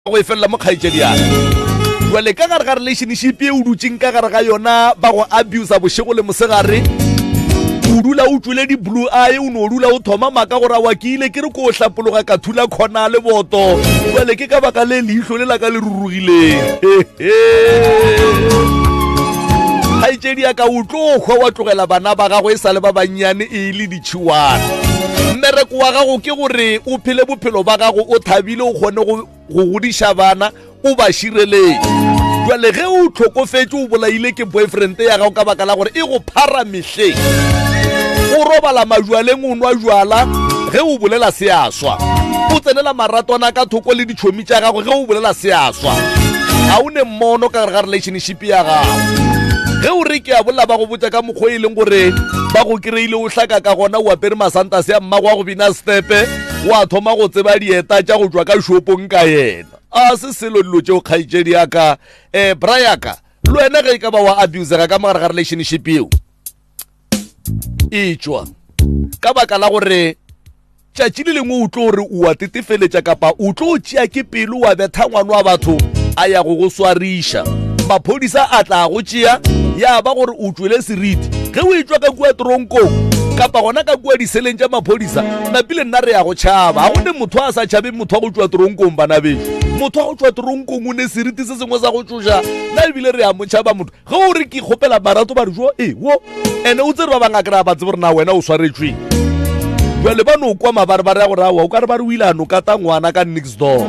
go e fella mo kgaitsediana jwale ka gare ga relationship e o dutseng ka gare ga yona ba go abuse bošego le mosegare o dula o tswile di-blue eye o ne o dula o thoma maka gore wa ke ile ke re ko o hlapologa ka thula kgona le boto jwale ke ka baka le leihlo le la ka le rurugileng kgaitsedi ya ka o tlo kgwa wa tlogela bana ba gago e sa le ba bannyane e le ditšhiwana mmereko wa gago ke gore o phele bophelo ba gago o thabile o kgone go godiša bana o ba šireletse jwale ge o tlhokofetse o bolaile ke boyfriend ya gago ka baka la gore e go phara mehleng o robala majwaleng o nwa jwala ge o bolela se a swa o tsenela maratwana ka thoko le ditšhomi tša gago ge o bolela se a swa ga o ne mmono ka gare ga relationship ya gago ge o re ke a bolla ba go botsa ka mokgwa e leng gore ba go kry-ile o hlaka ka gona o apere masantase ya mmago wa go bina stepe wa thoma go tseba dieta tša go tswa ka shopong ka yena a se selo dilo tšeo kgaitsedi yaka bra yaka le wena ge e ka ba wa abusega ka mogare ga relationship eo e tšwa ka baka la gore tšatši le lengwe o tlo gore o a tetefeletša kapa o tlo tšea ke pelo wa betha ngwane wa batho a ya go go swariša maphodisa a tla go tšea ya ba gore o tswele seriti ge o e tswa ka kua toronkong kapa gona ka kua diseleng tša maphodisa napile nna re ya go tšhaba ga go ne motho a sa tšhabe motho wa go tswa toronkong bana bešo motho wa go tswa toronkong o ne seriti se sengwe sa go tsoša nna ebile re ya mo tšhaba motho ge o re ke kgopela marato ba re jo wo ande o tsere ba banga kry-a batse gore na wena o swaretsweng jale ba no kwa mabarebare ya gore awa o ka re ba re o ile a nokata ngwana ka next door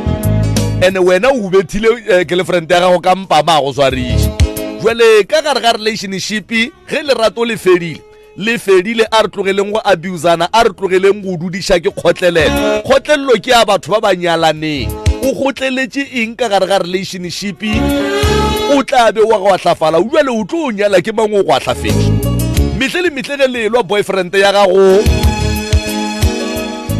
ande wena o bethile girlfriend ya gago ka mpama a go swariša jwale ka gare ga relationship ge lerato le fedile a re tlogeleng go abusana a re tlogeleng go dudiša ke kgotlelelo kgotlelelo ke ya batho ba ba nyalaneng o kgotleletše eng ka gare ga relationship o tla be wa go atlafala jwale o tlo o nyala ke mang o go atlafetše metle le metle ge lelwa boyfriend ya gago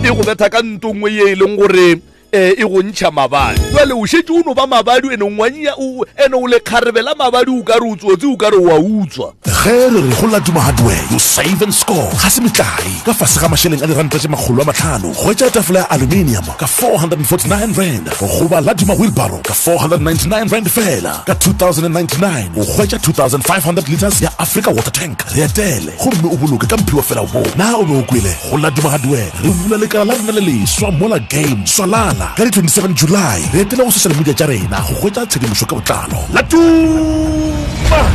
e go betha ka ntongwe ye e leng gore e go ntšha mabadi jwale o šetse o no ba mabadi ene o le kgarebela mabadi o ka re o tsotse o ka re wa utswa ge re re go laduma hardware you save and score ga se metlae ka fase ga mašheleng a diranta tše makgolo a matlhano hwetša tafola ya aluminium ka 449 rand go ba laduma wheelbarrow ka 499 rand fela ka 2099 o hwetša 2500 liters ya africa water tank re etele gomme o boloke ka mphiwa fela bo na o be o kwele go laduma hardware re bula lekala la rena le leswa mola game swalala ka di 27 July re etela go social media tša rena go hwetša tshedimošo ka botlalo laduma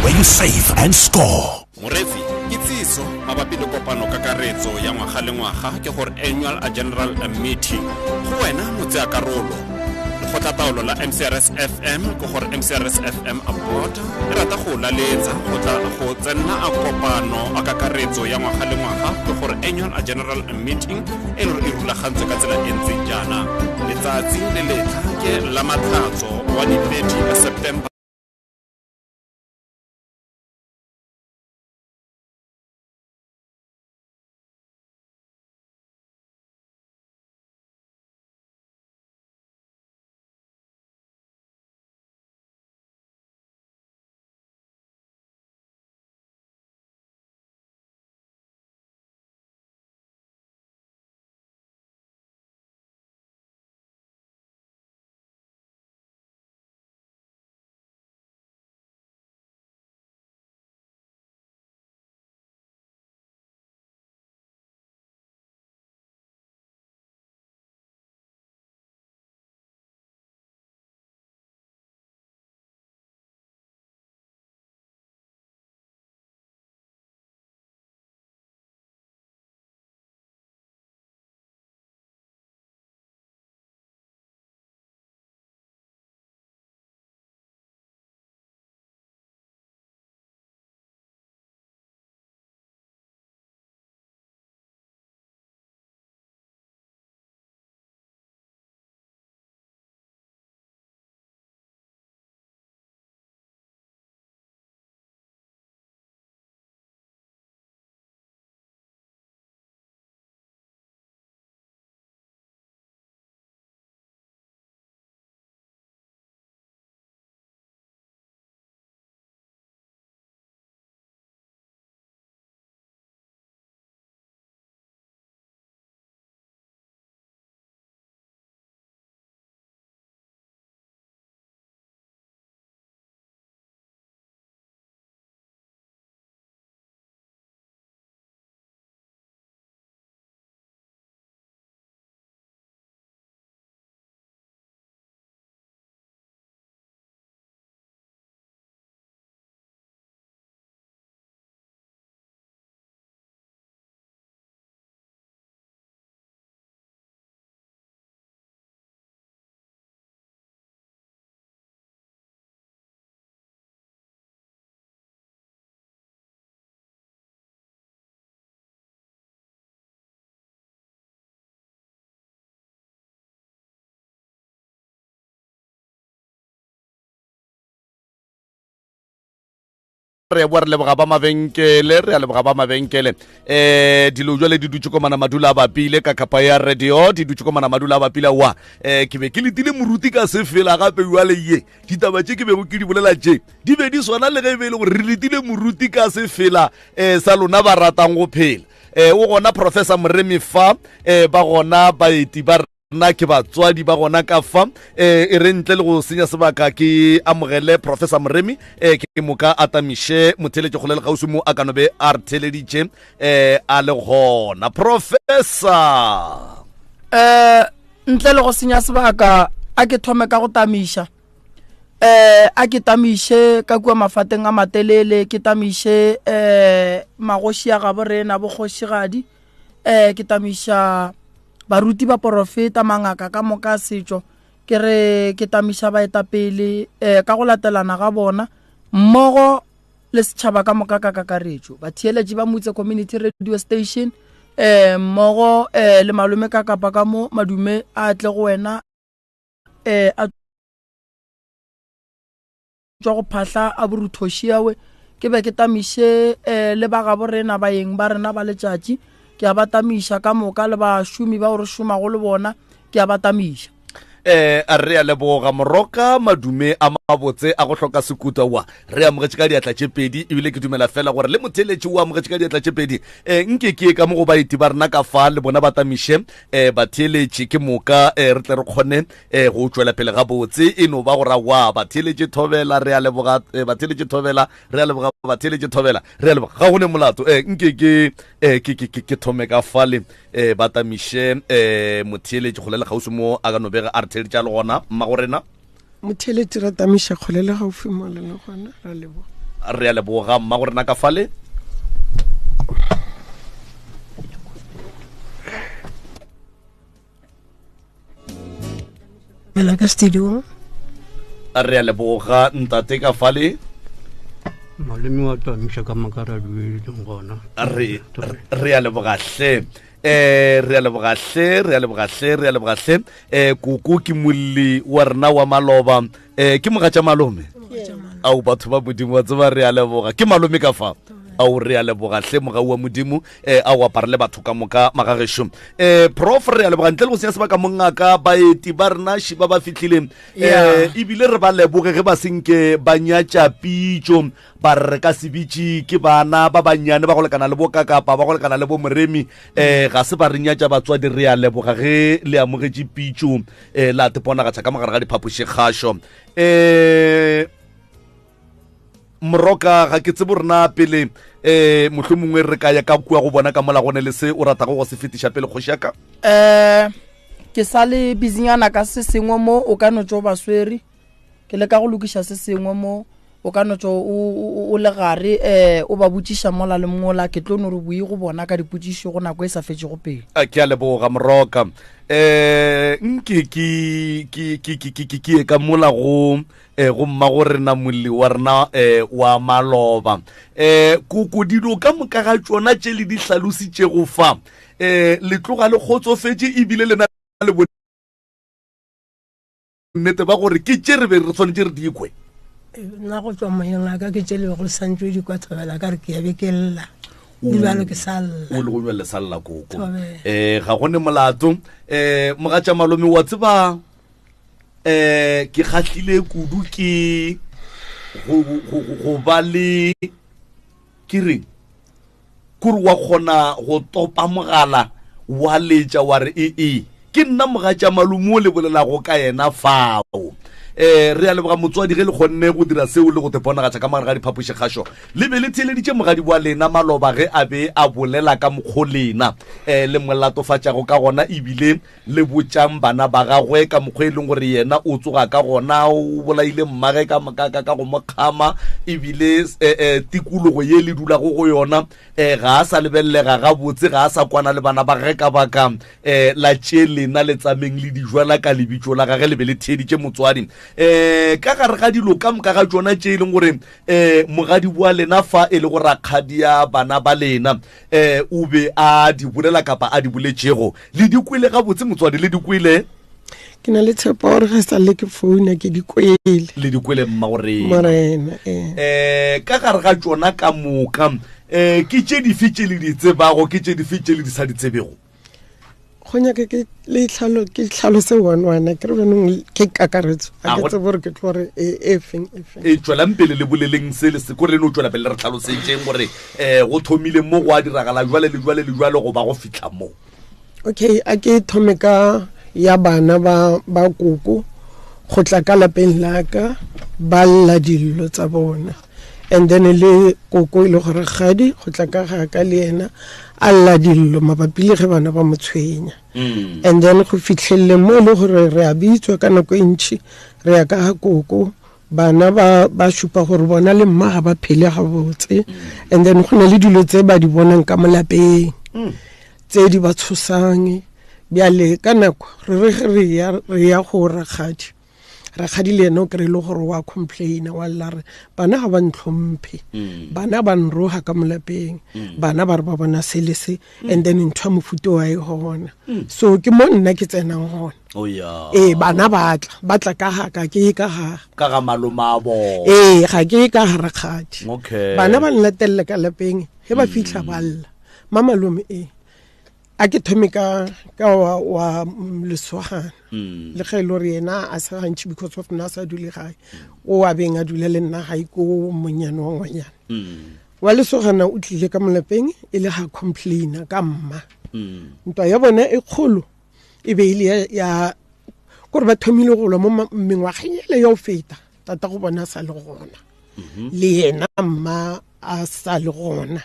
where you save and score. Morefi ke tsiso mabapi le kopano kakaretso ya ngwaga le ngwaga ke gore annual a general meeting go wena motse a karolo go tla taolo la MCRS FM go gore MCRS FM abota e rata go laletsa go tla go tsenna a kopano a kakaretso ya ngwaga le ngwaga go gore annual a general meeting e rulagantswe ka tsela e ntseng jaana letsatsi le letlha ke la matlhatso wa di 30 September re bua re leboga ba mabenkele re a leboga ba mabenkele dilo jwale di dutse ko mana madula a bapile ka kapa ya radio di dutse ko mana madula a bapile wa ke be ke letile moruti ka se fela gape jwale ye ditaba tse ke bego ke di bolela tse di be di swana le ge e be le gore re letile moruti ka se fela sa lona ba ratang go phela o gona Professor Moremi fa ba gona baeti ba nna ke batswadi ba gona ka fa e re ntle le go senya sebaka ke amogele Professor Moremi ke moka atamishe motheletše kgolele gausi mo a kanobe a re theleditše a le gona Professor ntle le go senya sebaka a ke thome ka go tamisha a ke tamishe ka kua mafateng a matelele ke tamishe magoši a gabo rena bogošigadi ke tamisha baruti ba profeta mangaka ka moka setšo ke re ke tamisha baetapele ka go latelana ga bona mmogo le setšhaba ka moka ka kakaretšo batheeletši ba motse community radio station mmogo le malome ka kapa ka mo madume a tle go wena a tswa go phahla a boruthošiawe ke be ke tamishe le ba gabo rena baeng ba rena ba letšatši ke a batamisha ka moka le ba šomi ba gore šoma go le bona ke a batamisha a re a leboga moroka madume a mabotse a go hloka sekuta wa re amogetše ka diatla tše pedi ebile ke dumela fela gore le motheletši o amogetše ka diatla tše pedi nke ke ka mo go baeti ba rena ka fa le bona batamiše batheeletši ke moka re tle re kgone go tšwela pele gabotse e no ba gora wa batheeletši thobela re a leboga batheeletši thobela re a leboga batheeletši thobela re a leboga ga go ne molato nke ke thome ka fa le batamiše motheeletši kgolele gausi mo a ka nobega a re theletša le gona mmagorena motheletši ra tamiša kgolele gaufi mo le gona re a leboga mmagorena ka fale mela ka studio re a leboga ntate ka fale malemi wa tamiša ka makara le gona re a lebogahle re a lebogahle koko ke molli wa rena wa maloba ke mogatša malome au batho ba modimo wa tseba re a leboga ke malome ka fa au re a lebogahle mogau wa modimo a o apare le batho ka moka magagešo prof re a leboga ntle le go senya sebaka mongaka baeti ba rena šiba ba fihlileng ebile re ba leboge ge ba senke ba nyatša pitšo ba re ka sebitše ke bana ba bannyane ba go lekana le bokakapa ba go lekana le bo Moremi ga se ba re nyatša batswadi re a leboga ge le amogetše pitšo la teponagatša ka mogare ga diphapoši kgašo moroka ga ke tsebo rena pele mohlomongwe re ka ya ka kua go bona ka mola gone le se o ratago go se fetiša pele kgoši yaka ke sa le busynyana ka se sengwe mo o ka no tšo basweri ke le ka go lokiša se sengwe mo o ka no tšo o le gare o ba botšiša mola le mola ke tlo no re boi go bona ka dipotšišo go nako e sa fetše go pele ke a leboga moroka nke ke ka mola go mmago rena molli wa rena wa maloba koko dilo ka moka ga tšona tše le di hlalositše go fa le tloga le kgotsofetše ebile le na le nnete ba gore ke tše re be re tshwanetse re dikwe nna go tswa moyeng a ka ke tše le go le santse di kwa thobela ka re ke ya bekella dibalo ke salla o le go le salla koko ga gone molato mogatša malome wa tseba ke kgahlile kudu ke go ba le ke reng kore wa kgona go topa mogala wa letša wa re ke nna mogatša malome o le bolelago ka yena fao re a leboga motswadi ge le kgonne go dira seo le go teponagatša ka magare ga diphapoši kgašo le be le theeleditše mogadi wa lena maloba ge a be a bolela ka mokgo lena le molatofatšago ka gona ebile le botšang bana ba gagwe ka mokgwa e leng gore yena o tsoga ka gona o bolaile mmage ka mokaka ka go mokgama ebile tikologo ye le dulago go yona ga a sa lebellega gabotse ga a sa kwana le bana ba ge ka baka la tše lena le tsameng le dijwala ka lebitšo la gage le be le theeditše motswadi ka gare ga dilo ka moka ga tsona tše e leng gore mogadi bua lena fa e le go rakgadi ya bana ba lena o be a di bolela kapa a di boletšego le di kwele gabotse motswadi le di kwele ke na le tshepo gore ga sa le ke founa ke di kwele le di kwele mmagorena morena ka gare ga tsona ka moka ke tše dife tše le di tsebago ke tše dife tše le di sa di tsebego go nyaka ke tlhalo se one ke re bonong ke kakaretso a ke tsebe gore ke tlore e feng e tswelang pele le boleleng se le se ko re no tswela pele re tlhalosetseng gore go thomile mo go a diragala jwale le jwale go ba go fitla mo okay a ke thome ka ya bana ba koko go tla ka lapeng la ka ba lla dillo tsa bona and then le koko ile gore gadi go tla ka ga ka le ena a lla dillo mabapi le ge bana ba motshwenya and then go fitlhelle mo le gore re a bitswa ka nako ntši re ya ka ga koko bana ba shupa gore bona le mma ga ba phele ga botse and then go na le dilo tse ba di bonang ka molapeng tse di ba tshosang bjale ka nako re ya go rakgadi le ena o kry le gore wa complaina wa lla re bana ga ba ntlhomphe bana ba nroga ka molapeng bana ba re ba bona selese and then ntho mofuto wa e gona so ke mo nna ke tsenang gona bana batla ka ga malomabo ga ke ka ga rakgadi bana ba nlatelle ka lapeng he ba fitlha balla mamalome a ke thome ka wa leswagana le ge le re yena a sa gantši because of nna sa dule gae o a beng a dula le nna gae ko monyane wa ngwanyana wa leswagana o tlile ka molapeng e le ga complaina ka mma ntwa ya bona e kgolo e be ile ya gore ba thomile go lwa mo mengwageng ele ya o feta tata go bona a sa le gona le yena mma a sa le gona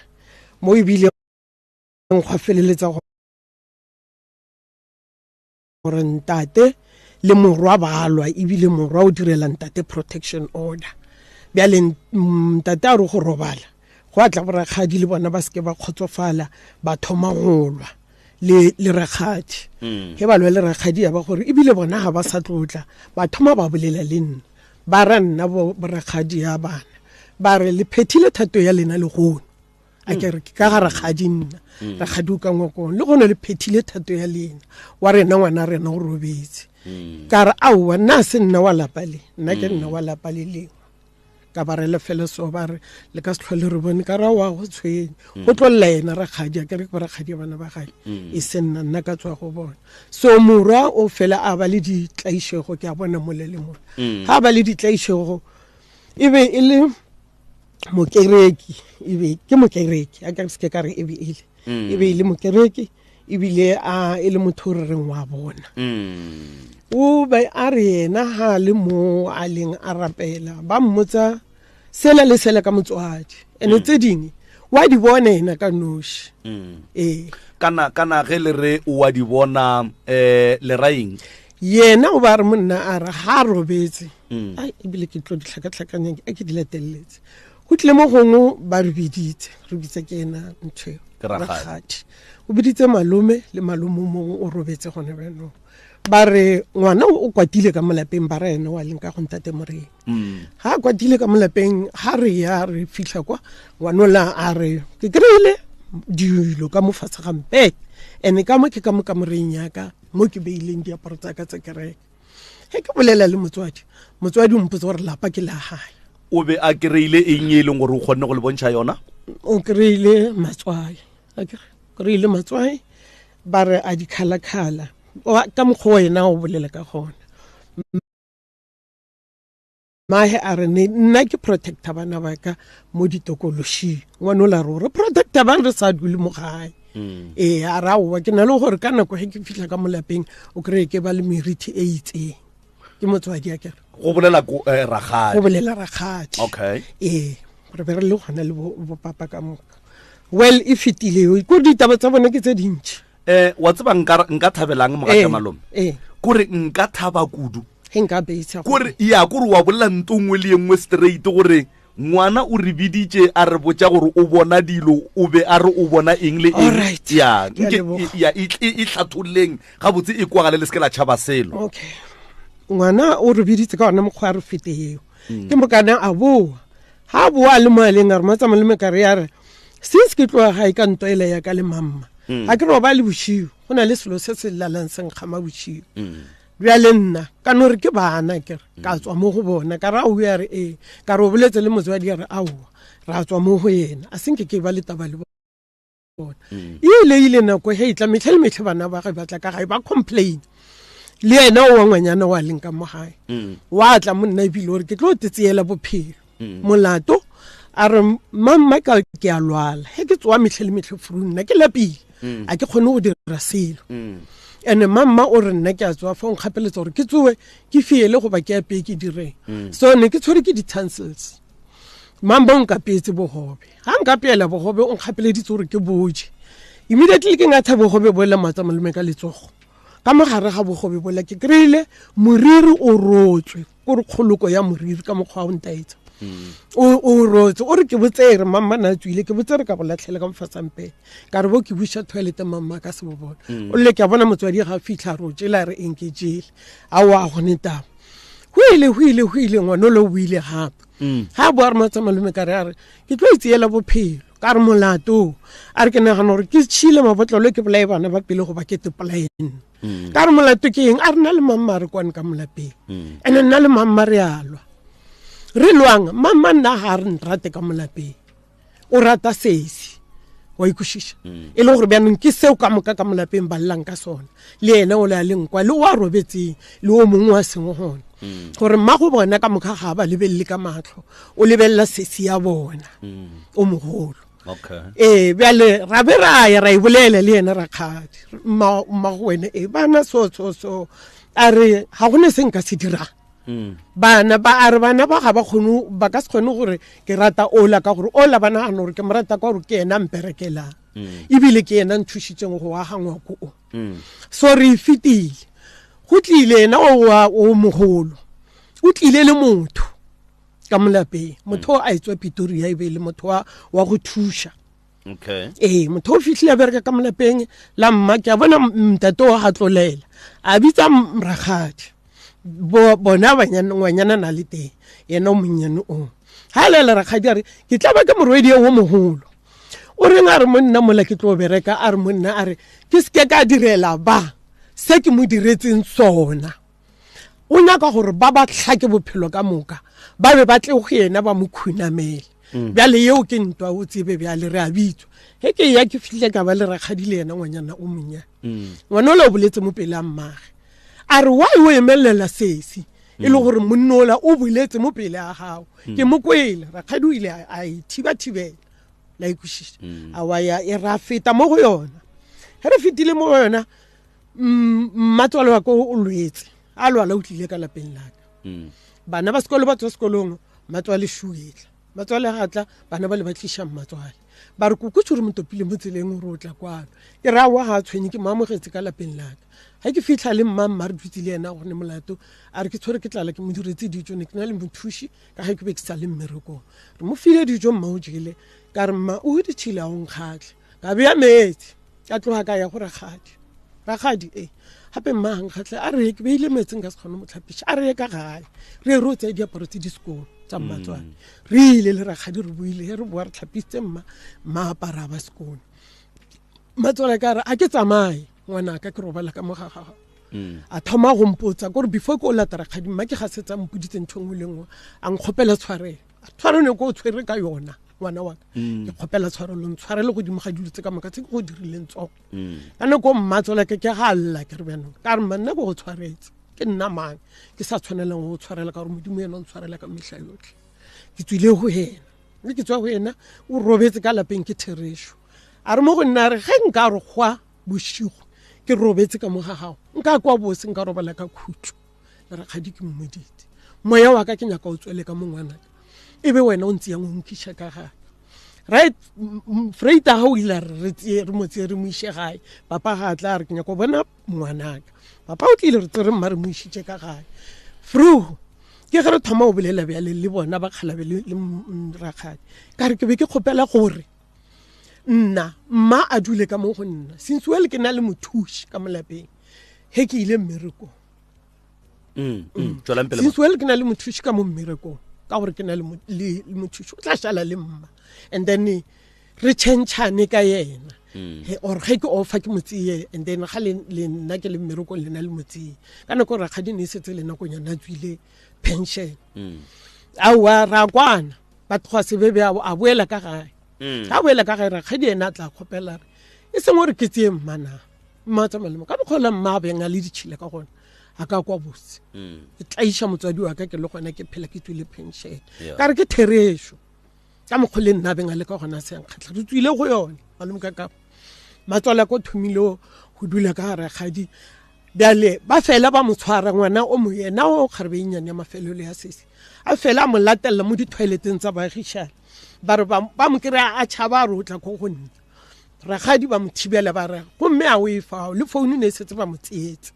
mo ebile nkgwa feleletsa gore ntate le morwa ba lwa ebile morwa o direla ntate protection order bjale ntate a re go robala go a tla gore rakgadi le bona ba seke ba kgotsofala ba thoma go lwa le rakgadi he ba lwa le rakgadi ya ba gore ebile bona ga ba sa tlotla ba thoma ba bolela le nna ba ra nna bo rakgadi ya bana ba re le phethile thato ya lena le gono a ke re ka ga rakgadi nna rakgadi o ka ngwakong le gone le phethile thato ya lena wa rena ngwana rena o robetse ka re aowa nna se nna wa lapa le nna ke nna wa lapa le lengwe ka ba re le fele so ba re le ka se tlhole re bone ka ra wa go tshwenye go tlolla ena rakgadi a ke re rakgadi bana ba gae e se nna ka tswa go bona so morwa o fela a ba le ditlaishego ke a bona molele mo ha ba le ditlaishego e be e le mokereki ke mokereki a ka se ka re e be ile mokereki e bile a ile motho re reng wa bona o ba a re yena ha le mo a leng a rapela ba mmotsa sela le sela ka motswadi ene tse ding wa di bona ena ka noši kana ge le re o wa di bona le raing yena o ba re monna a re ha robetse ai ebile ke tlo ditlhakatlhakanyang a ke di lateletse go tle mo gongwe ba re bitsa ke ena ntho rakgadi o biditse malome le malome mongwe o robetse gone beno ba re ngwana o kwatile ka molapeng ba re ena wa leng ka go ntate moreng ha kwatile ka molapeng ha re ya re fitlha kwa ngwanola a re ke kry-ile dilo ka mo fatshe gampe ene ka mo ke ka mo ka moreng yaka mo ke beileng diaparo tsa ka tsa kereke he ke bolela le motswadi o mpotsa gore lapa ke la gae o be a kry-ile eng e leng gore o kgonne go le bontšha yona o kry-ile matswai ba re a dikgalakgala ka mokgwa wena o bolela ka gona mahe a re nna ke protector bana ba ka mo ditokološing ngwane o la re protector bana re sa dule mo gae a ra owa ke na le gore ka nako ge ke fitlha ka molapeng o kry-e ke ba le meriti e itseng ke motswadi a kere go bolela rakgadi okay re be re le gona le bo papa ka moka well e fetile ko ditaba tsa bona ke tse dintši wa tseba nka thabelang moga ka malome kore nka thaba kudu kore wa bolela ntongwe le engwe straight gore ngwana o re biditše a re botša gore o bona dilo o be a re o bona eng le eng e hlatholleng gabotse e kwagale le se ke la tšhaba selo okay ngwana o re biditse ka ona mokgwa re fete eo ke mokana a boa ha boa le mo aleng a re matsamao le mekare ya re since ke tloa ga e ka ntoela yaka le mamma a ke re ba le bošio go na le selo se se lalang se nkgama bošio bjale nna ka no re ke bana ke ka tswa mo go bona ka ra o ya re ka re o boletse le motswadi ya re aowa ra tswa mo go yena a senke ke ba le taba le bona ile nako he itla metlhe bana ba ga batla ka ga ba complain le yena o ngwanyana wa leng ka mo gae wa tla monna ebile gore ke tlo tseela bophelo molato a re mamma ka ke a lwala he ke tswa metlhe frunna ke lapile a ke khone go dira selo ene mamma o re nna ke a tswa fa o nkgapeletsa gore ke tsoe ke fiele go ba ke ape ke dire so ne ke tshwere ke di-tonsils mamma o nkapetse bogobe ga nkapela bogobe o nkgapeleditse gore ke boje immediately ke ngatha bogobe boela matsamalome ka letsogo ka mogare ga bogobe boela ke kry-ile moriri o rotswe kore kgoloko ya moriri ka mokgwa o ntaetsa o rotse o re ke botsere mamma na tswile ke botsere ka go latlhela ka mofatsampe ka re bo ke busha toilet mamma ka se bobona o le ke bona motswadi ga fitlha rotse la re engagele a wa go neta huile ngwana lo buile gape ha bo a re matsamalome ka re a re ke tlo itseela bophelo ka re molato a re ke nagana gore ke tšhile mabotlolo ke bolae bana ba pele go ba kete polaen ka re molato ke eng a re na le mamma re kwane ka molapeng ene nna le mamma re alwa re lwang mamma nna ga re nrate ka molapeng o rata sesi wa ikušiša e le gore bjanong ke seo ka moka ka molapeng ba llang ka sona le ena o le a leng kwa le o a robetseng le o mongwe wa sengwe gona gore mma go bona ka moka ga ba lebelele ka matlho o lebelela sesi ya bona o mogolo bjale ra be ra ya ra e bolela le ena rakgadi mma go wene bana so a re ga gone se nka se dirang bana ba are bana ba ga ba khone ba ka se khone gore ke rata ola ka gore ola bana ga gore ke morata ka gore ke ena mperekela ibile ke ena nthushitseng go wa gangwa ko so re fitile go tlile ena o mogolo o tlile le motho ka molapeng motho a etswa Pretoria e be le motho wa go thusha motho o fitlhile bereka ka molapeng la mma ke a bona mtate wa ga tlolela a bitsa mragadi bona ngwanyana na le teng yena o monnyane o ha le ragadi a re ke tla ba ka morwedi o mogolo o reng a re monna mola ke tlo bereka a re monna a re ke se ka direla ba se ke mo diretseng sona o nyaka gore ba tlhake bophelo ka moka ba be ba tle go yena ba mo khunamele bjale yeo ke ntwa o tsebe bjale re a bitswa he ke ya ke fihle ka ba le ragadi le yena ngwanyana o monnyane ngwana o le o boletse mo pele a mmage a re wa o emelela sesi e le gore monnola o boletse mo pele a gago ke mo kwele rakgadi o ile a ithibathibela la ikušiša a wa ya e ra feta mo go yona he re fetile mo go yona mmatswale wa ko o lwetse a lwala o tlile ka lapeng laka bana ba sekolo ba tswa sekolong matswale shuetla matswale gatla bana ba le ba tliša mmatswale ba re kukutse gore motopile mo tseleng gore o tla kwano ke ra wa ga tshwenye ke mamogetse ka lapeng laka ga ke fitlha le mmamma re dutse le ena gone molato a re ke tshwere ke tlala ke mo diretse dijo ne ke na le mothuši ka ga ke be ke sa le mmerekong re mo file dijo mma o jele ka re mma o ditšhile a o nkgatlhe ka beya metsi ka tloga ka ya go ragadi gape mma ga nkgatlhe a re ke beile metseng ka se kgone mo tlhapiša a re ye ka gae re ro tse diaparo tse di sekolo tsa mmatswane re ile le ragadi re boile he re boa re tlhapisitse mma apara ba sekolo mmatswale ka re a ke tsamaye ngwana ka ke robala ka mogagaga a thoma go mpotsa gore before ko lata rakgadi mma ke gasetsa mpoditse ntho ngwe le ngwe a nkgopela tshwarelo ko o tshwere ka yona ngwana wa ke kgopela tshwarelo ntshwarele godimo ga dilo tse ka moka tse ke go dirileng tsogo ka nako mmatswala ke ga alla ke re bjanong ka re manna ko go tshwaretse ke nna mang ke sa tshwanelang go tshwarela ka gore modimo ena o ntshwarela ka mehla yotlhe ke tswile go yena mme ke tswa go yena o robetse ka lapeng ke theresho a re mo go nna re ge nka re gwa boshigo ke robetse ka mo ga gago nka kwa bose nka robala ka khutso le rakgadi ke mmodite moya wa ka ke nyaka o tswele ka mongwanaka e be wena o ntse yang o nkisha ka gae right freita ha o ile re motse re mo ishe gae papa ga tla re ke nyaka bona ngwanaka papa o tlile re tsere mma re mo ishitse ka gae fru ke gare thoma o bolela bjale le bona ba khalabe le rakgadi ka re ke be ke kgopela gore nna mma a dule ka mo go nna since well ke na le mothuši ka molapeng he ke ile mmereko since well ke na le mothuši ka mo mmerekong ka gore ke na le mothuši o tla šala le mma and then re tšhentšhane ka yena or ge ke offer ke motsie and then ga le nna ke le mmereko le na le motsie ka nako ra ga di ne setse le nako nyana tswile pension awa ra kwana batho ga se bebe a boela ka gae a boela ka gae ra ga di ena tla khopela e seng gore ke tsie mmana mmatsa malemo ka bokgola mmabe nga le ditšhile ka gona a ka kwa botse ke tlaisha motswadi wa ka ke le gona ke phela ke tswile pension ka re ke theresho ka mokgole nna benga le ka gona se nkgatla re tswile go yone malemo ka matswala ko thumile go dula ka gare gadi bjale ba fela ba motshwara ngwana o mo yena o kgarebe nyane ya mafelo le ya sese a fela mo latella mo di toileteng tsa baagishana ba re ba mo kira a tshaba re o tla go nna ra gadi ba mothibela ba re go mme a o e fa le phone ne setse ba motsietse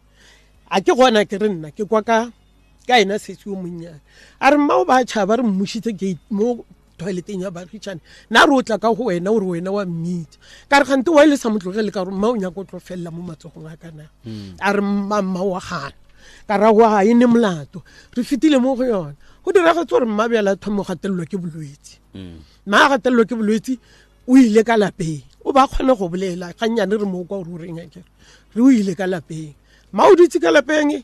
a ke gona ke re nna ke kwa ka ena setse o monnyane a re mma o ba tshaba re mmushitse gate mo toileteng ya baagishana na re o tla ka go wena o re wena wa mmita ka re gante wa ile sa motlogele ka gore mma o nyaka o tlo fella mo matsogong a kana a re mma wa gana ka ra wa e ne molato re fitile mo go yona go dira go tsore mma bjala thomo gatello ke bolwetse ma gatello ke bolwetse o ile ka lapeng o ba kgone go bolela ga nyane re mo kwa o reng akere re o ile ka lapeng ma o ditse ka lapeng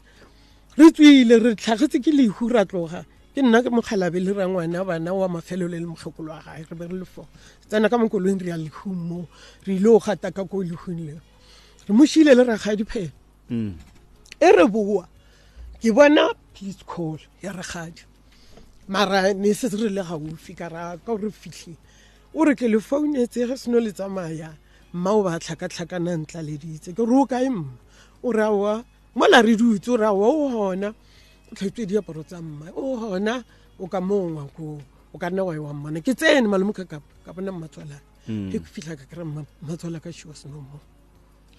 re tswile re tlhagetse ke le hura tloga ke nna ke mogalabe le rangwana bana wa mafelo le mogekolo wa gae re be re le fo tsena ka mokolong re ya lehumo re ile o gata ka ko lehunle re moshile le raga diphela e re bua ke bona please call ya ragadi mara ne se re le gaufi ka ra ka re fitlhe o re ke le founetse ge seno le tsamaya mma o ba tlhaka-tlhakana ntla le ditse ke ro kae mma o ra wa mola re dutse o ra wa o hona o tlhetswe diaparo tsa mma o hona o ka mongwa ko o ka nna wa wa mmana ke tsene malemo ka bona matswala ke go fihla ka kra matswala ka she was no more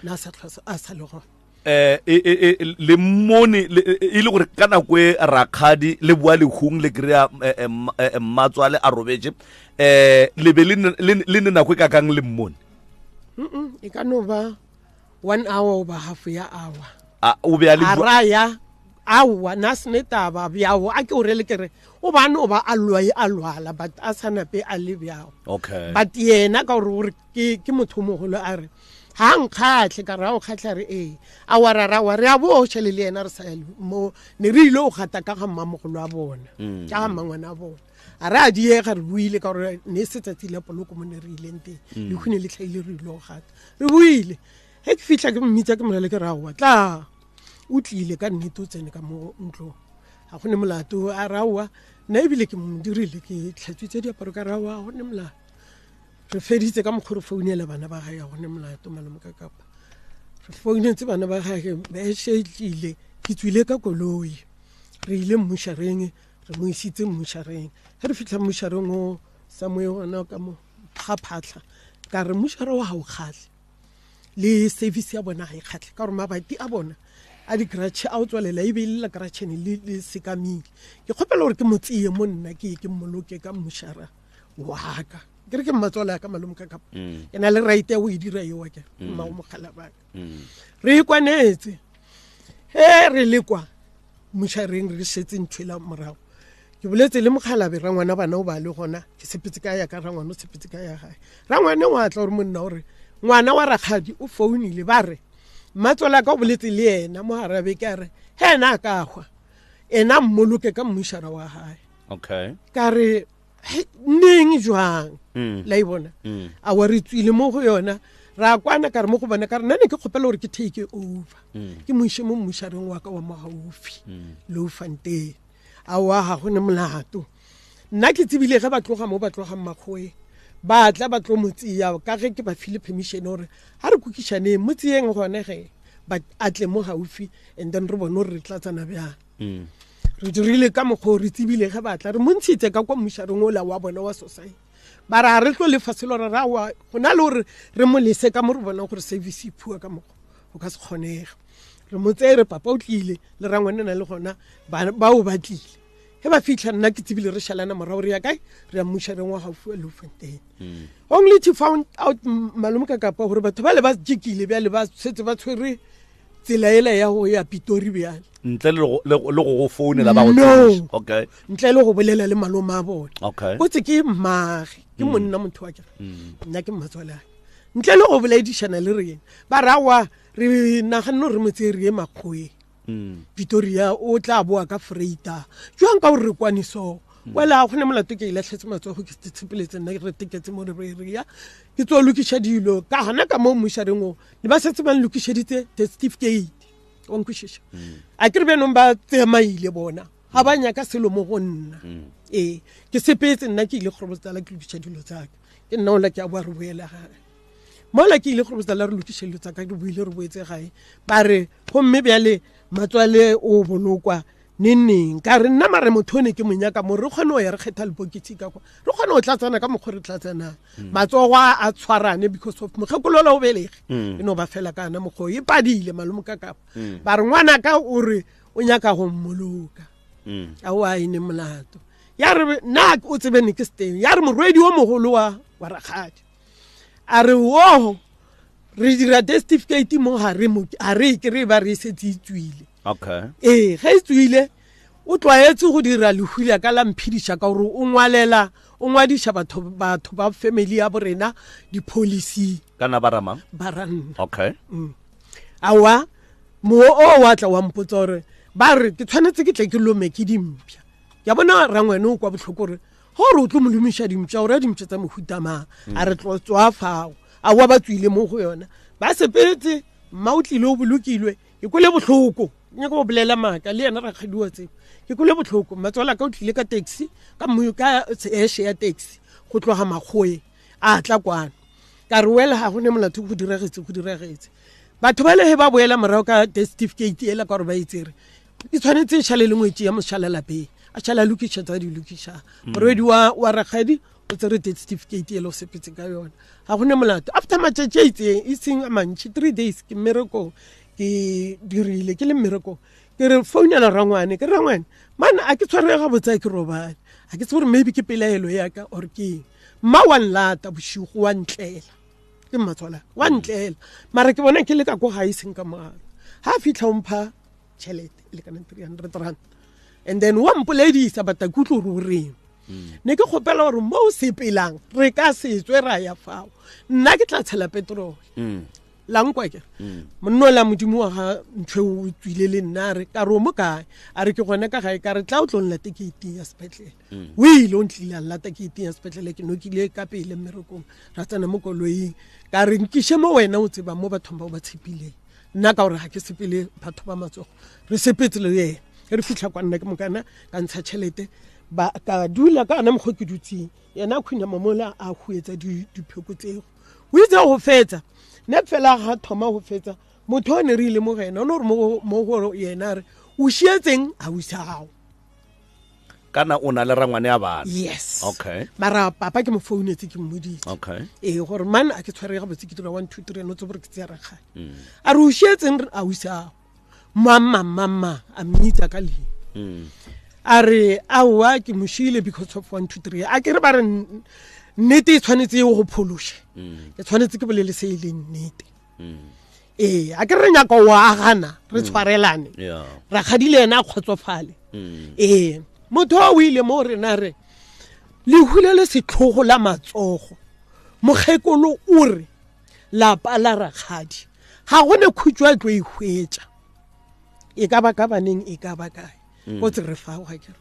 na sa tlhasa a sa le go le mone ile gore ka nako e rakgadi le bua le hung le krea mmatswale a robetse le be le ne nako ka kang le mmone e ka no ba 1 hour ba half ya hour o be a le araya awa na sneta ba byawo a ke o rele kere o bana o ba alwala but a sana pe a le byawo okay but yena ka gore ke motho mogolo a re ha nkgatle ka ra o khatla re a wa re a bo tshele le yena re sa mo ne re ile o gata ka ga mmamogolo a bona ka ga mangwana a bona a ra di ye ga re buile ka gore ne se tsatsile poloko mo ne re ile nteng le khune le tlhaile re ile o gata re buile he ke fitla ke mmitsa ke morele ke ra wa tla o tlile ka nnete o tsene ka mo ntlo ga gone molato a rawa na ebile ke mo dirile ke tlhatswitse diaparo ka rawa go ne molato re feditse ka mokgoro founela bana ba gae go ne molato malome ka kapa re founetse bana ba gae ba shetlile ke tswile ka koloi re ile mmushareng re mo isitse mmushareng ge re fitlha mmushareng o samoe gona ka mo phaphatlha ka re mmushare wa ga o kgatle le service ya bona ga e kgatle ka gore mabati a bona a di kratšhe a o tswalela e beile la kratšhene le sekamile ke kgopela gore ke motsie mo nna ke mmoloke ka mmushara wa ka ke re ke mmatswala ka malome ka kapa ke na le right ya o e dira yo wa ke mma o mogala ba re ikwanetse re le kwa mmushareng re setse ntshwela morago ke boletse le mogalabe ra ngwana bana o ba le gona ke sepetse ka ya ka ra ngwana o sepetse ka ya gae ra ngwana wa tla gore monna gore ngwana wa rakgadi o founile ba re mmatswala ka boletse le yena mo harabe ka re he na ka gwa ena mmoloke ka mmushara wa gae okay ka re neng jwang la ibona a wa re tswile mo go yona ra kwana ka re mo go bona ka re nne ke kgopela gore ke take over ke moishe mo mmushareng wa ka wa mogaufi lo fante a wa ga gone molato nna ke tsebile ge ba tloga mo ba tloga mmagoe ba tla ba tlo motsia ka ge ke ba file permission gore ha re kukishane motsieng gone ge ba atle mo gaufi and then re bone re tlatsana bjang re dirile ka mokgwa re tsebile ge batla re montshitse ka kwa mmushareng o la wa bona wa society ba ra re tlo le faselo re ra wa gona le gore re mo lese ka mo re bona gore service phua ka mokgwa o ka se kgonega re motsere papa o tlile le rangwane na le gona ba o batlile he ba fitla nna ke tsebile re shalana morao re ya kae re ya mmushareng wa gaufi le Fontaine only to found out malome ka kapa gore batho ba le ba jikile bjale ba setse ba tshwere tsela ela ya go ya Pitori bjale ntle le go founela ba go tsena okay ntle le go bolela le malome a bona okay botse ke mmage ke monna motho wa ke nna ke mmatswala ntle le go boledišana le rena ba rawa re naganno re motse re ye makgoe Victoria o tla boa ka freighter jwang ka gore re kwane so wela go ne molato ke ilatlhetse matsogo ke tshepeletse nna re teketse mo re ya ke tso lokiša dilo ka hana ka mo mmushareng o le ba setse ba lokišeditse the certificate o nkušiša a ke re benong ba tsemaile bona ga ba nyaka selo mo go nna ke sepetse nna ke ile gorobotala ke lokiša dilo tsaka ke nna ola ke a boa re boela gae mola ke ile gorobotala re lokiša dilo tsaka ke boile re boetse gae ba re gomme bjale matswale o bolokwa neng ka re nna mare motho ne ke monyaka mo re kgone o ya re kgetha leboketsi ka kwa re kgone o tlatsana ka mokgwa re tlatsana matsogo a tshwarane because of mokgekolola o belege e no ba fela kana mokgwa e padile malomo ka kapa ba re ngwana ka o re o nyaka go mmoloka a o a ine molato ya re na o tsebe ne ke steng ya re morwedi o mogolo wa rakgadi a re wo re dira certificate mo hare mo a re ke re ba re setse itswile okay ga itswile o tlwaetse go dira lehula ka la mphidisha ka gore o ngwadisha batho ba family ya borena di-policy kana baramang baranna okay awa mo o wa tla wa mpotsa gore ba re ke tshwanetse ke tle ke lome ke dimpša ya bona rangwene o kwa botlhoko gore gore o tlo mo lomiša dimpša gore dimpša tsa mohutama a re tlotswa fao a wa ba tswile mo go yona ba sepetse mma o tlile o bolokilwe ke kole botlhoko nya go bolela maka le yena rakgadi wa tsebo ke kole botlhoko matswala ka o tlile ka taxi ka mo ka eshe ya taxi go tloga makgoe a tla kwana ka re wela ga go ne molato go diragetse batho ba le he ba boela morao ka certificate ela ka gore ba itsere e tshwanetse tšhale le ngwetse ya moshala lapeng a tšhala lokiša tsa di lokiša morwedi wa rakgadi o tsere certificate ela o sepetse ka yona ga go ne molato after matšatši a itseng e seng a mantši 3 days ke mmereko ke dirile ke le mmereko ke re founela rangwane ke rangwane man a ke tshwarega botsa ke robane a ke tsore maybe ke pelaelo ya ka or ke mma wa nlata boshigo wa ntlela ke mmatswala wa ntlela mara ke bona ke le ka go ga iseng ka moga ha fitla o mpha tšhelete le kana 300 rand and then wa mpoledisa bata kutlo ro reng ne ke kgopela gore mo o sepelang re ka setswe ra ya fao nna ke tla tshela petrol langkwa ke monno la modimo wa ga ntwe o tswile le nna re ka ro mo kae a re ke gona ka gae ka re tla o tlonla tekete ya sepetlele o ile o ntlile la tekete ya sepetlele ke nokile ka pele mmerekong ra tsena mo koloing ka re nkishe mo wena o tseba mo bathong ba ba tshepile nna ka gore ga ke sepele batho ba matsogo re sepetse le yena re fitla kwa nna ke mokana ka ntsha tšhelete ba ka dula ka ana mokgwa ke dutsing yena a khunya mamola a huetsa dipheko tsego o itse go fetsa ne fela ga thoma go fetsa motho o ne re ile mo gena o ne gore mo go yena re o šietseng a o isao kana o na le rangwane ya bana yes okay mara papa ke mo founetse ke mmoditse okay gore man a ke tshwarega botse ke dira 1 2 3 no tsobore ke tsaya rakga a re o šietseng a o isao mama a mmitsa ka le a re awa ke moshile because of 1 2 3 a ke re ba re nnete e tshwanetse e go phološe ke tshwanetse ke bolele se ile nnete a ke re nyaka wa gana re tshwarelane ra khadile yena a kgotsofale motho o ile mo rena re le hulele setlhogo la matsogo mogekolo o re la pala rakgadi ga gone khutjwa tlo e hwetša e ka ba ka baneng e ka ba kae go tse re fa ga ke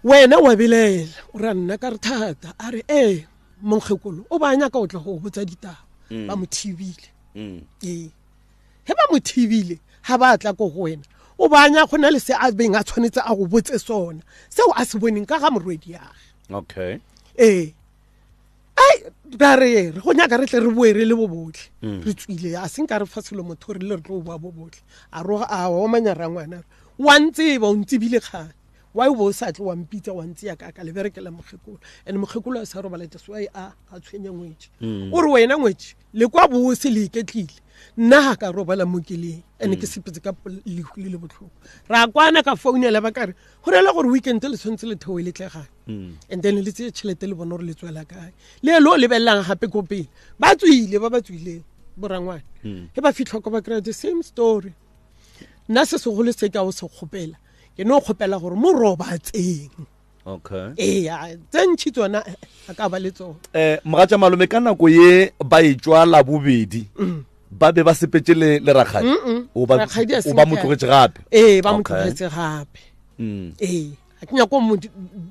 wena wa bilela o ra nna ka re thata a re mongekolo o ba nya ka o tla go botsa ditaba ba mo thibile he ba mo thibile ha ba tla go wena o ba nya go na le se a beng a tshwanetse a go botse sona seo a se boneng ka ga morwedi ya okay ra re go nyaka re tle re boe re le bobotlhe re tswile a seng ka re fa selo motho re le re tlo boa bobotlhe a roga a o manyara ngwana wa ntse ba o ntsibile kgane wa o bo sa tle wa mpitsa wa ntse ya ka le berekela mogekolo and mogekolo a sa robaletse swa a tshwenya ngwetse o re wena ngwetse le kwa bose le iketlile nna ha ka robala mokeleng ene ke sepetse ka le botlhoko ra kwana ka founela ba kare go rela gore weekend le tshwantse le thewe le tlega and then le tse tšhelete le bona gore le tswela kae le lo le bellang gape ko pele ba tswile borangwane he ba fitlha ko ba kry the same story nna se segolo se ka o se kgopela ke no kgopela gore mo robatseng okay tse ntšhi tsona a ka ba le tsona mogatša malome ka nako ye ba e tswala bobedi ba be ba sepetse le rakgadi o ba mo tlogetse gape ba mo tlogetse gape a ke nyako mo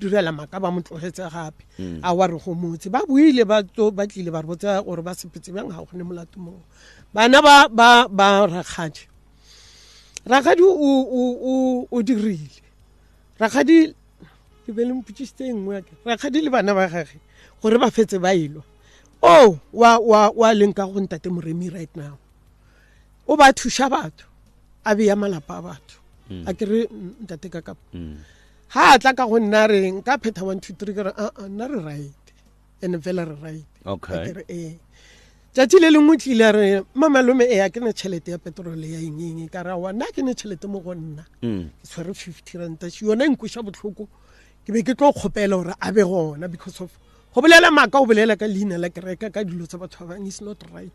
direla maka ba mo tlogetse gape a wa re go motse ba buile ba tlile ba re botsa gore ba sepetse bjang ga gone molato moo bana ba rakgadi o dirile rakgadi ke be le mputsitse nngwe rakgadi le bana ba gage gore ba fetse ba ilwa wa leng ka go ntate Moremi right now o ba thusha batho a be ya malapa a batho a ke re ntate ka kapa ha tla ka go nna re nka phetha 1 2 3 ke re nna re right and vela re right okay tšatši le lengwe tlile re mamalome a ke ne tšhelete ya petrole ya eng ka ra wa nna ke ne tšhelete mo go nna ke tshwere 50 ranta yona nkweša botlhoko ke be ke tlo kgopela gore a be gona because of go bolela maka o bolela ka leina la kereka ka dilo tsa batho ba bang is not right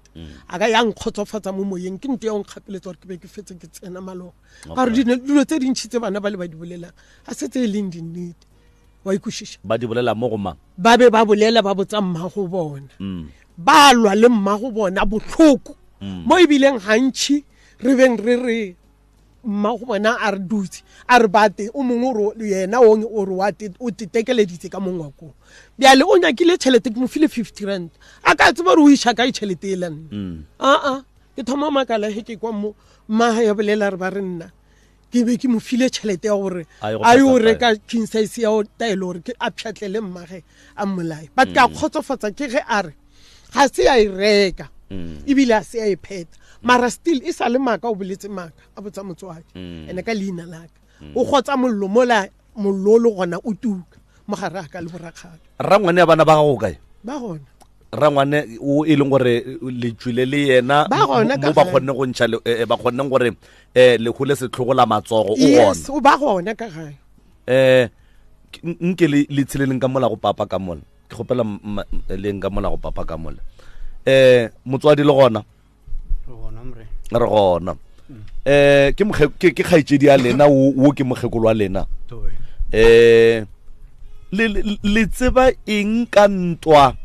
a ka yang khotsofatsa mo moyeng ke nte ya go kgapeletsa gore ke be ke fetse ke tsena malogo ka gore dilo tse dintšhi tse bana ba le ba di bolelang a setse e leng dinnete wa ikušiša ba di bolela mo go mang ba be ba bolela ba botsa mmago bona ba lwa le mmago bona botlhoko mo ebileng gantšhi re beng re mmago bona a re dutse a re bate o mongwe yena o re o tetekeleditse ka mongwakong bjale o nyakile tšhelete ke mo file 50 rand a ka tseba re o iša ka tšhelete e lane ke thoma makala he ke kwa mo mmaga ya bolela re ba re nna ke be ke mo file tšhelete ya gore a yo reka king size ya o taelo gore ke a pšhatlele mmage a mmolae but ka kgotsofatsa ke ge a re ga se a e reka ebile a se a e pheta mara still e sa le maka o boletse maka a botsa motswadi ene ka leina laka o gotsa mollo le gona o tuka mogare a ka le borakgadi rangwane ya bana ba gago kae ba gona rangwane o e leng gore le tswile le yena mo ba kgonne go ntšha ba kgonne gore le hole setlhogo la matsogo o gona yes o ba gona ka gae nke le tsheleleng ka mola go papa ka mola ke gopela leng ka mola go papa ka mola motswadi le gona re gona ke kgaitsedi ya lena wo ke mogekolo wa lena le tseba eng ka ntwa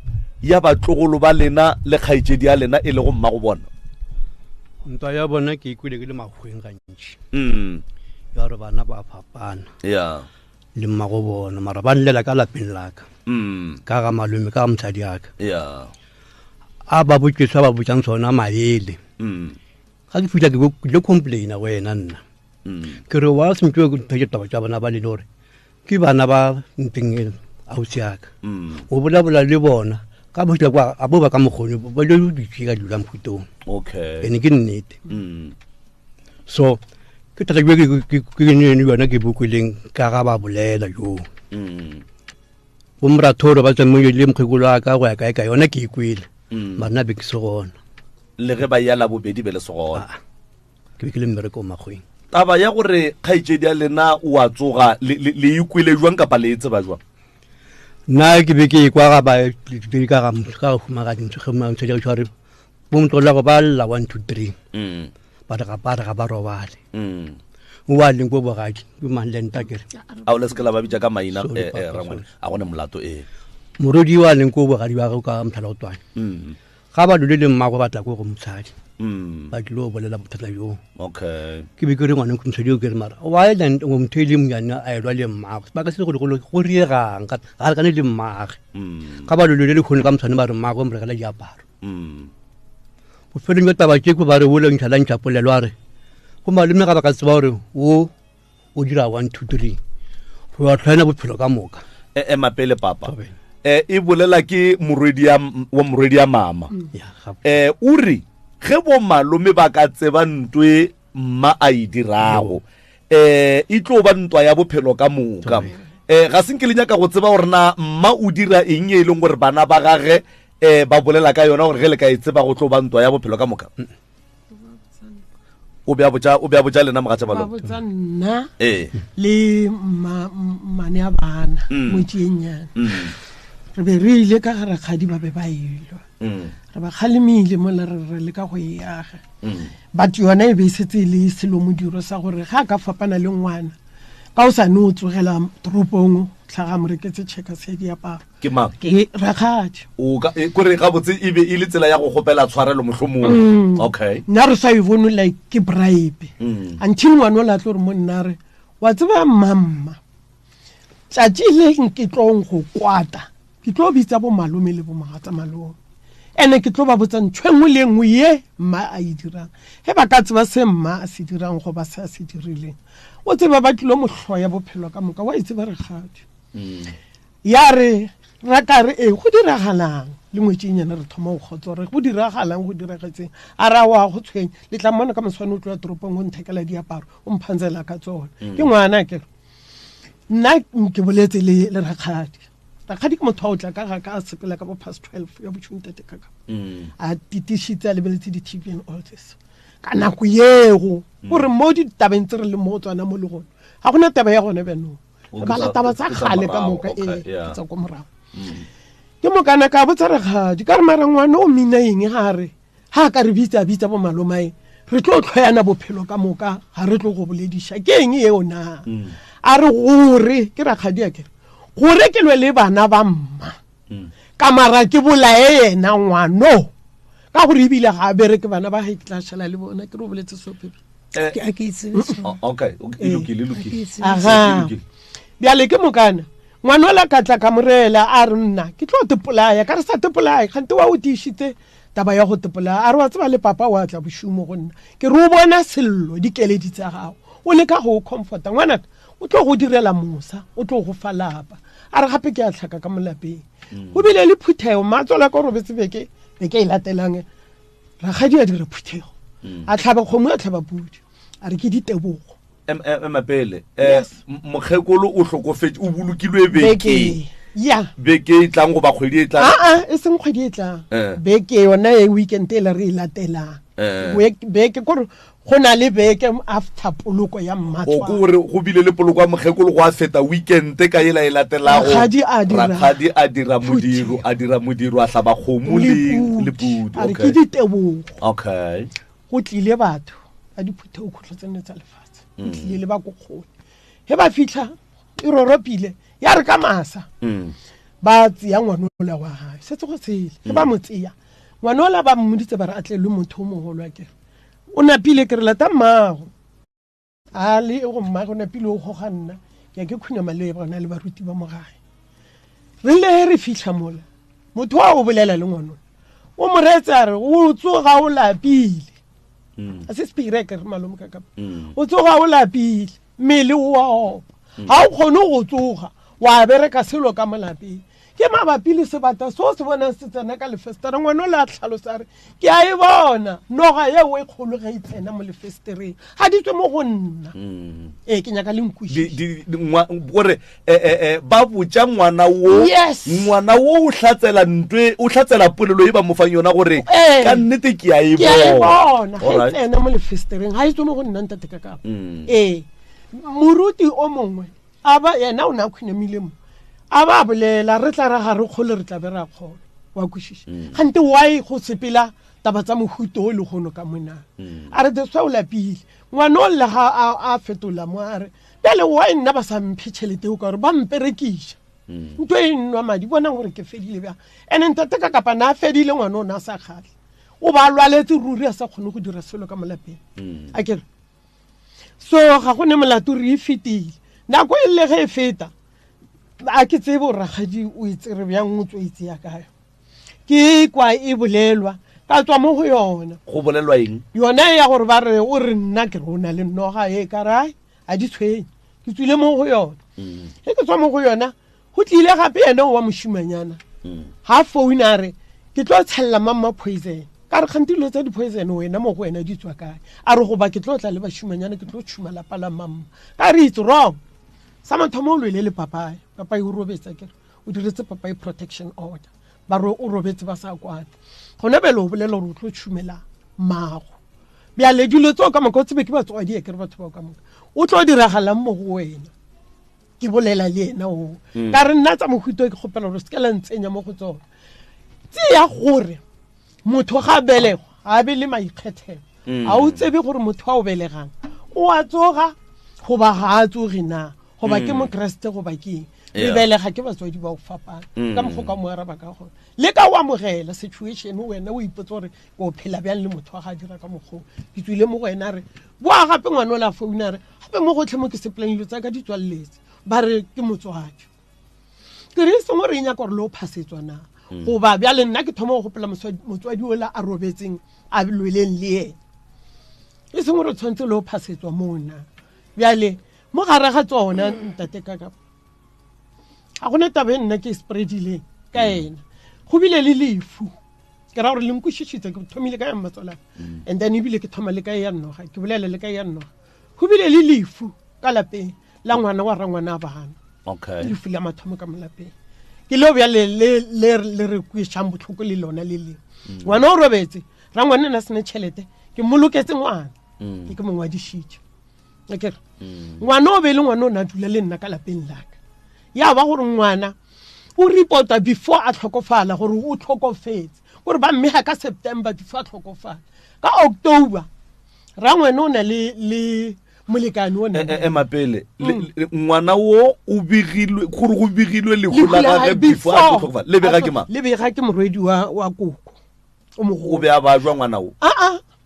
ya batlogolo ba lena le kgaitsedi ya lena e le go mma go bona ntwa ya bona ke ikwile ke le magweng gantši ya re bana ba fapana le mma go bona mara ba nlela ka lapeng laka ka ga malome ka ga motshadi aka a ba botsetswa ba botsang tsona maele ga ke fitla ke le complaina go ena nna ke re wa sentse go thetse taba tsa bana ba le gore ke bana ba nteng ausi aka o bola le bona ka botla kwa a bo ba ka mogone ba le ditse ka dula mphutong ene ke nnete so ke tla ke ne yona ke bukwileng ka ga ba bolela jo bo mrathoro ba tsamile le mkhekolo aka go ya kae ka yona ke ikwile bana be ke se gona le ge ba yala bobedi be le se gona ke le mmereko magweng taba ya gore kgaitsedi ya lena o a tsoga le ikwile jwang kapa le etse ba jwang na ke be ke kwa ga ba ka ga fumaka dintse ge mang tse di tshware bo motlola go ba la 1 2 3 ba ga ba robale o wa leng go bogadi ke mang le nta kere a o le skela ba bitsa ka maina rangwane a gone molato morodi wa leng go bogadi ba go ka mthala o twana ga ba dule le mmago batla go motshadi ba dilo bolela bothata yo ke be ke re ngwana go motshadi o ke re mara wa ela go mtheli mnyana a elwa le mmago ba ka se go riegang ga ka ne le mmage ga ba dule le khone ka mtshane ba re mmago mo regela diaparo go feleng taba ke go ba re wo le ntšhala ntšhapolelo a re go malome ga ba ka tseba gore o dira 1 2 3 go a tlhaena bophelo ka moka mapele papa e bolela ke moredi ya mama uri ge bo malome ba ka tseba ntwe mma a e dirago e tlo ba ntwa ya bophelo ka moka ga se nke le nyaka go tseba gore na mma o dira eng e leng gore bana ba gage ba bolela ka yona gore ge le ka e tseba go tlo ba ntwa ya bophelo ka moka o bea botja lena mogatša balo botsa nna le mane a bana mo tšenyana re be re ile ka gare kgadi ba be ba ilwa re ba kgalemile mo re le ka go eaga but yona e be setse le selo modiro sa gore ga ka fapana le ngwana ka o sa no tsogela toropong tlhaga mo reketse checker se diaparo ke mang ke rakgadi o ka kore ga botse e be e le tsela ya go gopela tshwarelo mohlomong okay nna re sa e bone like ke bribe until ngwana la tlo re mo nna re wa tseba mamma tšatši le ke tlong go kwata ke tlo bitsa bo malome le bo magatsa malome ene ke tlo ba botsa ntshwengwe le ngwe ye mma a e dirang he ba ka tseba se mma a se dirang go ba sa se dirileng o tseba ba tlilo mohloya bophelo ka moka wa itse ba re gadi ya re ra ka re go diragalang le ngwetšenyana re thoma go khotso re go diragalang go diragetseng a ra wa go tshwenya le tla mmona ka moswane o tloa toropong go nthekela diaparo o mphantsela ka tsone ke ngwana ke nna ke boletse le rakgadi rakgadi ke motho o tla ka ga ka sepela ka bo past 12 ya botšhuntate ka a titishitse a lebeletse di-TV and all this ka nako yego gore mo ditabeng tse re le mo tswana mo le gone ga gona taba ya gone beno ba la taba tsa gale ka moka tsa ko morago ke mokana ka botsa rakgadi ka re mara ngwana o mina eng gare ha ka re bitsa bo malomae re tlo tlhoyana bophelo ka moka ga re tlo go boledisha ke eng eo na a re gore ke rakgadi ya ke gore ke lwe le bana ba mma ka mara ke bolae yena ngwano ka gore ebile ga a bereke bana ba ge ke tla šhala le bona ke re o boletse sopepe okay bjale ke mokana ngwana ola ka tla ka morela a re nna ke tlo tepolaya ka re sa tepolaya gante wa o tišitse taba ya go tepolaya a re wa tseba le papa wa tla bošumo go nna ke re o bona sello dikeledi tsa gago o leka go comforta ngwanaka o tlo go direla mosa o tlo go fa lapa a re gape ke a tlhaka ka molapeng o bile le phuthego matsola ka robetse beke e latelang rakgadi a dire phuthego a tlhaba kgomo a tlhaba pudi a re ke ditebogo mapele mokgekolo o hlokofetse o bolokilwe beke ya beke e tlang go ba kgwedi e tlang e seng kgwedi e tlang beke yona e weekend e le re e latelang beke kore go na le beke after poloko ya mmatswa gore go bile le poloko ya mokgekolo go a feta weekend ka ela e latelago rakgadi a dira modiro a hlaba kgomo le pudi a re ke ditebogo okay go tlile batho a diphuthego kgotlhotsene tsa lefatshe go tlile le ba go kgole he ba fitlha e roropile ya re ka masa ba tseya ngwanola wa hae setse go tsele ke ba mo tseya ngwanola ba mmoditse ba re atle le motho o mogolo wa kere o napile ke re lata mmago a le go mmago napile o goganna ke ke khuna male ba na le baruti ba mo gae re le re fitlha mola motho wa o bolela le ngwanola o mo retsa re o tsoga o lapile a se spire ke re malome ka o tsoga o lapile mmele o wa opa ha o kgone go tsoga wa bereka selo ka molapeng ke mabapi le sebata so se bona se tsena ka lefestere ngwana la tlhalosa re ke a e bona noga ye o e kgolo ga itsena mo lefestereng ha di tswe mo go nna ke nyaka le nkwishi gore ba botsa ngwana wo o hlatsela ntwe o hlatsela polelo e ba mo fang yona gore ka nnete ke a e bona ha tsena mo lefestereng ha di tswe mo go nna ntate ka ka moruti o mongwe aba yena o na khwine mo a ba bolela re tla ra ga re kgole re tla be ra kgolo wa kwishisha gante why go sepela taba tsa mohuto o le gono ka mona a re tswa o lapile ngwana o le ga a fetola mo a re bele why nna ba sa mphetšhelete o ka re ba mperekisha ntwe e nwa madi bona gore ke fedile bja ene ntate ka kapa na fedile ngwana o na sa kgale o ba lwaletse ruri a sa kgone go dira selo ka molapeng a kere so ga go ne molato re e fetile nako e le ge e feta a ke tsebo rakgadi o itse re bjang o tsweitse ya kayo ke kwa e bolelwa ka tswa mo go yona go bolelwa eng yona ya gore ba re o re nna ke rona le noga e ka rai a di tshwenye ke tswile mo go yona ke tswa mo go yona go tlile gape ena wa moshimanyana ha phone a re ke tlo tshella mamma poison ka re khantilo tsa di poison wena mo go wena di tswa kae a re go ba ke tlo tla le bashimanyana ke tlo tshuma la pala mamma ka re it's wrong sama thomo o le papa e o robetsa ke o diretse papa e protection order ba ro o robetse ba sa kwana gona bele o bolela re o tlo tshumela mago bja le dilo tso ka moka o tsebe ke ba tswa di ke re batho ba ka moka o tlo diragalang mo go wena ke bolela le ena o ka re nna tsa mohuto ke gopela re skela ntsenya mo go tsona tsia gore motho ga belego a be le maikgethelo a o tsebe gore motho wa o belegang o a tsoga go ba ga a tsoge na go ba ke mo kreste go ba ke re bele ga ke batswadi ba go fapana ka mo go ka mo araba ka go le ka wa mogela situation wena o ipotsa gore go phela bjang le motho ga dira ka mogo ke tswile mo go ena re boa gape ngwana o la founa re gape mo gotlhe mo ke se plan tsa ka di tswalletse ba re ke motswadi ke re se mo re nya gore lo phasetswa na go ba bjale nna ke thoma go gopola motswadi o la a robetseng a lweleng le ene e se mo re tshwantse lo phasetswa mona bjale mo gare ga tsona ntate kaka a gona tabe nna ke spreadile ka ena go bile le lefu ke ra gore le nkushishitse ke thomile ka ya matsola and then ebile ke thoma le ka ya nnoga ke bolela le ka ya nnoga go bile le lefu ka lapeng la ngwana wa rangwana bana lefu la mathomo ka molapeng ke lo bya le re kwishang botlhoko le lona le le ngwana o robetse rangwana na sene tšhelete ke moloketse ngwana ke mongwadishitse akere ngwana o be le ngwana o na dula le nna ka lapeng laka ya ba gore ngwana o reporta before a tlhokofala gore o tlhokofetse gore ba mme ha ka September before a tlhokofala ka October rangwana o na le molekane o na mapele ngwana wo o bigilwe gore go bigilwe le go la ga before a tlhokofala le bega ke ma le bega ke morwedi wa koko o mo o be a ba jwa ngwana wo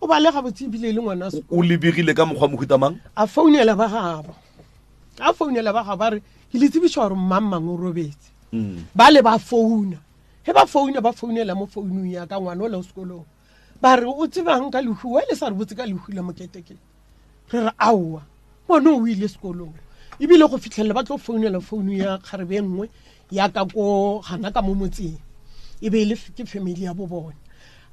o ba le ga botsibile le ngwana o le bigile ka mogwa mohutamang a founela ba gabo ba re ke le tsebiswa gore mammang o robetse ba le ba founa he ba founela mo founung ya ka ngwana o le sekolong ba re o tsebang ka lehu wa le sa re botse ka lehu la moketeke re re aowa bona o ile sekolong ebile go fitlhela ba tlo founela founu ya kgarebe nngwe ya ka ko gana ka mo motseng e be ile ke family ya bo bona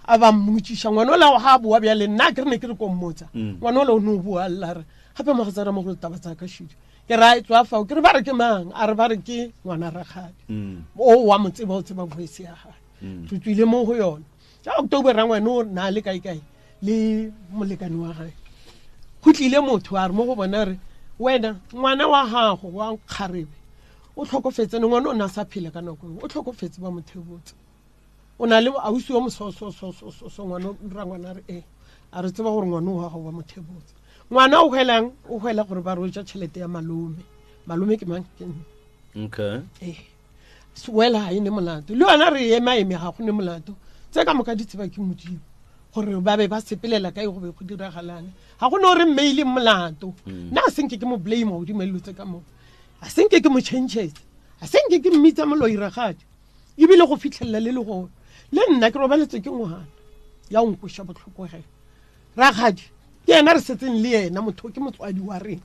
a ba mmutsisha ngwana la ga boa bya le nna ke re ne ke re ko mmotsa ngwana la o no bua alla re gape mo go tsara mo go tabatsa ka shidi ke ra tswa fa ke re ba re ke mang a re ba re ke ngwana Rakgadi o wa motseba o tseba voice ya ga tutswile mo go yona ja October ra ngwana o na le kae le molekane wa gae go tlile motho a re mo go bona re wena ngwana wa gago wa Kgarebe o tlhokofetse ngwana o na sa phela ka nako o tlhokofetse ba mothebotse o na le ausi wa mososo ngwana rangwana re a re tseba gore ngwana wa gago wa mothebotse ngwana o hwela gore ba roja tšhelete ya malume ke mang ke swela ha ine molato le ona re ema ga go ne molato tse ka moka di tseba ke modimo gore ba be ba sepelela kae go be go diragalane ga go no re mail molato na a senke ke mo blame o di melotse ka mo a senke ke mo changes a senke ke mmitsa moloi Rakgadi ebile go fitlhella le go le nna ke robaletse ke ngwana ya o nkosha botlhoko ge Rakgadi ke ena re setseng le yena motho ke motswadi wa reng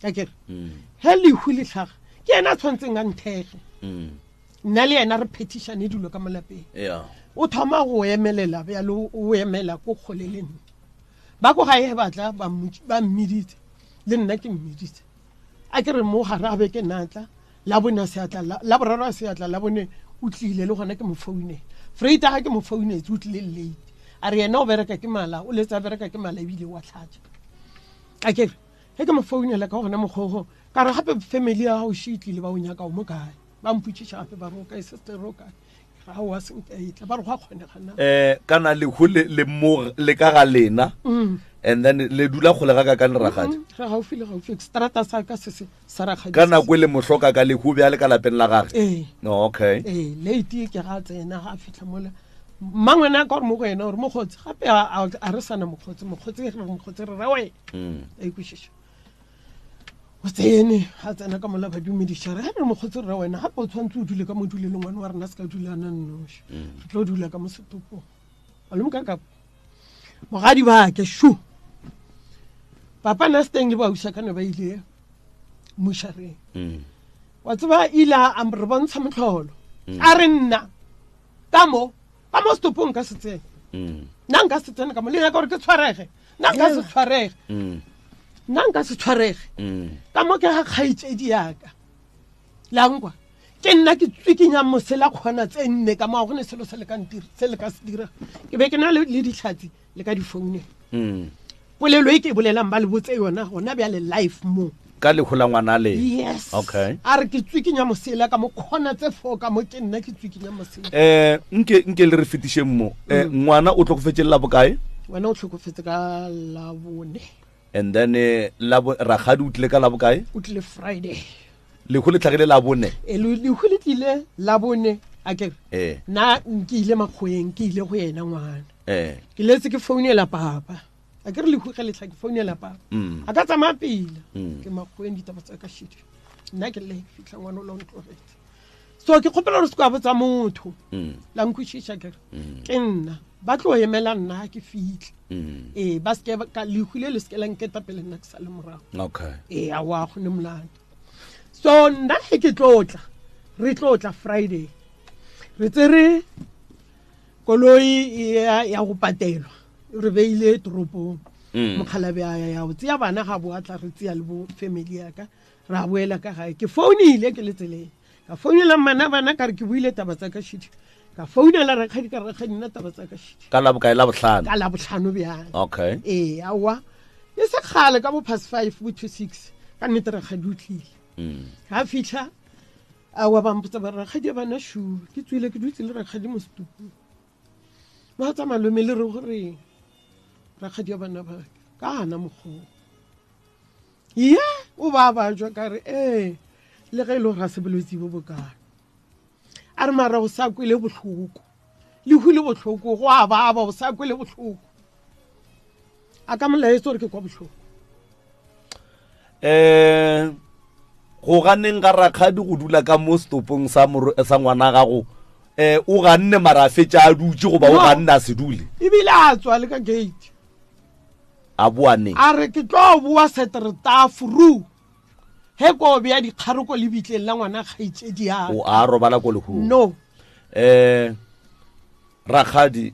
ka ke he le huli tlhaga ke ena tshwantseng a nthege nna le ena re petition e dilo ka molapeng o thoma go emelela bja lo o emela ko kgoleleng ba go ga e batla ba mmiditse le nna ke mmiditse a ke re mo ga ra be ke natla la bona seatla la boraro seatla la bone o tlile le gona ke mo founela Freita ga ke mo founetse o tlile late a re yena o bereka ke mala o letsa bereka ke mala ebile wa tlhatsa a ke he ke mo founela ka gona mogogo ka re gape family ya ga o shitlile ba o nyaka o mo kae ba mputšisha gape ba roka sister roka ga wa senkaitla ba re go a kgonegana kana le go le mo le ka ga lena and then le dula go le ga ka le Rakgadi ga o file ga o fix strata sa ka se sa Rakgadi kana go le mohloka ka le go bya le ka lapeng la gagwe no okay late ke ga tsena ga fitla mola mangwana ka gore mo go ena gore mo gotse gape a re sana mo gotse re ra we e kwishisha o tsene ha tsena ka mola ba dumedisha re ha mo gotse re ra wena gape o tshwantse o dule ka module le ngwana wa rena se ka dulana nnoshi re tlo dula ka mo setopo a le mo ka mogadi ba ke shu papa na steng le ba usa kana ba ile mushareng wa tseba ila re bontsha motlholo a re nna ka mo stopong ka setseng nna nka se tsena ka mo le ya gore ke tshwarege nna nka se tshwarege ka mo ke ga kgaitsedi yaka langwa ke nna ke tswikinya mosela kgona tse nne ka mo go ne selo se le ka ntire se le ka se dira ke be ke na le ditlhatsi le ka di phone bolelo e ke bolelang ba le botse yona gona bya le live mo ka le gola ngwana le yes okay a re ke tswikinya mosela ka mo kgona tse foka mo ke nna ke tswikinya mosela nke le re fetishe mo ngwana o tlhokofetse la bokae wena o tlhokofetse ka la bone and then ragadi o tlile ka la bokae o tlile Friday le go le tlhagile la bone le go le tlile la bone a ke na ke ile makgoeng ke ile go yena ngwana ke letse ke founela papa a ke re le go ga le tlha ke founela papa a ka tsamaya pila ke makgoeng ditaba tsa ka shit nna ke le fitla ngwana lo ntlogetse so ke khopela re se ka botsa motho la nkwishisha ke nna ba tlo emela nna ke fitlhe ba se ka le hule le se ke la nketa pele nna ke sa le morago okay a wa go ne mlanda so nna ke tlotla Friday re tsere koloi ya go patelwa re beile toropong mokhalabe ya o tsia bana ga bo atla re tsia le bo family ya ka ra boela ka gae ke founile ke letseleng ka founela bana ka re ke buile taba tsa ka shiti ka founela ra khadi ka ra khadi nna taba tsa ka shiti ka la bokae la botlhano ka la botlhano bjang okay awa e se khale ka bo past 5 to 6 ka nnete ra khadi utlile ha fitla awa ba mpotsa ba ra khadi bana shu ke tswile ke dutse le ra khadi mo stupu ba tsa malome le re gore ra khadi bana ba ka ana mogho o ba jwa ka re le ge lo ga se bolwetsi bo bokana a re mara go sa kwele botlhoko le hule botlhoko go a ba go sa kwele botlhoko a ka molaetse re ke kwa botlhoko go ganeng ga rakgadi go dula ka mo stopong sa ngwana gago o ga nne mara fetša a dutse go ba o ga nne a se dule ebile a tswa le ka gate a boaneng a re ke tlo boa setereta furu he ko bea dikgaroko le bitleng la ngwana kgaitsedi ya o a robala ko lehu no rakgadi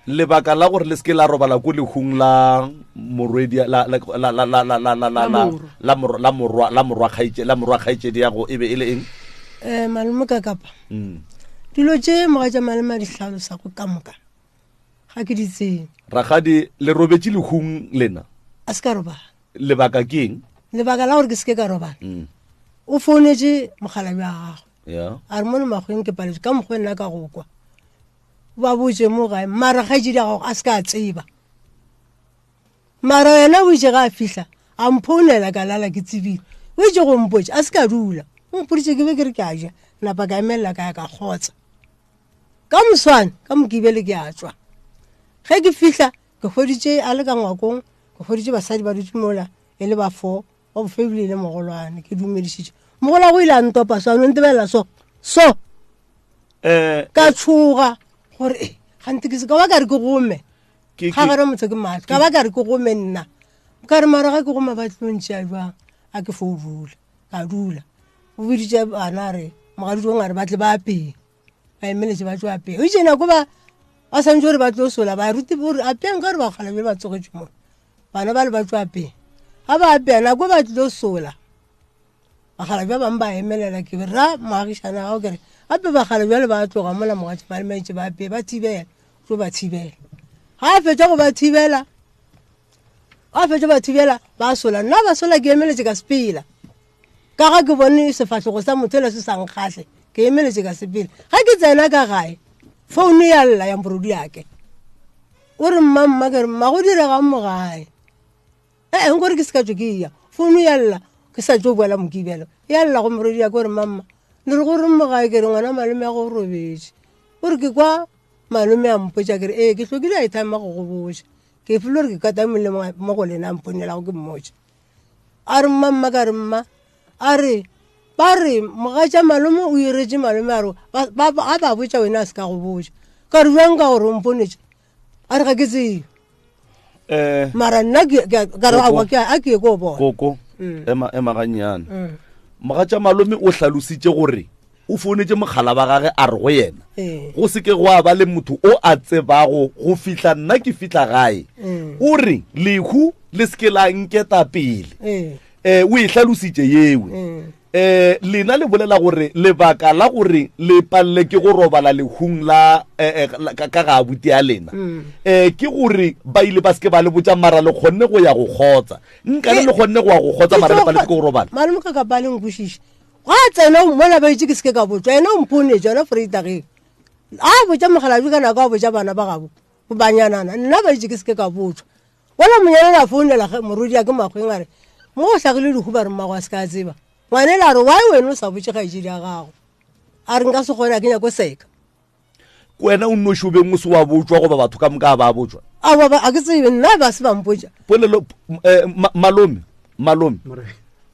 lebaka la gore le ske la robala ko lehung la morwedi la morwa kgaitsedi ya go e be e le eng malome ka kapa dilo tše moga tša malema di hlalosa go ka moka ga ke di tsene rakgadi le robetse lehung lena a se ka robala lebaka ke eng lebaka la gore ke seke ka robala o founetse mogalabi wa gago a re mo le magweng ke paletse ka mokgwe nna ka go kwa ba botse mo gae mara kgaitsedi ya gago a se ka tseba mara yena o itse ga a fihla a mphounela ka lala ke tsebile o itse go mpotse a se ka dula o mpoditse ke be ke re ke a ja napa ka emelela ka ya ka kgotsa ka moswane ka mokibele ke a tswa ge ke fihla ke hweditše a le ka ngwakong ke hweditše basadi ba dutse mola e le ba 4 wa bofebile le mogolwane ke dumedišitše mogola go ile a ntopa swane o ntebelela so ka tshoga gore gante ke se ka ba ka re ke gome ga gare motho ke maatla ka ba ka re ke gome nna ka re mara ga ke goma ba tlontše a jwang a ke fourula ka dula o biditše bana re mogaditong a re ba tle ba apeng ba emeletse ba tlo apeng o itse nako ba santse gore ba tlo sola ba ruti gore apeng ka re ba kgala bele ba tsogetse mo bana ba le ba tlo apeng ga ba apea nako ba tlo sola bagala ba bangwe ba emelela ke ra moagišana gago kere gape bagala bjale ba tloga mola mogatse ba le maitse ba apee ba thibela tlo ba thibela ga a fetsa go ba thibela ba sola nna ba sola ke emeletse ka sepela ka ga ke bone sefatlhogo sa motho ele se sankgatlhe ke emeletse ka sepela ga ke tsena ka gae founu ya lla ya mporodi yake o re mmamma kere mma go diregang mo gae nkore ke se ka tswe ke ya founu ya lla ke sa tso boela mokibelo ya lla go morodi yake ore mamma le re gore mo gae kere ngwana malome ya go robetse ore ke kwa malome a mpotsa kere ke tlhokile a ithama go go botsa ke felo re ke katamile mo go lena mponelago ke mmotsa a re mmamma ka re mma a re ba re mogatša malome o iretse malome a re ga ba botsa wena a se ka go botsa ka re bjang ka gore omponetse a re ga ke tsebe mara nna ka re a ke ye ko bona koko ema gannyane mogatša malome o hlalositše gore o founetse mogala ba gage a re go yena go seke go a ba le motho o a tsebago go fihla nna ke fihla gae o re lehu le seke la nketa pele o e hlalositše yewe lena le bolela gore lebaka la gore le palle ke go robala lehung la ka ga abuti ya lena ke gore ba ile ba seke ba le botsa mara le kgonne go ya go kgotsa nka le kgonne go ya go kgotsa mara le palle ke go robala malome ka ba le nkwishishe ga tsena o mmona ba itse ke seke ka botswa ena o mpone jona freitageng a botsa mogalabi ka nako a botsa bana ba gabo go banyanana nna ba itse ke seke ka botswa wala monyana la founela morodi ya ke makgweng a re mo o tlhagile dihuba re mmago a se ka tseba ngwane la re why wena o sa botse kgaitsedi ya gago a re nka se kgone a kenya ko seka wena o nnoši o beng o se wa botswa goba batho ka moka ba botswa a ke tsebe nna ba se bampotsa polelo malome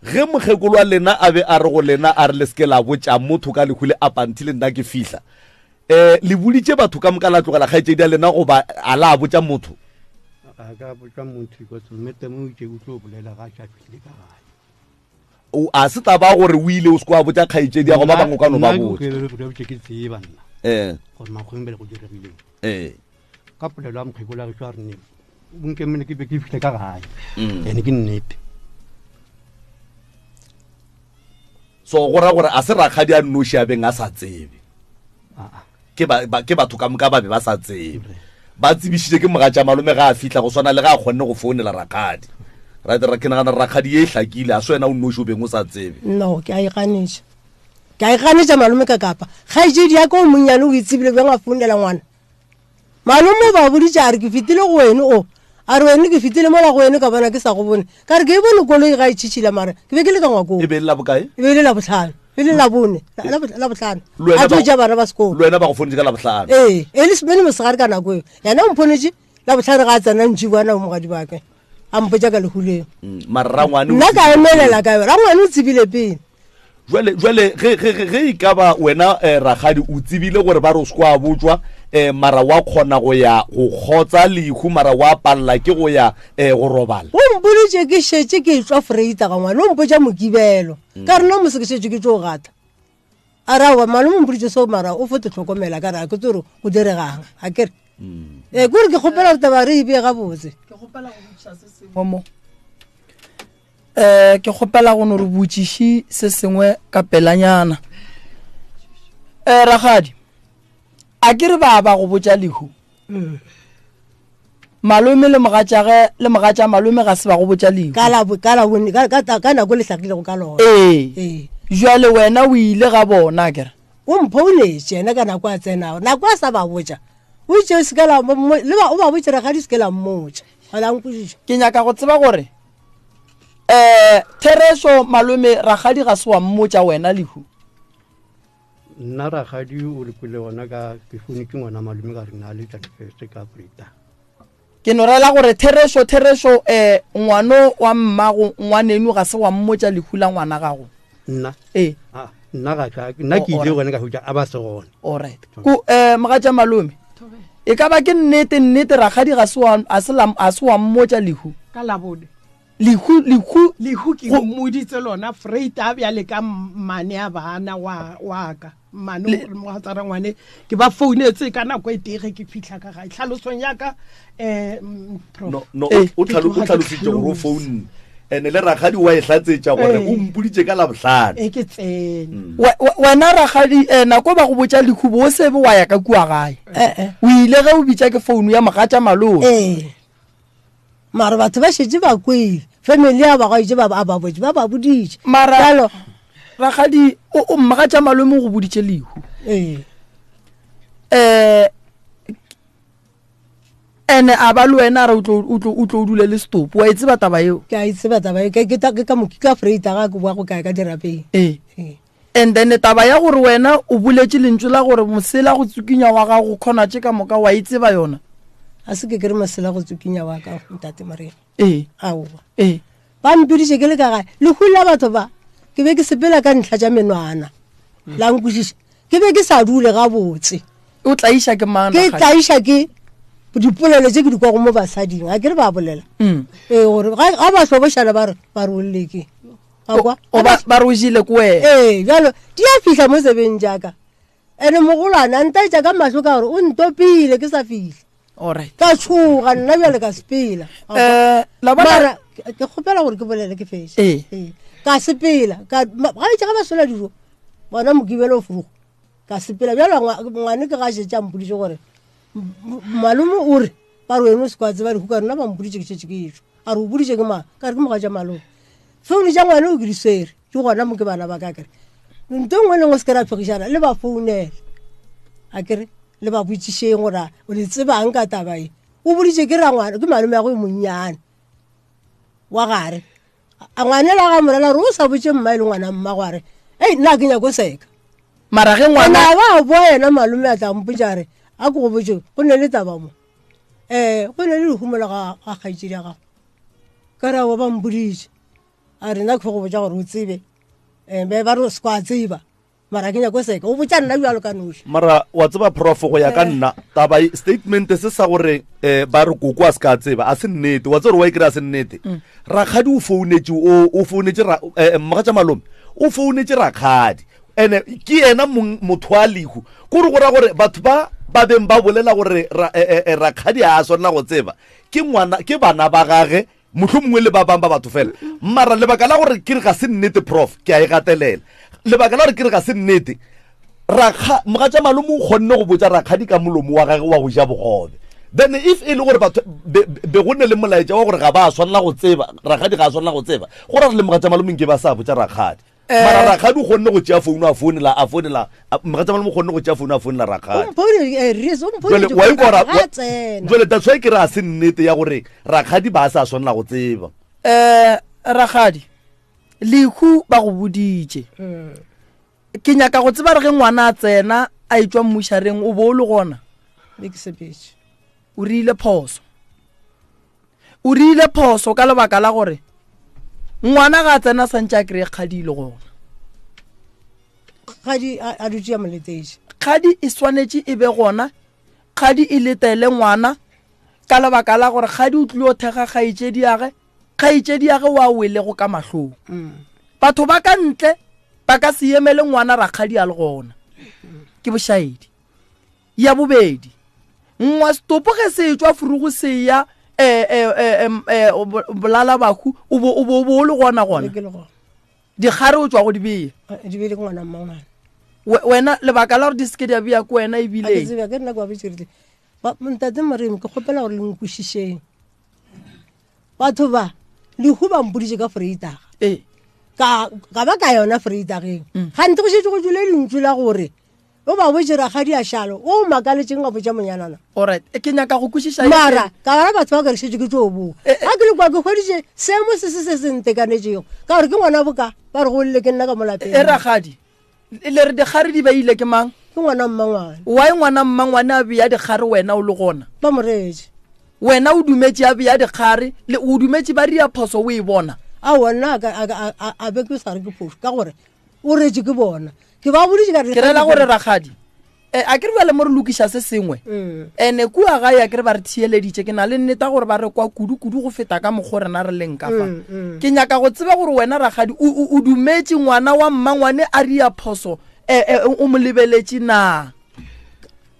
ge mokgekolo wa lena a be a re go lena a re le seke la botsa motho ka lehule a pantile nna ke fihla le boditse batho ka moka la tlogela kgaitsedi ya lena goba a la botsa motho a se taba gore o ile o se kwa botsa kgaitsedi ya go ba bangwe ka no ba botsa ka polelo ya mokgekolo a re tshwa re ne bonkemene ke be ke fihle ka gae ene ke nnete so go ra gore a se rakgadi a nnoši a beng a sa tsebe ke batho ka moka ba be ba sa tsebe ba tsebišitše ke mogatša malome ga a fihla go swana le ga a kgonne go founela rakgadi ke nagana rakgadi e hlakile a se wena o nnoši o beng o sa tsebe no ke a iganetša malome ka kapa kgaitsedi ya ka o monnyane o itsebile bjang a founela ngwana malome ba boditše a re ke fetile go wene o a re wene ke fetile mola go wene ka bona ke sa go bone ka re ke e bone koloi ga e tšhitšhila mare ke be ke le ka ngwakong e be le la bokae e be le la botlhano e le la bone la botlhano a tlo ja bana ba sekolo le wena ba go fonetse ka la botlhano e le semene mosegare ka nako eo yana o mphonetse la botlhano ga a tsena ntši bona o mogadi bake a mpotsa ka lehuleng mare rangwane nna ka emelela ka yo rangwane o tsebile pele jwale ge e ka ba wena ragadi o tsebile gore ba re o se kwa botswa mara wa kgona go ya go kgotsa lehu mara wa palela ke go ya go robala o mpoditše ke šetse ke tswa freita ga ngwane o mpotsa mokibelo ka rena mose ke šetse ke tso gata a rawa malome mpoditše seo mara o fote tlhokomela ka re a ke tse gore go diregang a kere kore ke kgopela gore taba re e bee gabotse ke kgopela go no re botšiši se sengwe ka pelanyana ragadi a ke re ba go botša lehu malome le mogatša malome ga se ba go botša lehu ka nako le hlakile go ka lona jwale wena o ile ga bona kere o mphounetše ena ka nako a tsenao nako a sa ba botša o itše o ba botše ragadi se ke la mmotša alankwešiša ke nyaka go tseba gore Thereso malome ragadi ga se wa mmotša wena lehu nna ragadi o lepile gona ka ke foune ke ngwana malome ka re na le tšatefeste ka freita ke no rela gore Thereso ngwano wa mmago ngwanenu ga se wa mmotša lehu la ngwana gago nna nna ke ile gone ka hutša a ba se gone alright mogatša malome e ka ba ke nnete ragadi ga se wa mmotša lehu ka labone lehu ke mmoditse lona freita bjale ka mane a bana wa ka mane mo tsara ngwane ke ba founetse ka nako e tege ke fihla ka ga tlhalosong ya ka o tlhalositše gore o foune ene le ragadi wa e tlatsetša gore o mpoditše ka labohlano ke tsene wena ragadi nako ba go botša lehu bo o sebe wa ya ka kua gae o ile ge o bitša ke founu ya mogatša malome mara batho ba šetse ba kwele family ya ba gaitše ba botse ba ba boditše mara ragadi o mogatša malome go boditše lehu ene a ba le wena re o tlo dule le stop wa e tseba taba eo ke a itseba taba eo ke ka moki ka freita ga ke boa go kae ka dirapeng and then taba ya gore wena o buletše lentswe la gore mosela go tsukinya wa gago kgona tše ka moka wa e tseba yona a se ke re mosela go tsukinya wa ka ntate marena aowa ba mpediše ke le ka gae lehu la batho ba ke be ke sepela ka ntlha tša menwana la nkwešiša ke be ke sa dule gabotse o tlaiša ke mang ke tlaiša ke dipolelo tse ke di kwago mo basading a ke re ba bolela gore ga ba hlobošana ba re o lleke ba re o jile ko wena bjalo di a fihla mo sebeng jaaka ande mogolwana ntaetša ka mahlo ka gore o ntopile ke sa fihle ka tšhoga nna bjale ka sepela mara ke kgopela gore ke bolele ke feše ka sepela gaetša ga ba sola dijo bona mokibelo o furugo ka sepela bjalo ngwane ke ga šetša mpodiše gore malome o re ba re wena o se kwa tseba dihu ka rena ba mpoditše ke šetše ke etšo a re o boditše ke maa ka re ke moga tša malome founu tša ngwane o ke di swere ke gona mo ke bana ba ka kere nto ngwe lengwe se ke ra phegišana le ba founele a kere le ba botšišeng gore o le tsebang ka taba e o boditse ke ra ngwana ke malome ya go monnyane wa gare a ngwane la ga morela re o sa botse mma e le ngwana mma go are ei nna ke nyako seka mara ge ngwana ngwana ba boa yena malome a tla mpotsa re a ko go botse go ne le taba mo go ne le lehumola ga kgaitsedi ya gago ka ra ba mboditse a re nna ke go botsa gore o tsebe be ba re se kwa tseba mara ke nyako seka o botsa nna jalo ka noši mara wa tseba prof go ya ka nna taba statement se sa gore ba re koko a se ka tseba a se nnete wa tsere wa ikry a se nnete rakgadi o founetse mmaga tša malome o founetse rakgadi ene ke ena motho a lehu kore go ra gore batho ba beng ba bolela gore rakgadi a swanela go tseba ke bana ba gage motlho mongwe le ba bang ba batho fela mara lebaka la gore ke re ga se nnete prof ke a e gatelela lebaka la gore ke re ga se nnete moga tša malome o kgonne go botsa rakgadi ka molomo wa gage wa go ja bogobe then if e le gore batho be go ne le molaetša wa gore ga ba a swanela go tseba rakgadi ga a swanela go tseba go ra re le moga tša malomeng ke ba sa botsa rakgadi mara rakgadi o kgonne go tšea founu a founela moga tša malome o kgonne go tšea founu a founela rakgadi jole that's why ke re a se nnete ya gore rakgadi ba a sa swanela go tseba rakgadi lehu ba go boditše ke nyaka go tseba re ge ngwana a tsena a etswa mmušareng o bo o le gona o rile phoso ka lebaka la gore ngwana ga a tsena santse a kry-e kgadi ile gona kgadi e swanetše e be gona kgadi e letele ngwana ka lebaka la gore kgadi o tlile o thega kgaitšedi yage wa wele go ka mahlong batho ba ka ntle ba ka se emele ngwana rakgadi a le gona ke bošaedi ya bobedi ngwa stopo ge se tšwa furugo se ya bolala bahu o bo o le gona dikgare o tšwa go di bea wena lebaka la gore di seke di a bea ko wena ebile ntate moremi ke kgopela gore le nkwešišeng batho ba lehu ba mpoditše ka freitaga ka ba ka yona freitageng gante go šetse go tswile lentšu la gore o ba botse rakgadi a šalo o makaletseng ga botsa monyanana alright ke nyaka go kwešiša mara ka bara batho ba ka re šetse ke tšo boa ga ke le kwa ke kgweditše seemo se se ntekanetšego ka gore ke ngwana boka ba re go lele ke nna ka molapeng rakgadi le re dikgare di beile ke mang ke ngwana mmangwane wa ngwana mmangwane a beya dikgare wena o le gona ba moretše wena o dumetše a beya dikgare le o dumetše ba ria phoso o e bona a wona a be ke sa re ke phoso ka gore o retse ke bona ke ba boditše ka ke rela gore rakgadi a ke re ba le mo re lokiša se sengwe ene kua gae a ke re ba re thieleditše ke na le nneta gore ba re kwa kudu-kudu go feta ka mokgo rena re leng ka fa ke nyaka go tseba gore wena rakgadi o dumetše ngwana wa mmangwane a ria phoso o mo lebeletše na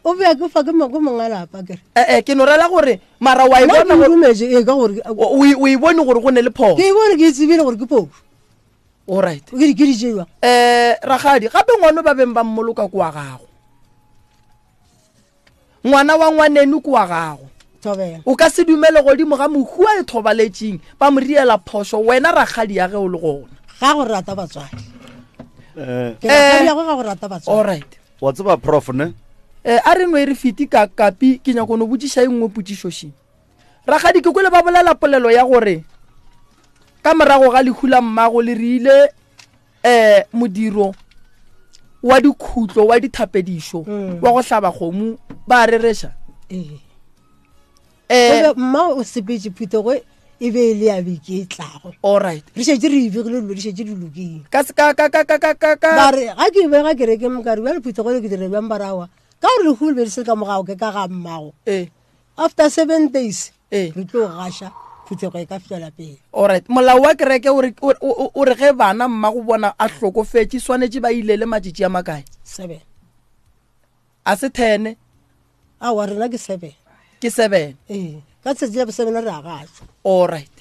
o bea ke fa ke mongalapa kere ke no rela gore mara wa e bone gore go ne le phoso ke bone ke tsebile gore ke phoso alright ke di jewa rakgadi gape ngwana ba beng ba mmoloka kwa gago ngwana wa ngwaneno kwa gago o ka se dumele godimo ga mohu a e thobaletšeng ba mo riela phoso wena rakgadi ya ge o le gona ga go rata batswadi alright wa tseba prof ne a re no e re fiti ka kapi ke nyako no botsiša engwe potsišoši rakgadi ke kwele ba bolela polelo ya gore ka morago ga lehula mmago le rile modiro wa dikhutlo wa dithapedišo wa go hlaba kgomo ba rereša mma o sepetse phutego e be le ya beke e tlago alright re šetse re ebegile dilo di šetse di lokile ga ke reke mokare bjale phutego le ke dire bjang barawa ka gore lehu le be le se ka mogago ke ka ga mmago after 7 days re tlo gaša phutego e ka fitlhela pele alright molao wa kereke o re ge bana mmago bona a hlokofetse swanetše ba ile le matšatši a makae 7 a se 10 awa rena ke 7 ke 7 ka tšatši la bo 7 re a gašwa alright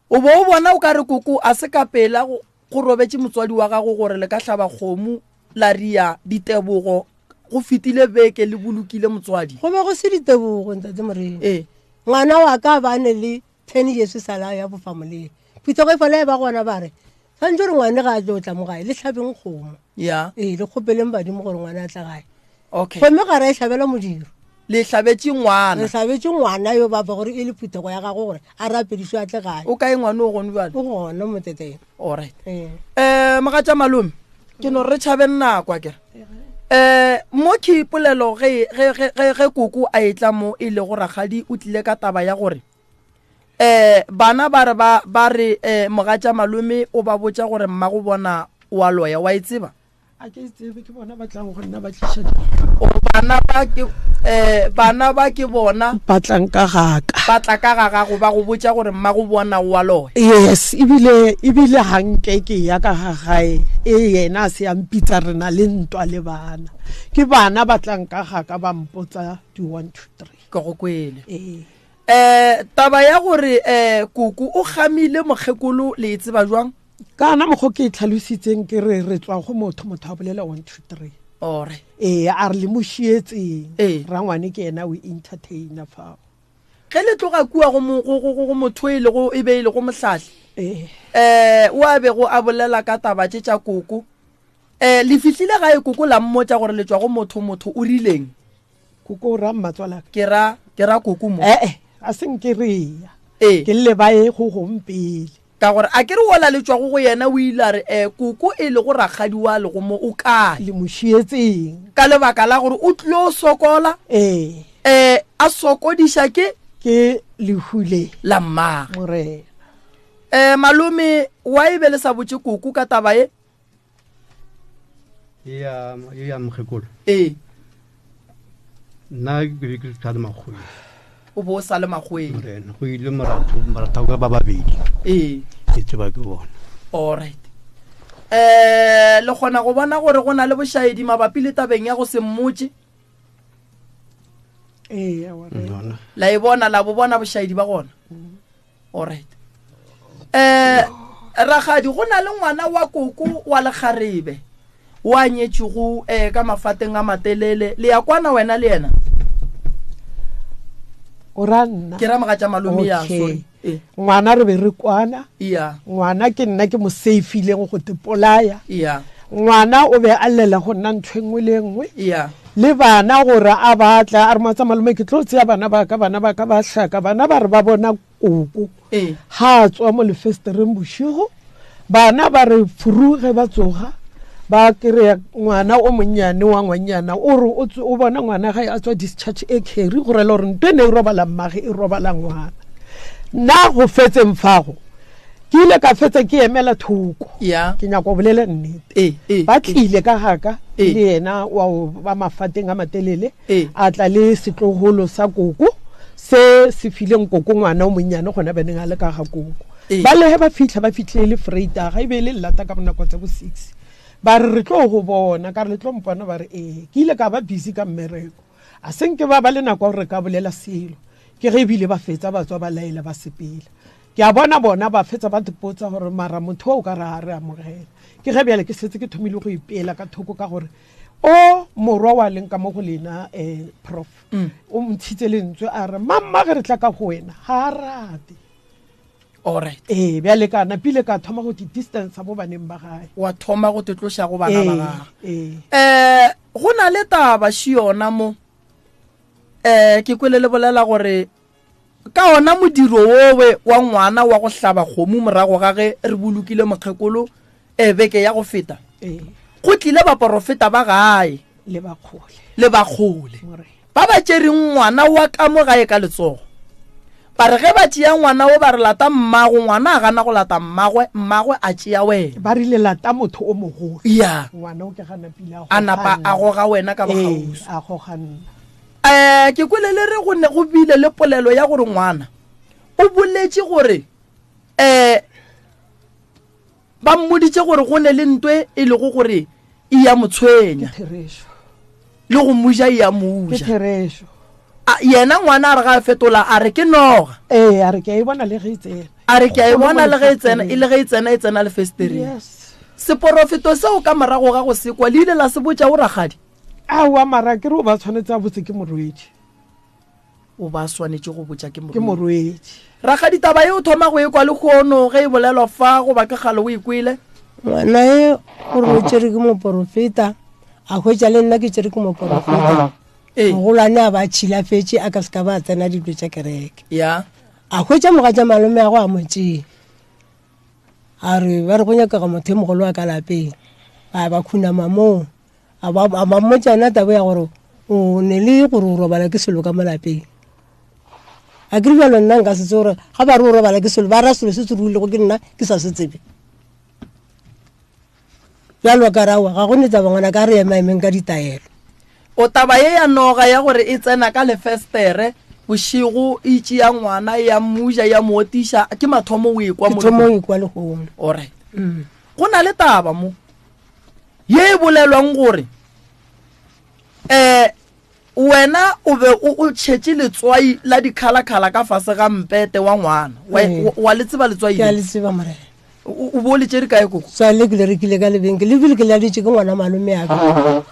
o bo o bona o ka re koko a se ka pela go robetse motswadi wa gago gore le ka hlaba kgomo la ria ditebogo go fitile beke le bolokile motswadi go be go se ditebogo ntate morena ngwana wa ka ba ne le 10 years sala ya bo family phutego e fola e ba gona ba re tshwanetse re ngwane ga a tlo tla mo gae le tlhabeng kgomo ya le kgopeleng badimo gore ngwana a tla gae okay gomme ga re e tlhabela modiro le hlabetse ngwana re hlabetse ngwana yo ba gore e le phutego ya gago gore a rapedišwe a tle gae o kae ngwana o gone jale o gona moteteng alright mogatša malome ke no re tšhabeng nakwa kere mo ke polelo ge koko a etla mo e le go ragadi o tlile ka taba ya gore bana ba re mogatša malome o ba botša gore mma go bona wa loya wa e tseba a ke tsebe ke bona ba tlang go nna ba tliša bana ba ke bona batlang ka gaka batla ka gago ba go botša gore mma go bona wa loya yes ebile hanke ke ya ka gagae yena a se ya mpitsa rena le ntwa le bana ke bana batlang ka gaka ba mpotsa do 1 2 3 ke go kwele taba ya gore kuku o gamile mokgekolo le e tseba jwang kana mokgo ke tlhalositseng ke re tswa go motho a bolela 1 2 3 ore a re le mošietseng ra ngwane ke ena o entertainer fao ge le tloga kua go motho e be ile go mohlahle o a bego a bolela ka taba tša koko le fihlile gae koko la mmotša gore le tswa go motho o rileng koko o ra mmatswala ke ra koko mo a seng ke reya ke le bae go gompele ka gore a ke re ola le tswa go yena o ile re koko e le go ragadi wa le go mo o kae le mošietseng ka lebaka la gore o tlo sokola a sokodiša ke lehule la mmaga morena malome wa e be le sa botse koko ka taba e ya mokgekolo nna ke sa le magwe o bo sa le magweng morena go ile moratho ka ba babedi ke tseba ke bona alright le gona go bona gore go na le bošaedi mabapi le tabeng ya go se mmotse la e bona la bo bona bošaedi ba gona alright ragadi go na le ngwana wa koko wa lekgarebe wa nyetšego ka mafateng a matelele le ya kwana wena le yena o ra nna ke ra mogatša malome ya sorry ngwana re be re kwana ngwana ke nna ke mo safeileng go tepolaya ngwana o be a llela go nna ntho engwe le engwe le bana gore a batla a re matsa malome ke tlo tseya bana ba ka ba hlaka bana ba re ba bona koko ha tswa mo lefestereng bošigo bana ba re furuge ba tsoga ba kry ngwana o monnyane wa ngwanyana o re o bona ngwana ga a tswa discharge e carry gore le gore ntwe ne e robala mmage e robala ngwana nna go fetseng fago ke ile ka fetsa ke emela thoko ke nyaka go bolela nnete ba tlile ka gaka le yena wa ba mafateng a matelele a tla le setlogolo sa koko se fileng koko ngwana o monnyane gona beneng a le ka ga koko ba le ba fitlhe le freighter ga e be le lata ka bonako tsa bo 6 ba re tlo go bona ka re tlo mpona ba re ke ile ka ba busy ka mmereko a seng ke ba le nako re ka bolela selo ke ge bile ba fetsa ba tswa ba laela ba sepela ke a bona ba fetsa ba dipotsa gore mara motho o ka re a re amogela ke ge bjale ke setse ke thomile go ipela ka thoko ka gore o morwa wa leng ka mo go lena prof o ntshitse lentswe a re mamma ge re tla ka go wena ha rate alright bjale kana pile ka thoma go di distance mo baneng ba gae wa thoma go tetlosha go bana ba gae go na le taba shiona mo ke kwele le bolela gore ka ona modiro owe wa ngwana wa go hlaba kgomo morago ga ge re bolukile mokgekolo beke ya go feta go tlile ba profeta ba gae le bagole ba ba tšereng ngwana wa ka mo gae ka letsogo ba re ge ba tšea ngwana o ba re lata mmago ngwana a gana go lata mmagwe a tšea wena ba rile lata motho o mogolo ngwana o ke gana pila a napa a goga wena ka bogausi a goganna ke kwele le re go ne go bile le polelo ya gore ngwana o boletše gore ba mmoditše gore go ne le ntwe e le go gore e ya motshwenya le go muja e ya muja yena ngwana a re ga fetola a re ke noga a re ke a e bona le ge e tsena a re ke a e bona le ge e tsena e le ge e tsena le festereng seporofeto seo ka morago ga go sekwa le ile la se botša o ragadi aowa mara ke re o ba tshwanetse a botse ke morwedi o ba swanetse go botša ke morwedi ragadi taba ye o thoma go ekwa le kgono ge e bolelwa fa go ba ke gale o ikwele ngwana e gore o tšere ke moporofeta a hwetša le nna ke tšere ke moporofeta mogolwane a ba tšhilafetse a ka se ka ba tsena dilo tša kereke ya a hwetša moga tša malome a go a motšeng a re ba re go nyakaga motho e mogolo wa ka lapeng a ba khunama moo a ba mmotšana tabo ya gore o ne le gore o robala ke selo ka mo lapeng a ke bjalo nna nka se tse gore ga ba re o robala ke selo ba ra selo se se ruilego ke nna ke sa se tsebe bjalo ka rawa ga go netsa bangwana ka re emaemeng ka ditaelo o taba ye ya noga ya gore e tsena ka lefestere bošigo e tšea ngwana ya mmuja ya mootiša ke mathomo o ekwa thomo e kwa legono alright go na le taba mo ye e bolelwang gore wena o be o tšhetše letswai la dikhalakhala ka fase ga mpete wa ngwana wa le tseba letswai ke a le tseba morena o bo le tšedi kae koko sa le ke le rekile ka lebenke le bile ke le ditše ke ngwana malome ya ka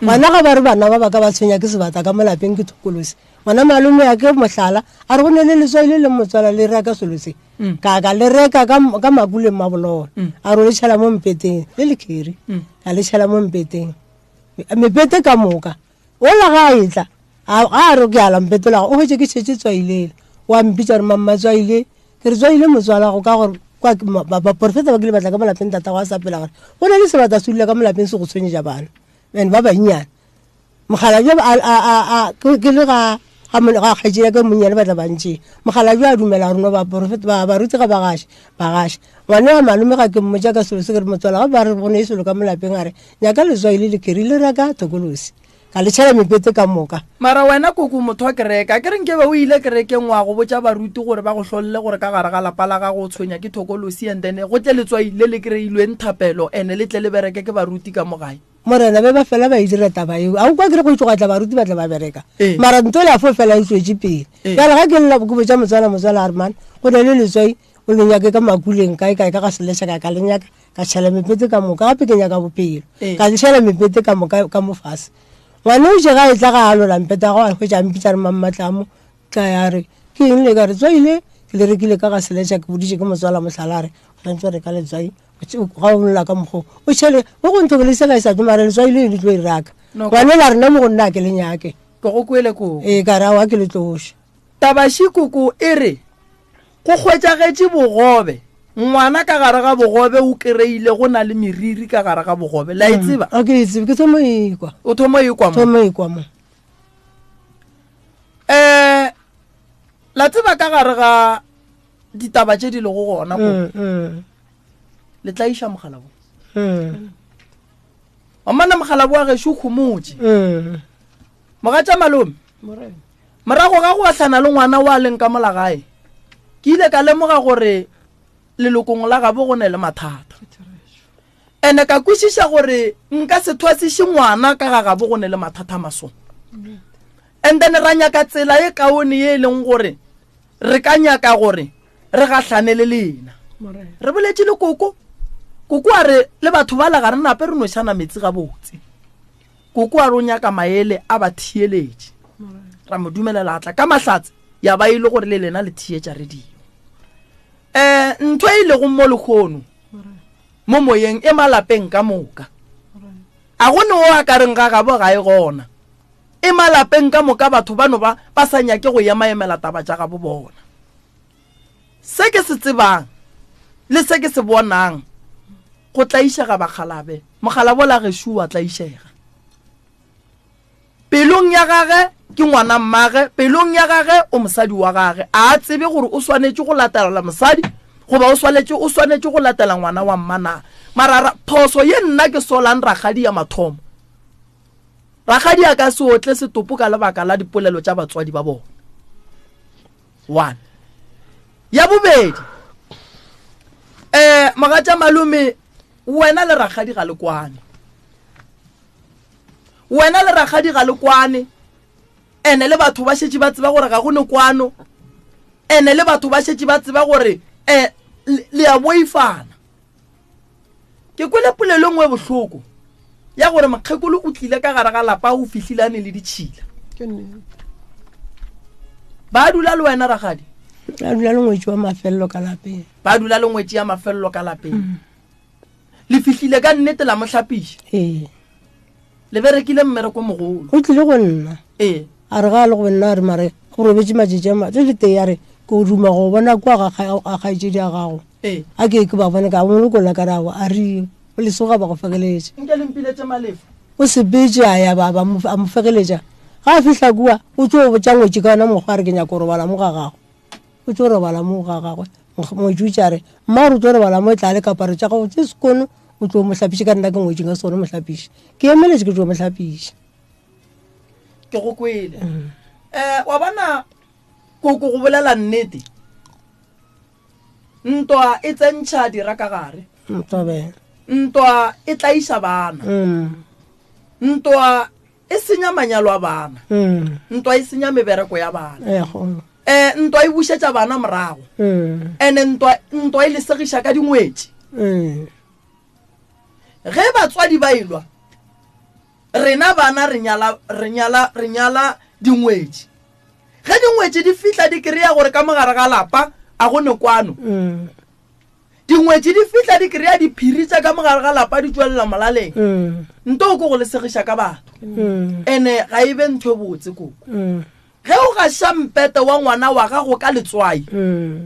ngwana ga ba re bana ba ba ka ba tshwenya ke sebata ka mo lapeng ke thokolosi ngwana malome ya ke mohlala a re go ne le letswai le leng motswala le reka selo se ka le reka ka makuleng mabololo a re o le tšhala mo mpeteng le lekheri a le tšhala mo mpeteng mepete ka moka ola ga a etla a re ke ala mpetolaga o hwetse ke tšhetše tswailele wa mpitša re mammatswaile ke re tswaile motswalago ka gore baporofeta ba ke le batla ka molapeng tata go a sapela gore go na le sebata se dula ka molapeng se go tshwenyetša bana and ba bannyane mogala ke le ga kgetšea ke monnyane batla bantšee mogala jo a dumela rona baporofeta baruti ga bagaša ngwane wa malome ga ke mmotša ka selo se ke re motswala ga ba re gone e selo ka molapeng a re nyaka letswaile le keri le reka thokolosi ka le tšhela mepete ka moka mara wena koko motho wa kereka ke reng ke be o ile kerekeng wa go botša baruti gore ba go hlolole gore ka gare ga lapa la ga go tshwenya ke thokolosi and then go tle letswai le le kry-ilweng thapelo ene le tle le bereke ke baruti ka mo gae morena be ba fela ba e dira taba eo a o kwa kere go itlogatla baruti ba tla ba bereka mara nto le a fo fela e tswetse pele jale ga ke lela ke botša motswala a re man go ne le letswai o le nyake ka makuleng kae ka gaselesa ka le nyaka ka tšhela mepete ka moka gape ke nyaka bopelo ka tšhela mepete ka moka ka mofase ngwane o je ga e tla ga alola mpeta go a hwetša mpitša re mammatlamo tla ya re ke eng le ka re tswaile ke le rekile ka gaseletša ke boditše ke motswala mohlala a re o tshwanetse re ka letswai ga o lla ka mokgo o tšhele o go nthokelese ka e sa tsomare letswaile le tlo e raka ngwane la rena mo go nna ke le nyake ke go kwele koko ka rawa ke le tloša tabaši koko e re go hwetšagetše bogobe ngwana ka gare ga bogobe o kry-ile go na le meriri ka gare ga bogobe la e tseba ke e tsebe ke thomo ekwa o thomo ekwa mo la tseba ka gare ga ditaba tše di le go gona ko le tla iša mogalabo wa mana mogalabo wa gešo khomotše moga tša malome morago ga go ahlana le ngwana wa leng ka molagae ke ile ka lemoga gore lelokong la gabo go ne le mathata ene ka kwešiša gore nka se thwasiše ngwana ka ga gabo go ne le mathata masong and then ra nyaka tsela e kaone ye e leng gore re ka nyaka gore re gahlane le lena re boletše le koko a re le batho ba lega re nape re nošana metsi ga botse koko a re o nyaka maele a ba thieletše ra mo dumelela atla ka mahlatse ya ba ile gore le lena le thietša radio ntho e ile go mo lekgono mo moyeng e malapeng ka moka a gone o a ka reng ga gabo ga e gona e malapeng ka moka batho bano ba sa nyake go emaemela taba tša gabo bona se ke se tsebang le se ke se bonang go tlaišega bakgalabe mogalabe la gešo wa tlaišega pelong ya gage ke ngwana mmage pelong ya gage o mosadi wa gage a tsebe gore o swanetše go latela mosadi goba o swanetše go latela ngwana wa mmana mara phoso ye nna ke solang ragadi ya mathomo ragadi a ka se otle setopo ka lebaka la dipolelo tša batswadi ba bona 1 ya bobedi moga tša malome wena le ragadi ga le kwane ene le batho ba šetše ba tseba gore ga go ne kwano ene le batho ba šetše ba tseba gore le a boifana ke kwele polelo ngwe bohloko ya gore mokgekolo o tlile ka gare ga lapa o fihlilane le ditšhila ba dula le wena ragadi ba dula le ngwetši ya mafelelo ka lapeng le fihlile ka nnete la mohlapiša le berekile mmereko mogolo o tlile go nna a re ga le go nna re mare go robetse majije ma tse te ya re go duma go bona kwa ga gaije dia gago a ke ba bona ka mo go la karawa a ri le soga ba go fekeletse nke le mpiletse malefa o se beje ya baba mo fekeletsa ga fihla kwa o tlo botsa ngwe kana mo gare ke nya go robala mo ga gago o tlo robala mo ga gago mo jutjare maro tlo robala mo tla le kapare tsa go tse sekono o tlo mo hlapishe ka nna ke ngwe ka sone mo hlapishe ke emeletse ke tlo mo hlapishe ke go kwele wa bana go bolela nnete ntwa e tsentšha dira ka gare ntwa e tlaisa bana ntwa e senya manyalo a bana ntwa e senya mebereko ya bana ntwa e bušetša bana morago ene ntwa e lesegiša ka dingwetši ge batswadi ba ilwa rena bana re nyala dingwetši ge dingwetši di fihla di kry-a gore ka mogare ga lapa a go ne kwano dingwetši di fihla di kry-a diphiri tša ka mogare ga lapa di tswelela molaleng nto o ko go lesegiša ka batho ene ga e be ntho e botse koko ge o gaša mpete wa ngwana wa gago ka letswai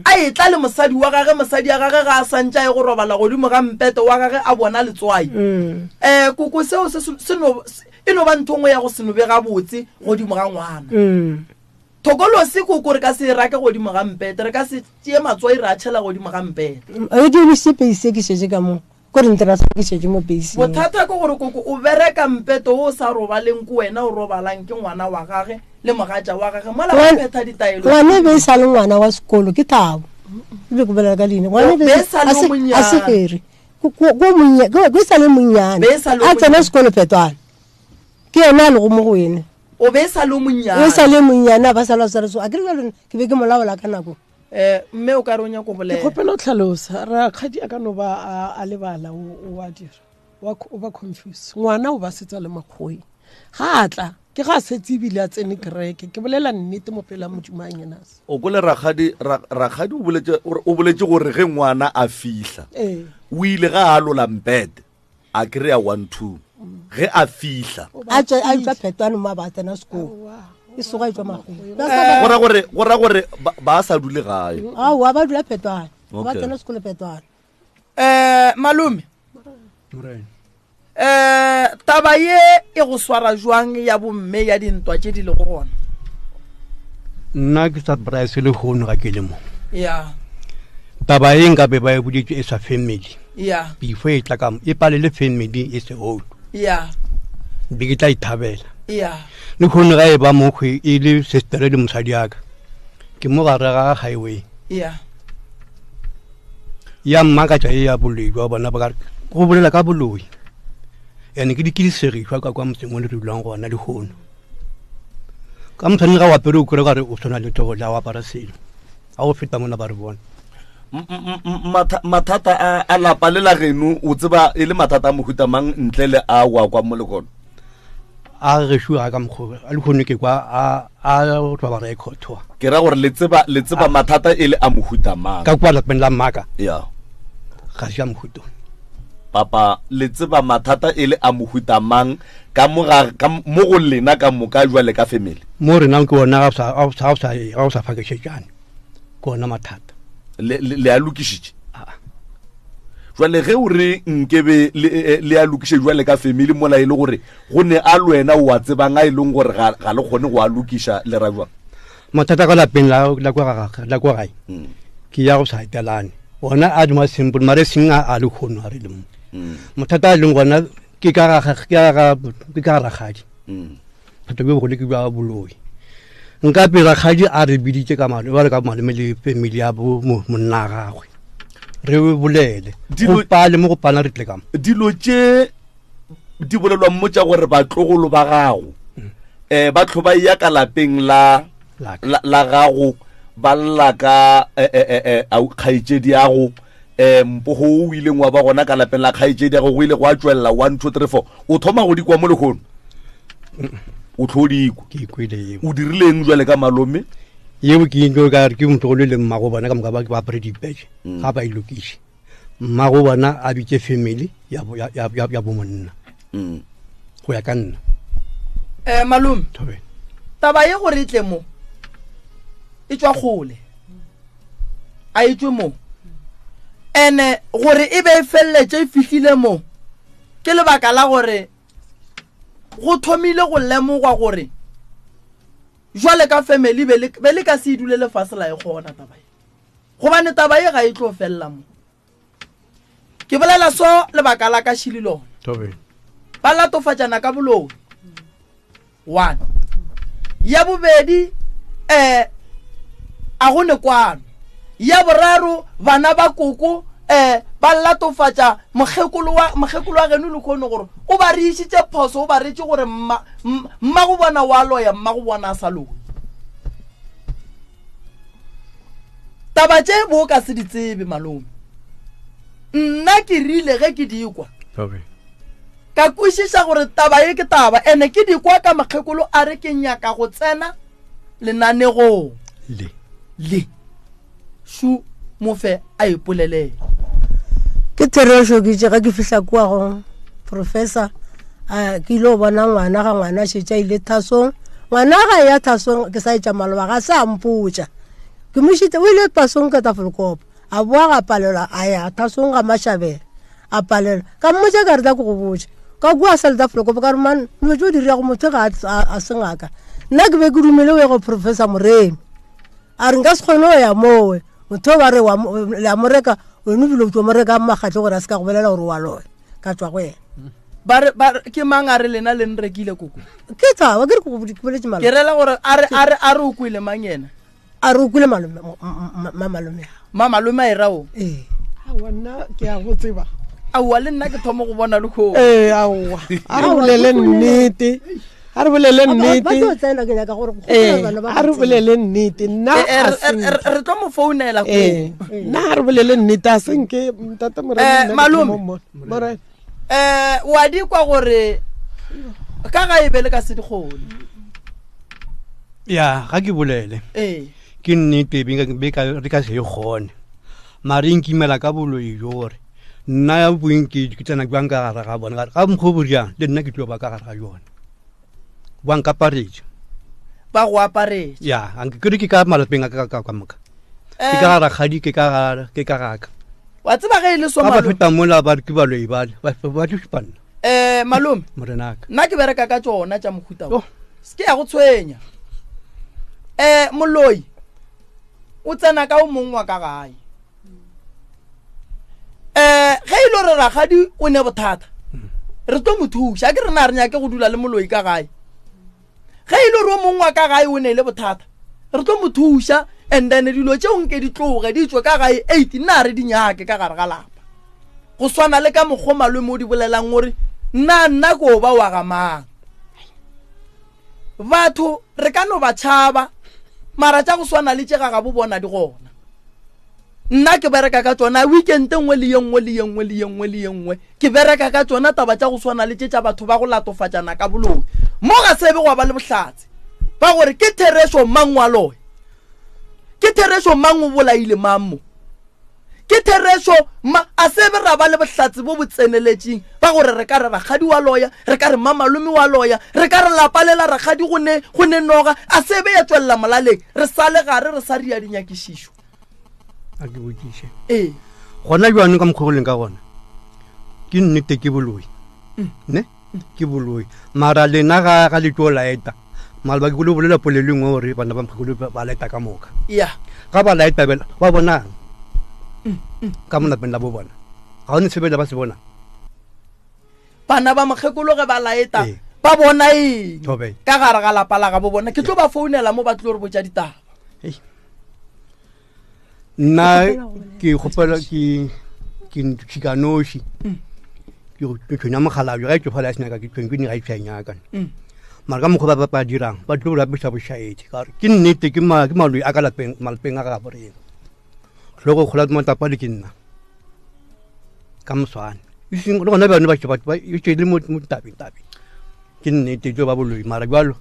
a e tla le mosadi wa gage mosadi ya gage ga a santša e go robala godimo ga mpete wa gage a bona letswai koko seo e no ba ntho ngwe ya go senobe ga botse godimo ga ngwana thokolosi koko re ka se rake godimo ga mpete re ka se tšee matswai re a tšhela godimo ga mpete e di bise peise ke šetse ka mo ko re ntera sa ke šetse mo peise bothata ke gore koko o bereka mpete o sa robaleng ko wena o robalang ke ngwana wa gage le mogatša wa gage mola ba phetha ditaelo ngwane be sa le ngwana wa sekolo ke Thabo be go belela ka leine ngwane be a se here go sa le monyane a tsena sekolo phetwana ke yena le go mo go ene o be sa le monyane o sa le monyane ba sa la sa so a ke re ke be ke molaola ka nako mme o ka re o nya go bolela ke gopela o tlhalosa ra khadi a ka no ba a lebala o wa dira o ba confuse ngwana o ba setsa le makgoi ga atla ke ga setse bile a tsene kereke ke bolela nnete mo pela modumang yenase o go le rakgadi o boletse gore ge ngwana a fihla o ile ga a lola mpete a kry-a 1-2 ge a fihla a tswa phetwane mo a ba tsena sekolo e soga e tswa magoi gora gore ba sa dule gae wa ba dula phetwane ba tsena sekolo phetwane malume taba ye e go swara jwang ya bomme ya dintwa tše di le go gona nna ke sa braese le gono ga ke le mo ya taba e nka be ba e boditse e sa family ya before e tla ka e palele family e se old ya be ke tla ithabela ya le gono ga e ba mo kgwe e le sister le mosadi aka ke mo gare ga highway ya mmaka tša e ya boloi ba bona ba go bolela ka boloi ene ke dikidisegišwa ka kwa motseng o le re dulang gona le gono ka motsane ga o apere o kry gare o tshwana le togo la o apara selo a go feta mona ba re bona mathata a lapa le la geno o tseba e le mathata a mohuta mang ntle le a wa kwa mo le gona a gešoa ka mokgobe a le kgone ke kwa a twa ba rekotwa ke ra gore le tseba mathata e le a mohuta mang ka kwa lapeng la mmaka ya ga se a mohuto papa le tseba mathata e le a mohuta mang ka mo go lena ka moka jwale ka family mo rena ke ona ga o sa fakešetšane ke ona mathata le a lokišitše jwale ge o re nkebe le a lokiše jwale ka family mola e le gore go ne a lwena o a tsebang a e leng gore ga le kgone go a lokiša le ra jwang mathata ka lapeng la kwa gae ke ya go sa etelane ona a duma simple mare singa a le kgono a re le mo mathata a leng gona ke ka ragadi phata be go le ke ba boloi nka pe ragadi a re biditše ka malome le family ya monna gagwe re bolele go pale mo go pana re tle kama dilo tše di bolelwa mo tša gore batlogolo ba gago ba tlhoba ya ka lapeng la gago ba lla ka kgaetšedi yago mpo go o ileng wa ba gona ka lapeng la kgaetšedi yago go ile go a tswelela 1 2 3 4 o thoma go dikwa mo lekgono o tlhodikwa o dirileng jwale ka malome yeo ke into ka ke motho le le mmago bona ka moka ba apere dipetše ga ba ilokiše mmago bona a bitše family ya bomonna go ya ka nna malume taba ye gore itle mo e tswa gole a itswe mo ene gore e be felletse e fihlile mo ke lebaka la gore go thomile go lemogwa gore jwale ka family be le ka se idule le fasela e gona taba ye gobane taba ye ga e tlo fella mo ke bolela so lebaka la ka shililo ba latofatsana ka boloi 1 ya bobedi a go ne kwano ya boraro bana ba koko ba latofatsa mogekolo wa geno le kgone gore o ba re isitse phoso o ba retse gore mma go bona wa loya mma go bona a sa loe taba tse bo ka se di tsebe malome nna ke rile ge ke dikwa ka kwishisha gore taba ye ke taba ene ke dikwa ka mogekolo a re ke nyaka go tsena lenanego le shu mofe a ipolele ke Teresho ke ga ke fihla kwa go professor ke ilo bona ngwana ga ngwana shitsa ile thasong ngwana ga ya thasong ke sa itsa maloba ga sa mputsa ke moshite o ile pasong ka tafolkopo a boa ga palela a ya thasong ga mashabela a palela ka mmotse ka re ta go botsa ka bua sa le tafolkopo ka re man no jo dira go motho ga a sengaka nna ke be ke dumele we go professor Moremi a re nka se kgone ya mowe motho ba re wa la moreka o no dilo tso moreka magatlo gore a se ka go belela gore wa loe ka tswa go yena ba ke mangare lena le nrekile koko ke tsa wa ke go boletse ke rela gore a re o kwile mangena a re o kwile malome malume a irao a wona ke a go tseba a wa le nna ke thomo go bona le go a wa a re bolele nnete a re bolele nnete a re bolele nnete nna re tlo mo founela ko nna a re bolele nnete a senke ntata malume wa di kwa gore ka ga e bele ka se digole ya ga ke bolele ke nnete be ka re ka se gone mare nkimela ka boloi jore nna ya buinki ke tsena bang ka gara ga bona ga mkhoburiang le nna ke tlo ba ka gara ga yona bang ka parage ba go aparetse ya anke ke ke ka malapeng ka moka ke ka gara khadi ke ka ga wa tseba ge ile so malume ba feta mola ba ke baloi ba tshipana malume morenaka nna ke bereka ka tsona tša mokhuta ske ya go tshwenya moloi o tsena ka o mongwa ka gae ge ile re ragadi o ne bothata re tlo mothusha ke rena re nyake go dula le moloi ka gae ge ile re o mongwa ka gae o ne le bothata re tlo mothusha and then dilo tšeo nke di tloge di tswe ka gae 8 nna re di nyake ka gare ga lapa go swana le ka mokgwa malome o di bolelang gore nna ko ba wa ga mang batho re ka no ba tšhaba mara tša go swana le tše ga bo bona di gona nna ke bereka ka tsona weekend nngwe le yengwe ke bereka ka tsona taba tša go swana le tše tša batho ba go latofatsana ka boloi mo ga sebe go ba le bohlatse ba gore ke Teresho mang wa loe ke Teresho mang o bolaile mammo ke Teresho a sebe ra ba le bohlatse bo botseneletseng ba gore re ka re ragadi wa loya re ka re mamalume wa loya re ka re lapalela ragadi go ne noga a sebe ya tswella molaleng re sale gare re sa ria dinyakishisho a ke bokiše gona jwanong ka mokgoleng ka gona ke nnete ke boloi ne ke boloi mara lena ga le tlo laeta mara ba ke go bolela poleleng gore bana ba mkholo ba laeta ka moka ya ga ba laeta bela ba bona ka mona penda bo bona ga one sebela ba se bona bana ba mkhekolo ge ba laeta ba bona ka gare ga lapala ga bo bona ke tlo ba founela mo ba tlo re botsa ditaba nna ke gopela ke tshikanoši ke tshwenya mogala jo ga ke phala sena ka ke tshwenya ke ni ga itshwenya ka mara ka mokgwa ba dirang ba tlo ba bisa bošaedi ka ke nnete ke maloi a ka malapeng a ga borena tlhogo kgola mo tapa le ke nna ka moswane le gona bane ba le mo tabeng ke nnete jo ba boloi mara jalo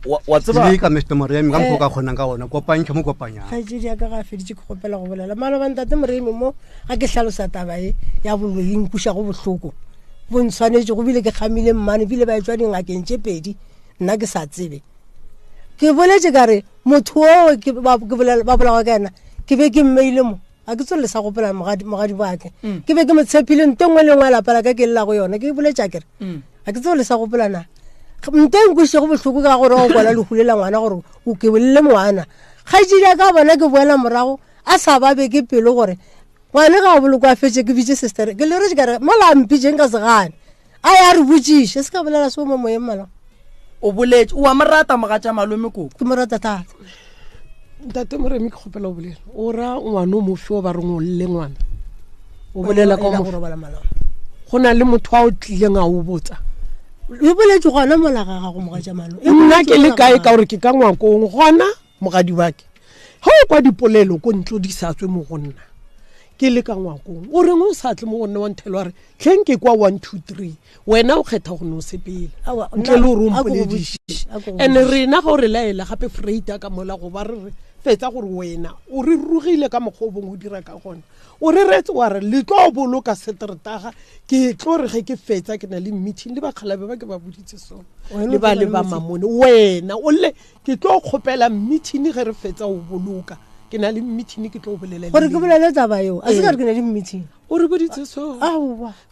wa tseba ka Mr. Moremi ka mokgwa ka kgonang ka gona kopantšha mo kopanyang ga je ya ka ga feditse ke gopela go bolela mala ba ntate Moremi mo ga ke hlalosa taba e ya boloi nkusha go bohloko bo ntshwanetse go bile ke kgamile mmane bile ba etswa dingakeng tše pedi nna ke sa tsebe ke boletse ka re motho o ba bolawa ka ena ke be ke mmeile mo a ke tsole sa go pela mogadi bake ke be ke mo tshepile ntengwe le ngwa la pala ka ke lla go yona ke boletsa kere a ke tsole sa go pela na nteng go se go bohloko ka gore o kwala le hulela ngwana gore o ke bolle ngwana ga jile ka bona ke boela morago a sa ba be ke pelo gore ngwana ga boloko a fetse ke bitse sister ke le re ka re mola mpijeng ka segane a ya re botsishe se ka bolela so mo moyeng mala o boletse o a morata mogatša malome koko ke morata thata ntate Moremi ke kgopela o bolela o ra ngwana o mofe o ba reng o lle ngwana o bolela ka mo go na le motho a o tlileng a o botsa e boletse gona mola ga go mogatša malome nna ke le kae ka gore ke ka ngwakong gona mogadi bake ha o kwa dipolelo ko ntlo di sa tswe mo gonna ke le ka ngwakong o reng o sa tle mo gonna wa nthelo wa re tlheng ke kwa 1 2 3 wena o kgetha go no sepela ntle le o re mpolediše ene rena ga o re laela gape freita ka mola go ba re fetsa gore wena o re rugile ka mokgwa o bongwe o dira ka gona o re retse wa re le tlo boloka seteretaga ke tlo re ge ke fetsa ke na le meeting le bakgalabe ba ke ba boditse sone le ba mamone wena o le ke tlo kgopela meeting ge re fetsa o boloka ke na le meeting ke tlo bolela gore ke bolela taba eo a se ka re ke na le meeting o re boditse so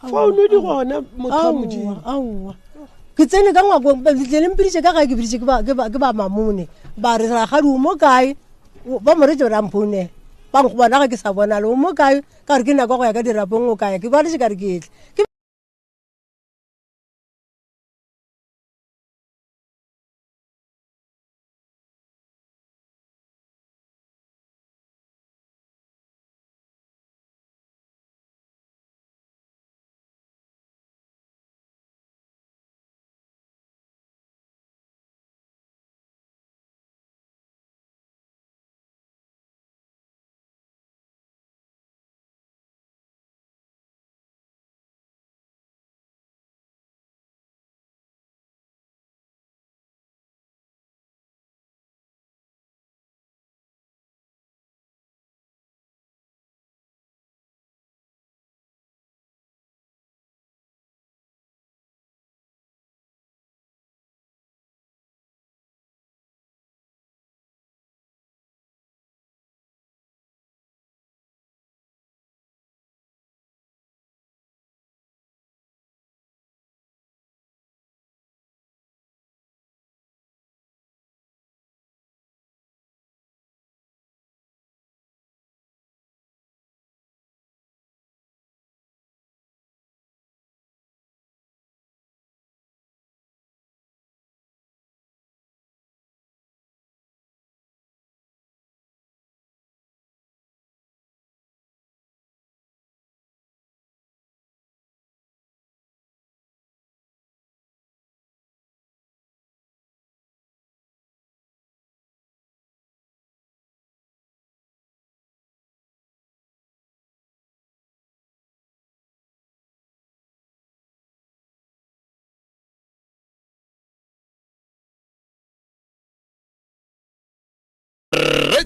founu di gona motho a modimo ke tsene ka ngwako le mpiditše ka ga ke biditše ke ba mamone ba re ra gadi o mo kae ba moretse ba ramphone ba go bona ga ke sa bona le o mo kae ka re ke nako go ya ka dirapong o kae ke ba le se ka re ke etle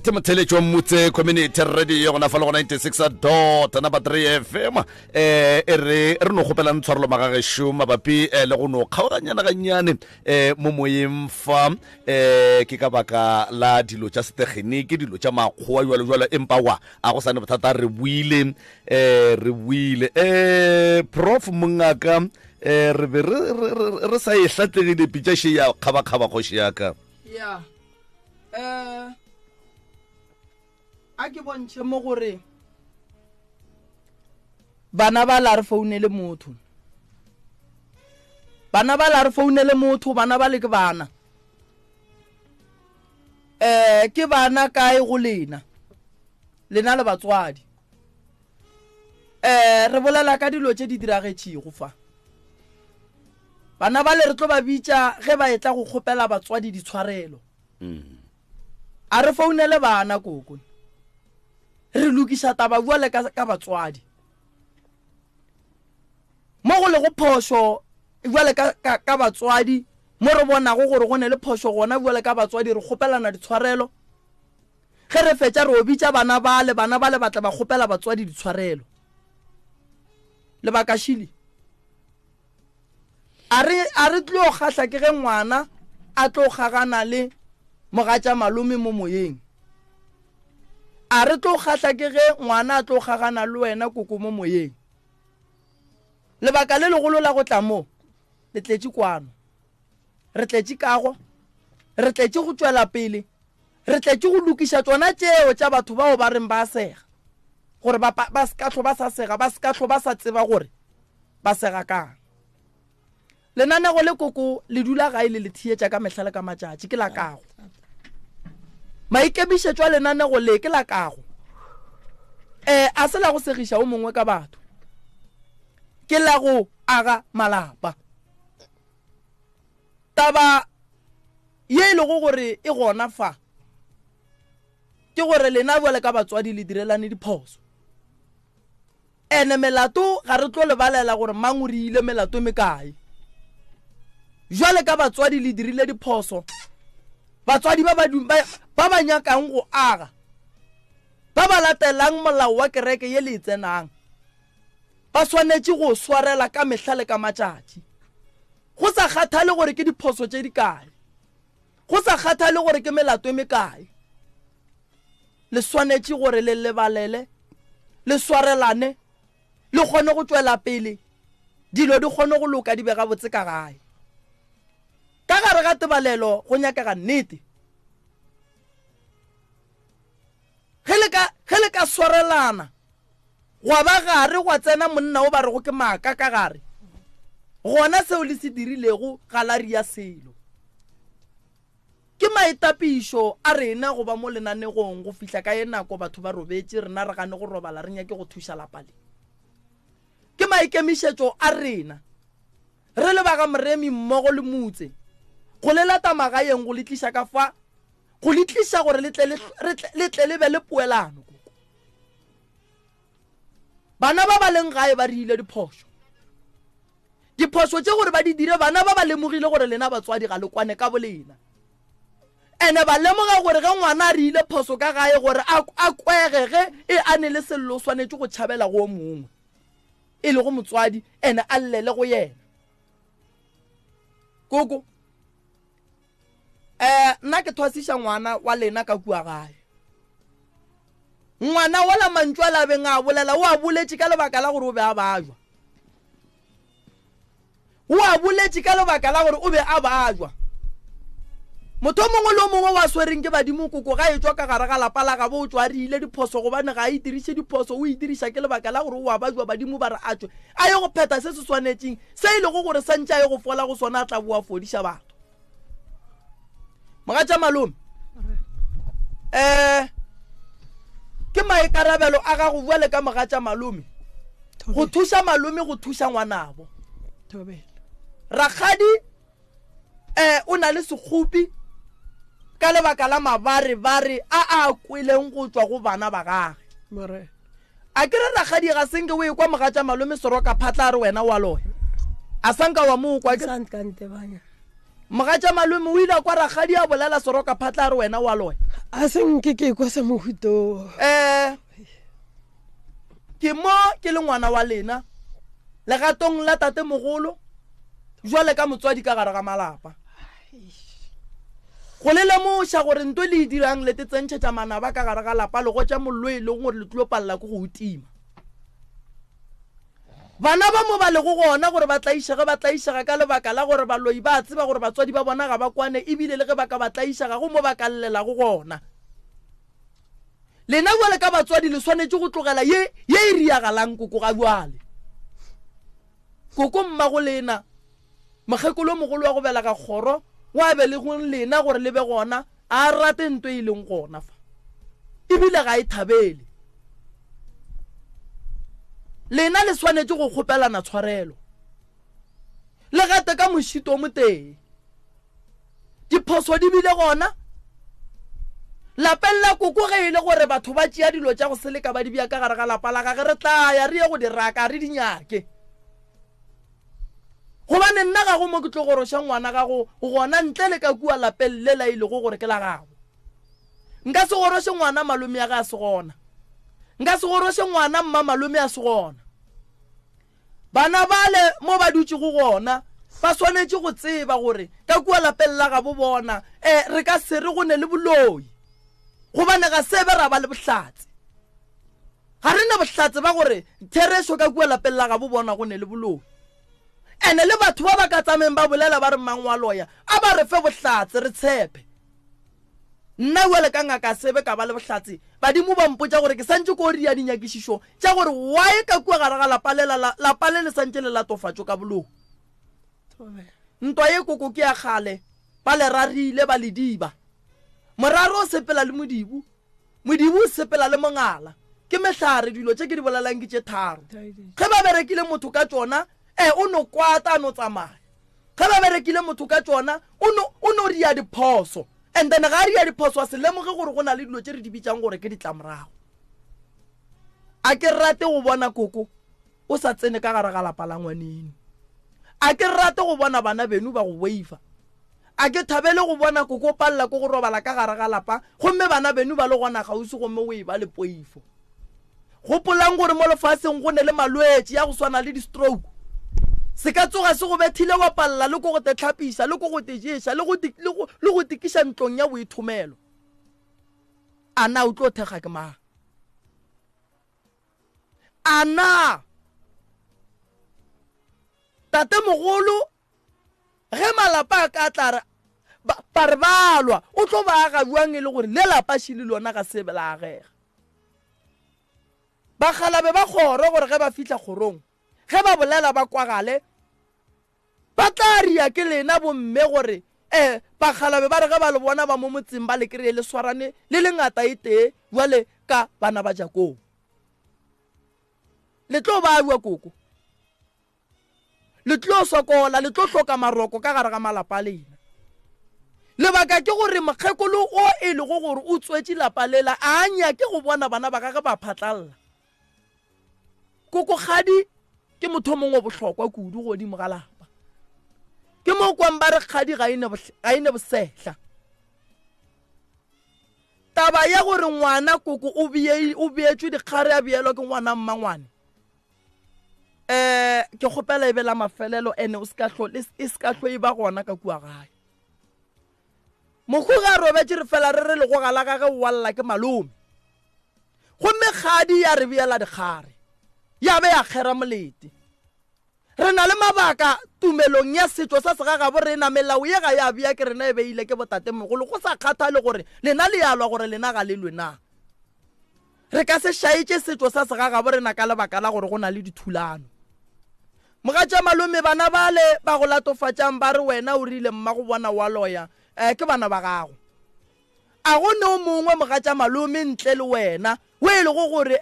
right motheletšo mmutse community radio gona fa le go 96 number 3 fm e re no kgopela ntshwarelo magagešo mabapi le go no kgaoganyana gannyane mo moyeng fa ke ka baka la dilo tša setegeniki dilo tša makgowa jalo empa wa a go sane bothata re buile prof mongaka re be re sa e hlatlegile pitšaše ya kgabakgaba kgoši yaka a ke bontšhe mo gore bana ba la re founele motho bana ba le ke bana ke bana kae go lena le batswadi re bolela ka dilo tše di diragetšego fa bana ba le re tlo ba bitša ge ba etla go kgopela batswadi ditshwarelo a re founele bana koko re lokisa taba bua le ka batswadi mo go le go phosho bua le ka batswadi mo re bona go gore go ne le phosho gona bua le ka batswadi re kgopelana ditshwarelo ge re fetša re obitša bana ba le batla ba kgopela batswadi ditshwarelo le bakashili a re tlo gahla ke ge ngwana a tlo gagana le mogatša malome mo moyeng a re tlo kgatla ke ge ngwana a tlo gagana le wena koko mo moyeng lebaka le legolo la go tla mo le tletše kwano re tletše kago re tletše go tšwela pele re tletše go lokiša tsona tšeo tša batho bao ba reng ba sega gore ba ska tlo ba sa sega ba ska tlo ba sa tseba gore ba sega kang lenanego le koko le dula gae le thietša ka mehla le ka matšatši ke la kago maikemišetšo a lenanego le ke la kago a se la go segiša o mongwe ka batho ke la go aga malapa taba ye le go gore e gona fa ke gore lena bole ka batswadi le direlane diphoso ene melato ga re tlo lebalela gore mang o riile melato me kae jwale ka batswadi le dirile diphoso batswadi ba ba nyakang go aga ba ba latelang molao wa kereke ye le tsenang ba swanetše go swarela ka mehla le ka matšatši go sa kgathale gore ke diphoso tše di kae go sa kgathale gore ke melato me kae le swanetše gore le lebalele le swarelane le kgone go tšwela pele dilo di kgone go loka di be gabotse ka gae ka gare ga tebalelo go nyakega nnete ge le ka swarelana gwa ba gare gwa tsena monna o ba rego ke maaka ka gare gona seo le se dirilego galari ya selo ke maetapišo a rena go ba mo lenanegong go fihla ka ye nako batho ba robetse rena re gane go robala re nyake go thuša lapale ke maikemišetšo a rena re le ba ga moremi mmogo le motse go le lata magaeng go le tliša ka fa go le tliša gore le tle le be le poelano bana ba ba leng gae ba riile diphoso tše gore ba di dire bana ba ba lemogile gore lena batswadi ga le kwane ka bolena ene ba lemoga gore ge ngwana a riile phoso ka gae gore a kwege ge e ane le sello o swanetše go tšhabela go mongwe e le go motswadi ene a llele go yena koko nna ke thwasiša ngwana wa lena ka kua gae ngwana wala mantšwa la beng a bolela o a boletše ka lebaka la gore o be a bajwa o a boletše ka lebaka la gore o be a bajwa motho mongwe le mongwe wa swereng ke badimo koko ga e tswa ka gare ga lapa la ga bo o tswa riile diphoso gobane ga e diriše diphoso o e diriša ke lebaka la gore o a bajwa badimo ba re a tswe a ye go pheta se se swanetšeng se e lego gore santše a ye go fola go sona a tla boa fodiša batho mogatša malome ke maikarabelo a ga go bua le ka mogatša malome go thuša malome go thuša ngwanabo rakgadi o na le sekgopi ka lebaka la mabarebare a kweleng go tswa go bana ba gage a ke re rakgadi ga senke o e kwa mogatša malome seroka phatla a re wena wa loya a sanka wa mo kwa mogatša malome o ile kwa rakgadi a bolela seroka phatla a re wena wa loya a senke ke kwa sa mohuto ke mo ke le ngwana wa lena legatong la tate mogolo jwale ka motswadi ka gare ga malapa go le lemoša gore ntwe le e dirang le te tsentšhetša manaba ka gare ga lapa le go tša mollo e leng gore le tlo palela ko go utima bana ba mo ba le go gona gore ba tlaišega ka lebaka la gore baloi ba tseba gore batswadi ba bona ga ba kwane ebile le ge ba ka ba tlaišega go mo ba ka llela go gona lena jwale ka batswadi le swanetše go tlogela ye e riagalang koko ga jwale koko mmago lena mokgekolo mogolo wa go bela ka kgoro wa be le go lena gore le be gona a rate ntwe e leng gona fa ebile ga e thabele lena le swanetše go kgopelana tshwarelo le gate ka mošito o motee diphoso di bile gona lapeng la koko ge e le gore batho ba tšea dilo tša go seleka ba di bja ka gare ga lapa la gage re tlaya re ye go di raka re di nyake gobane nna ga go mo ke tlo goroša ngwana gago gona ntle le ka kua lapeng le la ile go gore ke la gago nka se goroše ngwana malome ya ga se gona nka se goroše ngwana mma malome ya se gona bana bale mo ba dutše go gona ba swanetse go tseba gore ka kua lapeng la ga bo bona re ka se re go ne le boloi gobane ga sebe ra ba le bohlatse ga re na bohlatse ba gore thereso ka kua lapeng la ga bo bona go ne le boloi ene le batho ba ba ka tsameng ba bolela ba re mangwa loya a ba re fe bohlatse re tshepe nna wele ka ngaka sebe ka ba le bohlatse badimo ba mpotsa gore ke santse ko ri ya dinyakišišo tša gore why ka kua gare ga lapa le santse le latofatšo ka boloi ntwa ye koko ke ya gale ba le rarile ba le diba moraro o sepela le modibu o sepela le mongala ke mehlare dilo tše ke di bolelang ke tše tharo ge ba berekile motho ka tšona o no kwata no tsamaya ge ba berekile motho ka tšona o no ria diphoso and then ga ria diphoso a se lemoge gore go na le dilo tše re di bitsang gore ke ditlamorago a ke rate go bona koko o sa tsene ka gare ga lapa la ngwaneno a ke rate go bona bana beno ba go waifa a ke thabele go bona koko palla ko go robala ka gare ga lapa gomme bana beno ba le gona gausi gomme o e ba le poifo gopolang gore mo lefatsheng go ne le malwetse ya go swana le di-stroke se ka tsoga se go bethile wa palla le ko go te tlhapisa le ko go te jesa le go tikiša ntlong ya boithomelo a na o tlo thega ke mang a na tate mogolo ge malapa a ka tlara ba re balwa o tlo ba aga buang e le gore le lapa šile lona ga sebe la agega ba galabe ba kgoro gore ge ba fihla kgorong ge ba bolela ba kwagale ba tla ria ke lena bomme gore ba galabe ba re ge ba le bona ba mo motseng ba le kry le swarane le lengata e tee jale ka bana ba jakong le tlo ba bua koko le tlo sokola le tlo hloka maroko ka gare ga malapa lena lebaka ke gore mokgekolo o e le go gore o tswetse lapa lela a nya ke go bona bana ba gagwe ba phatlalla koko kgadi ke motho mongwe bohlokwa kudu godimo ga lapa ke mo kwang ba re kgadi ga ine bosehla taba ya gore ngwana koko o beetswe dikgare a beelwa ke ngwana mmangwane ke kgopela e be la mafelelo ene e se ka hlo e ba gona ka kua gae mokhu ga robetse re fela re re le go gala gage o walla ke malome gomme kgadi ya re beela dikgare ya be ya kgera molete re na le mabaka tumelong ya setšo sa segagabo re na melao ye ga ya bea ke rena e beile ke botate mogolo go sa kgathale gore lena le yalwa gore lena ga le lwena re ka se šaetše setšo sa segagabo re na ka lebaka la gore go na le dithulano mogatša malome bana bale ba go latofatšang ba re wena o rile mma go bona wa loya ke bana ba gago a go ne o mongwe mogatša malome ntle le wena o e le go gore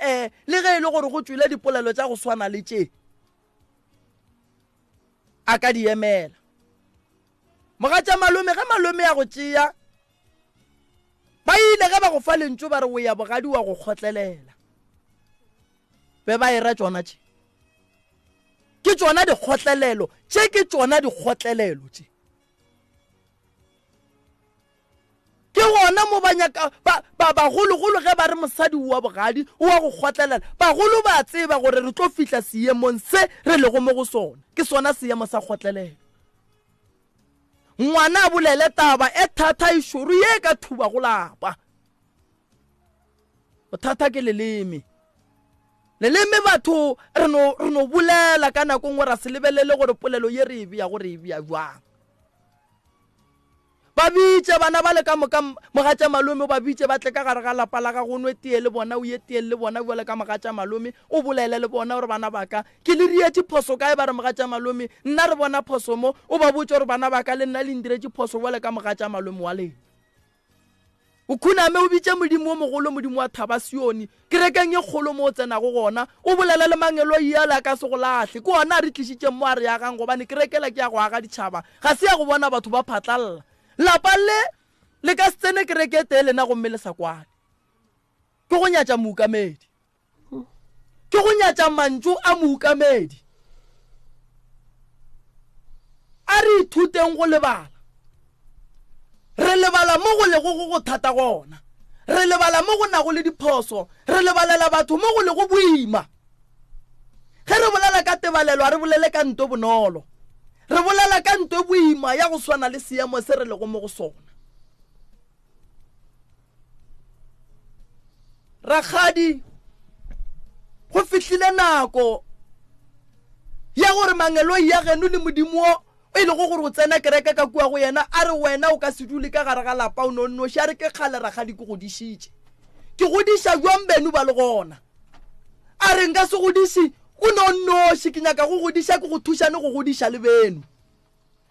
le ge e le gore go tswile dipolelo tša go swana le tše a ka di emela mogatša malome ge malome ya go tšea ba ile ge ba go fa lentso ba re o ya bogadi wa go kgotlelela be ba era tšona tše ke tšona dikgotlelelo tše ke tšona dikgotlelelo tše ke gona mo banyaka bagologolo ge ba re mosadi wa bogadi o wa go kgotlelela bagolo ba tseba gore re tlo fihla seemong se re lego mo go sona ke sona seemo sa kgotlelelo ngwana a bolele taba e thata e šoro ye ka thuba go lapa bothata ke leleme batho re no bolela ka nako ngwe ra se lebelele gore polelo ye re e bea gore e bea jwang ba bitse bana ba le ka mogatša malome ba bitse ba tle ka gare ga lapa la ga go nwe tee le bona o ye tee le bona bjale ka mogatša malome o bolele le bona gore bana baka ke le rietse phoso kae ba re mogatša malome nna re bona phoso mo o ba botse gore bana baka le nna le ndiretse phoso bjale ka mogatša malome wa lena o khuname o bitse modimo o mogolo modimo wa thaba sioni ke rekeng ye kgolo mo o tsenago gona o bolele le mangelo yala ka se go lahle ke ona a re tlišitše mo a re yagang gobane ke rekela ke ya go aga ditšhaba ga se ya go bona batho ba phatlalla lapa le ka setsene ke reke tee lena gomme le sa kwane ke go nyatša mookamedi ke go nyatša mantšu a mookamedi a re ithuteng go lebala re lebala mo go lego go thata gona re lebala mo go nago le diphoso re lebalela batho mo go lego boima ge re bolela ka tebalelo a re bolele ka nto bonolo re bolela ka ntwe boima ya go swana le seemo se re lego mo go sona. Rakgadi go fihlile nako ya gore mangelo ya geno le modimo o ile go gore go tsena kereke ka kua go yena a re wena o ka se dule ka gare ga lapa o nonno sha re ke kgale Rakgadi ke godishitše ke godisha jwang benu ba le gona a re nka se godishi o nonno ke nyaka go godisha ke go thushane go godisha le benu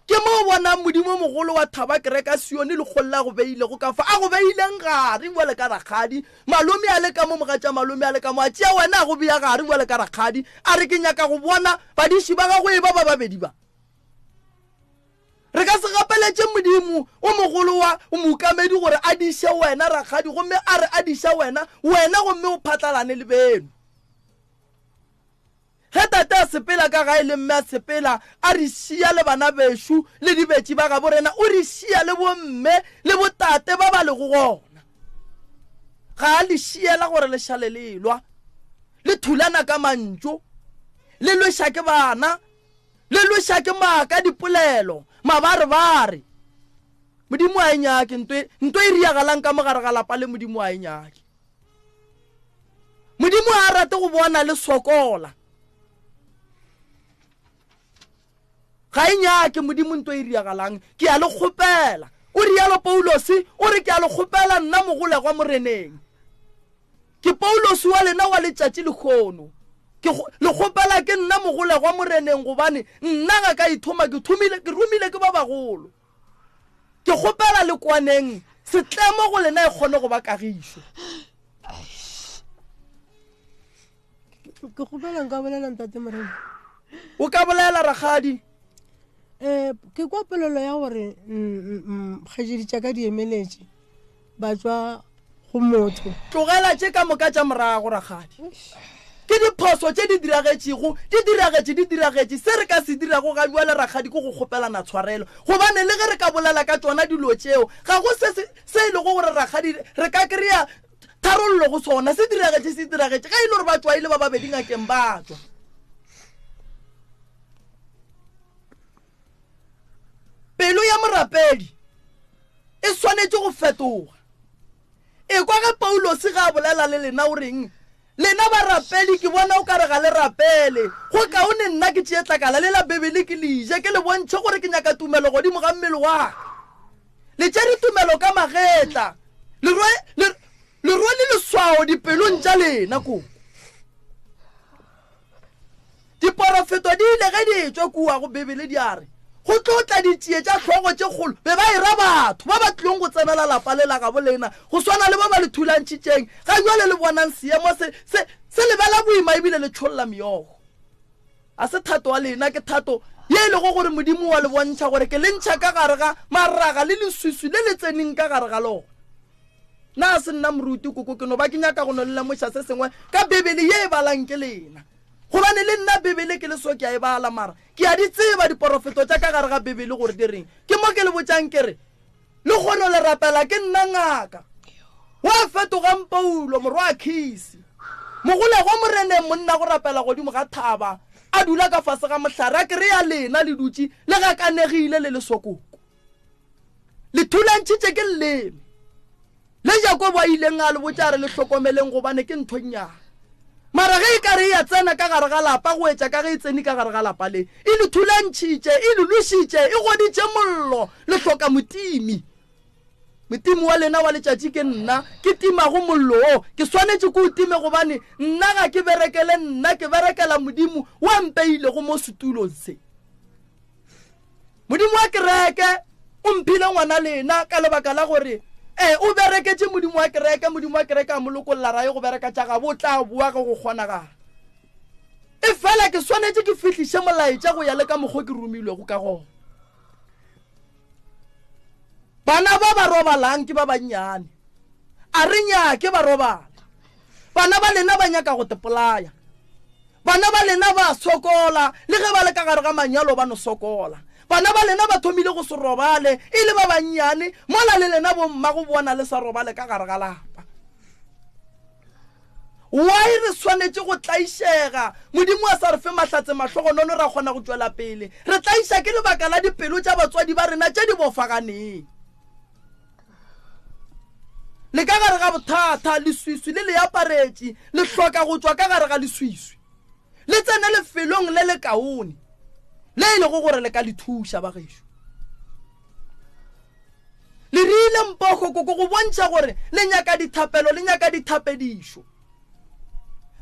ke mo bona modimo mogolo wa thaba kereka sione le golla go beile go ka fa a go beileng gare wele ka Rakgadi malome a le ka mo mogatša malome a le ka mo a tšea wena a go bea gare wele ka Rakgadi a re ke nyaka go bona badiši ba gago e ba babedi ba re ka se gapeletše modimo o mogolo wa o mokamedi gore a diše wena Rakgadi gomme a re a diša wena gomme o phatlalane le beno ge tate a sepela ka gae le mme a sepela a re šia le bana bešo le dibetši ba gabo rena o re šia le bomme le botate ba ba le go gona ga a le šiela gore le šale lelwa le thulana ka mantšo le lweša ke bana le lweša ke maaka dipolelo mabarebare modimo a e nyake ntwe e riagalang ka mogare ga lapa le modimo a e nyake modimo a rate go bona le sokola ga e nyake modimo ntwe e riagalang ke a le kgopela o rialo Paulosi o re ke a le kgopela nna mogolegwa moreneng ke Paulosi wa lena wa letšatši lekgono ke le kgopela ke nna mogolegwa moreneng gobane nna ga ka ithoma ke rumile ke ba bagolo ke kgopela le kwaneng setlemo go lena e kgone go ba kagišo ke kgopela nka bolela ntate morena o ka bolela Rakgadi ke kwa pelelo ya gore kgajedi tša ka di emeletše ba tswa go motho tlogela tše ka moka tša morago Rakgadi ke diphoso tše di diragetše se re ka se dirago ga jwale Rakgadi ke go kgopelana tshwarelo gobane le ge re ka bolela ka tsona dilo tšeo ga go se e lego gore Rakgadi re ka kry-a tharollo go sona se diragetše ga e le gore ba tswa ile ba babedi ngakeng ba tswa pelo ya morapedi e swanetše go fetoga e kwa ga Paulosi ga a bolela le lena o reng lena ba rapedi ke bona o ka re ga le rapele go kaone nna ke tšeetlakala le la Bebele ke leje ke le bontšhe gore ke nyaka tumelo godimo ga mmele wa le tšere tumelo ka magetla le rwele leswao dipelong tša lena ko diporofeto di ile ge di etswa kua go Bebele di a re go tlotla ditšie tša tlhogo tše kgolo be ba ira batho ba ba tlilong go tsenela lapa le la gabo lena go swana le ba ba le thulantšhitšeng ga jwale le bonang seemo se lebela boima ebile le tšholola meogo a se thato wa lena ke thato ye e lego gore modimo wa le bontšha gore ke le ntšha ka gare ga maraga le leswiswi le le tseneng ka gare ga lona na se nna moruti koko ke no ba ke nyaka go no le lemoša se sengwe ka Bebele ye e balang ke lena gobane le nna Bebele ke le so ke a e bala mara ke a di tseba diporofeto tša ka gare ga Bebele gore di reng ke mo ke le botšang kere le kgono le rapela ke nna ngaka wa fetogang Paulo morwa a Khisi mogolego moreneng monna go rapela godimo ga thaba a dula ka fase ga mohlare a kry-a lena le dutše le gakanegile le lesokoko le thulantšhitše ke lleme le Jakobo a ileng a le botša re le hlokomeleng gobane ke nthonyana mara ge e ka re ya tsena ka gare ga lapa go etša ka ge e tsene ka gare ga lapa le e le thulantšhitše e le lošitše e goditše mollo le hloka motimi wa lena wa letšatši ke nna ke timago mollo o ke swanetše ke o time gobane nna ga ke berekele nna ke berekela modimo wa mpeile go mo setulong se modimo wa kereke o mphile ngwana lena ka lebaka la gore o bereketse modimo wa kereke a molokolola rae go bereka tša gabo o tla bua ka go kgona gare e fela ke swanetše ke fihliše molaetša go ya le ka mokgwa ke romilwego ka gona bana ba ba robalang ke ba bannyane a re nyake ba robala bana ba lena ba nyaka go tepolaya bana ba lena ba sokola le ge ba le ka gare ga manyalo ba no sokola bana ba lena ba thomile go se robale e le ba bannyane mola le lena bomma go bona le sa robale ka gare ga lapa why re swanetse go tlaišega modimo a sa re fe mahlatse mahlogonono ra kgona go tswela pele re tlaiša ke lebaka la dipelo tša batswadi ba rena tše di bofaganeng le ka gare ga bothata leswiswi le le aparetše le hloka go tswa ka gare ga leswiswi le tsene lefelong le le kaone le ile go gore le ka le thuša ba gešo le rile mpoko go bontšha gore le nyaka dithapelo le nyaka dithapedišo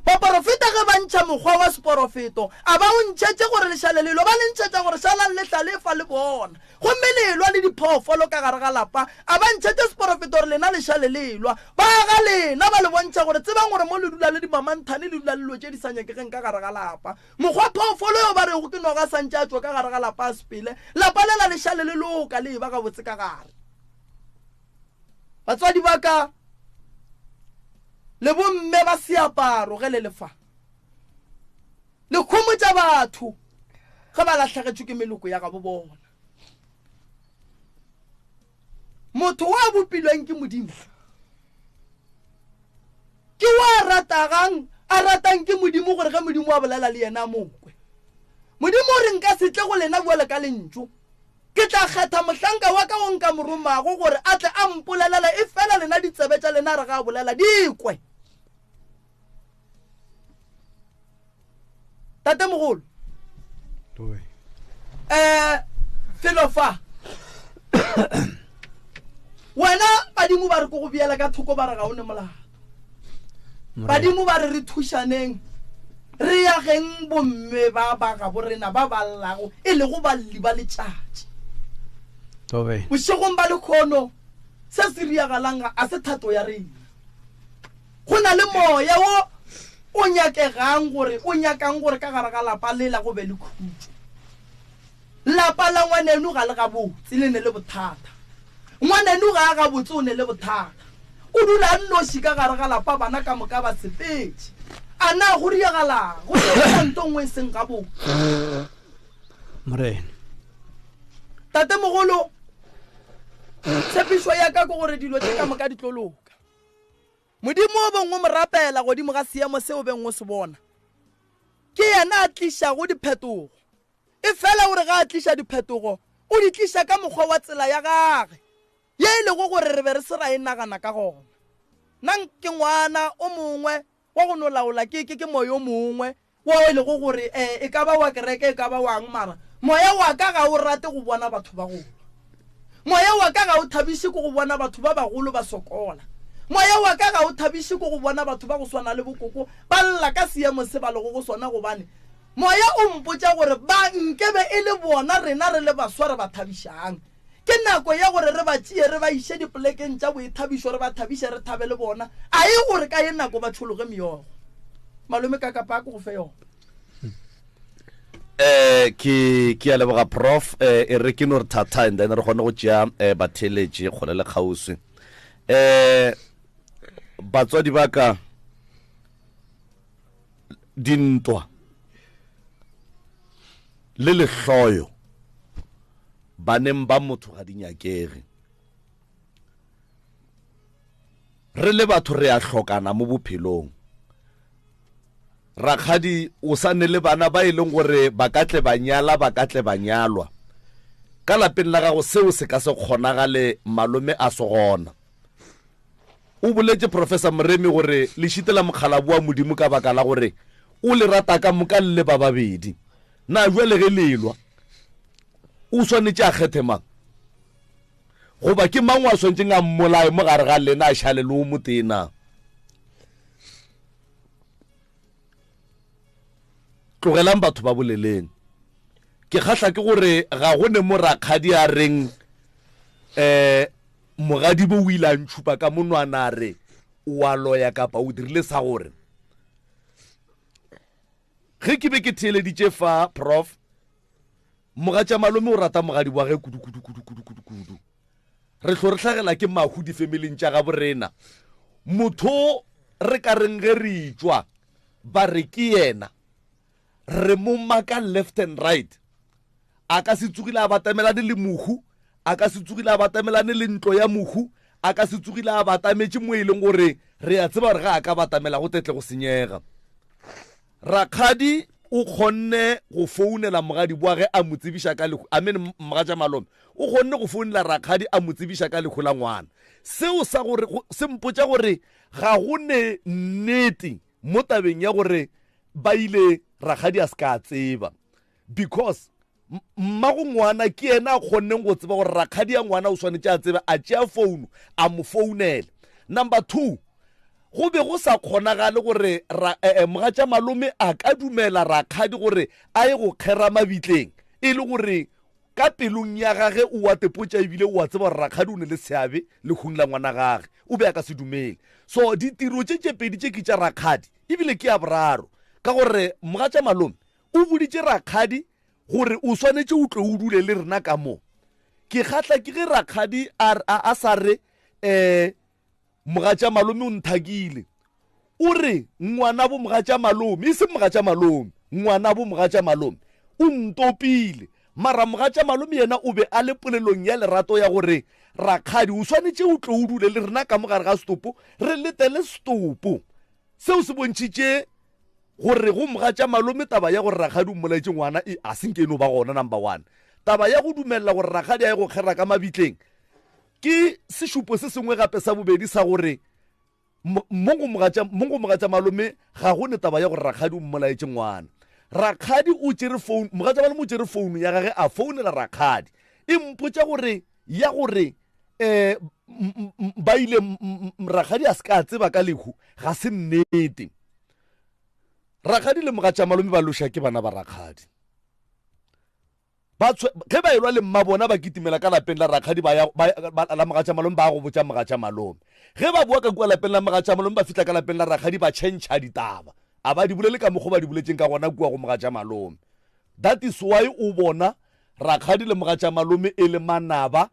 baporofeta ge ba ntšha mokgwa wa seporofeto a ba o ntšhetše gore lešale lelo ba le ntšhetša gore šalang le tla le fa le bona gomme lelwa le diphoofolo ka gare ga lapa a ba ntšhetše seporofeto gore lena lešale lelwa ba ga lena ba le bontšha gore tsebang gore mo le dula le dimamanthane le dula le lo tše di sa nyakegeng ka gare ga lapa mokgwa phoofolo yo ba rego ke noga santše a tswa ka gare ga lapa a sepele lapa lela lešale le loka le ba ga botse ka gare batswadi ba ka le bomme ba seaparo ge le lefa le kgomo tša batho ge ba latlhegetšwe ke meloko ya gabo bona motho wa bopilweng ke modimo ke wa ratang ke modimo gore ge modimo a bolela le yena mokwe modimo o re nka setle go lena bua le ka lentšu ke tla kgetha mohlanka wa ka o nka moromago gore a tle a mpolelela e fela lena ditsebe tša lena re ga bolela dikwe tate mogolo Filofa wena badimo ba re go biela ka thoko ba re ga o ne molao badimo ba re thušaneng re ya geng bomme ba ga borena ba ballago e le go ba liba letšatši bošegong ba lekgono se se riagalang a se thato ya rena go na le moya o nyakang gore ka gare ga lapa lela go be le khutšo lapa la ngwaneno ga le ga botse le ne le bothata ngwaneno ga ga botse o ne le bothata o dula nnoši ka gare ga lapa bana ka moka ba sepetše a na go riagalang go nto nngwe e seng ga botse morena tate mogolo tshepišo ya ka ke gore dilo tše ka moka di tloloka modimo o bengwe mo rapela godimo ga seemo se o bengwe se bona ke yena a tlišago diphetogo e fela gore ga a tliša diphetogo o di tliša ka mokgwa wa tsela ya gage ye e lego gore re be re se ra e nagana ka gona nna ke ngwana o mongwe wa go no laola ke moya o mongwe wa e lego gore e ka ba wa kereke e ka ba wang mara moya wa ka ga o rate go bona batho ba golo moya wa ka ga o thabiše go bona batho ba bagolo ba sokola moya wa ka ga o thabiše go bona batho ba go swana le bokoko ba lla ka seemo se ba lego go sona gobane moya o mpotša gore ba nkebe e le bona rena re le baswa re ba thabišang ke nako ya gore re ba tšee re ba iše dipolekeng tša boithabišo re ba thabiše re thabe le bona a e gore ka ye nako ba tšhologe meogo malome ka kapa a ko go fe yona ke a leboga prof e re ke no re thata and then re kgone go tšea batheletše kgole le kgauswi batswadi ba ka dintwa le lehloyo baneng ba motho ga di nyakege re le batho re a hlokana mo bophelong rakgadi o sa ne le bana ba e leng gore ba ka tle ba nyala ba ka tle ba nyalwa ka lapeng la gago seo se ka se kgonagale malome a se gona o boletse professor Moremi gore le šitela mokgalabo wa modimo ka baka la gore o le rata ka moka le ba babedi na jwale ge lelwa o swanetše a kgethe mang goba ke mang wa swantšeng a mmolae mo gare ga lena a šale le o motena tlogelang batho ba boleleng ke kgahla ke gore ga go ne mo rakgadi a reng mogadi bo o ile a ntšhupa ka monwana re o a loya kapa o dirile sa gore ge ke be ke theeleditše fa prof mogatša malome o rata mogadi wa ge kudu re tlo re tlhagela ke mahu difamileng tša ga borena motho re ka reng ge re itswa ba re ke yena re mo maka left and right a ka se tsogile a batamelane le mohu a ka se tsogile a batamelane le ntlo ya mohu a ka se tsogile a batametse mo e leng gore re a tseba gore ga a ka batamela go tetle go senyega. Rakgadi o kgonne go founela mogadi boa ge a mo tsebisha ka lekgo Mogatša Malome o kgonne go founela rakgadi a mo tsebisha ka lekgo la ngwana. Seo sa gore se mpotsa gore ga go ne nnete mo tabeng ya gore ba ile rakgadi a se ka tseba, because mmago ngwana ke ena a kgonneng go tseba gore rakgadi ya ngwana o swanetse a tseba a tšea founu a mo founela. Number 2, go be go sa kgonagale gore Mogatša Malome a ka dumela rakgadi gore a ye go kgera mabitleng e le gore ka pelong ya gage o wa tepotša ebile o wa tseba gore rakgadi o ne le seabe le kgong la ngwana gage, o be a ka se dumele. So ditiro tše pedi tše ke tša rakgadi ebile ke ya boraro, ka gore Mogatša Malome o boditše rakgadi gore o swanetse o tlo o dule le rena ka mo. Ke kgatla ke ge rakgadi a sa re Mogatša Malome o nthakile, o re ngwana bo Mogatša Malome e se Mogatša Malome, ngwana bo Mogatša Malome o ntopile. Mara Mogatša Malome yena o be a le polelong ya lerato ya gore rakgadi o swanetse o tlo o dule le rena ka mo gare ga stopo re letele stopo. Seo se bontšitše gore go Mogatša Malome taba ya gore rakgadi o mmolaetse ngwana a senke eno ba gona. Number 1, taba ya go dumella gore rakgadi a ye go kgera ka mabitleng ke sešupo se sengwe gape sa bobedi sa gore mongo Mogatša Malome ga go ne taba ya gore rakgadi o mmolaetse ngwana. Rakgadi o tšere phone, Mogatša Malome o tšere phone ya gage a founela rakgadi e mpotša gore ya gore ba ile rakgadi a se ka tseba ka lekgo ga se nnete. Rakgadi le Mogatša Malome ba loša ke bana ba rakgadi, ge ba elwa le mma bona ba kitimela ka lapeng la rakgadi la Mogatša Malome ba go botša Mogatša Malome. Ge ba bua ka kua lapeng la Mogatša Malome ba fitla ka lapeng la rakgadi ba tšhentšha ditaba a ba di bolele ka mokgwa ba di boletseng ka gona kua go Mogatša Malome. That is why o bona rakgadi le Mogatša Malome e le manaba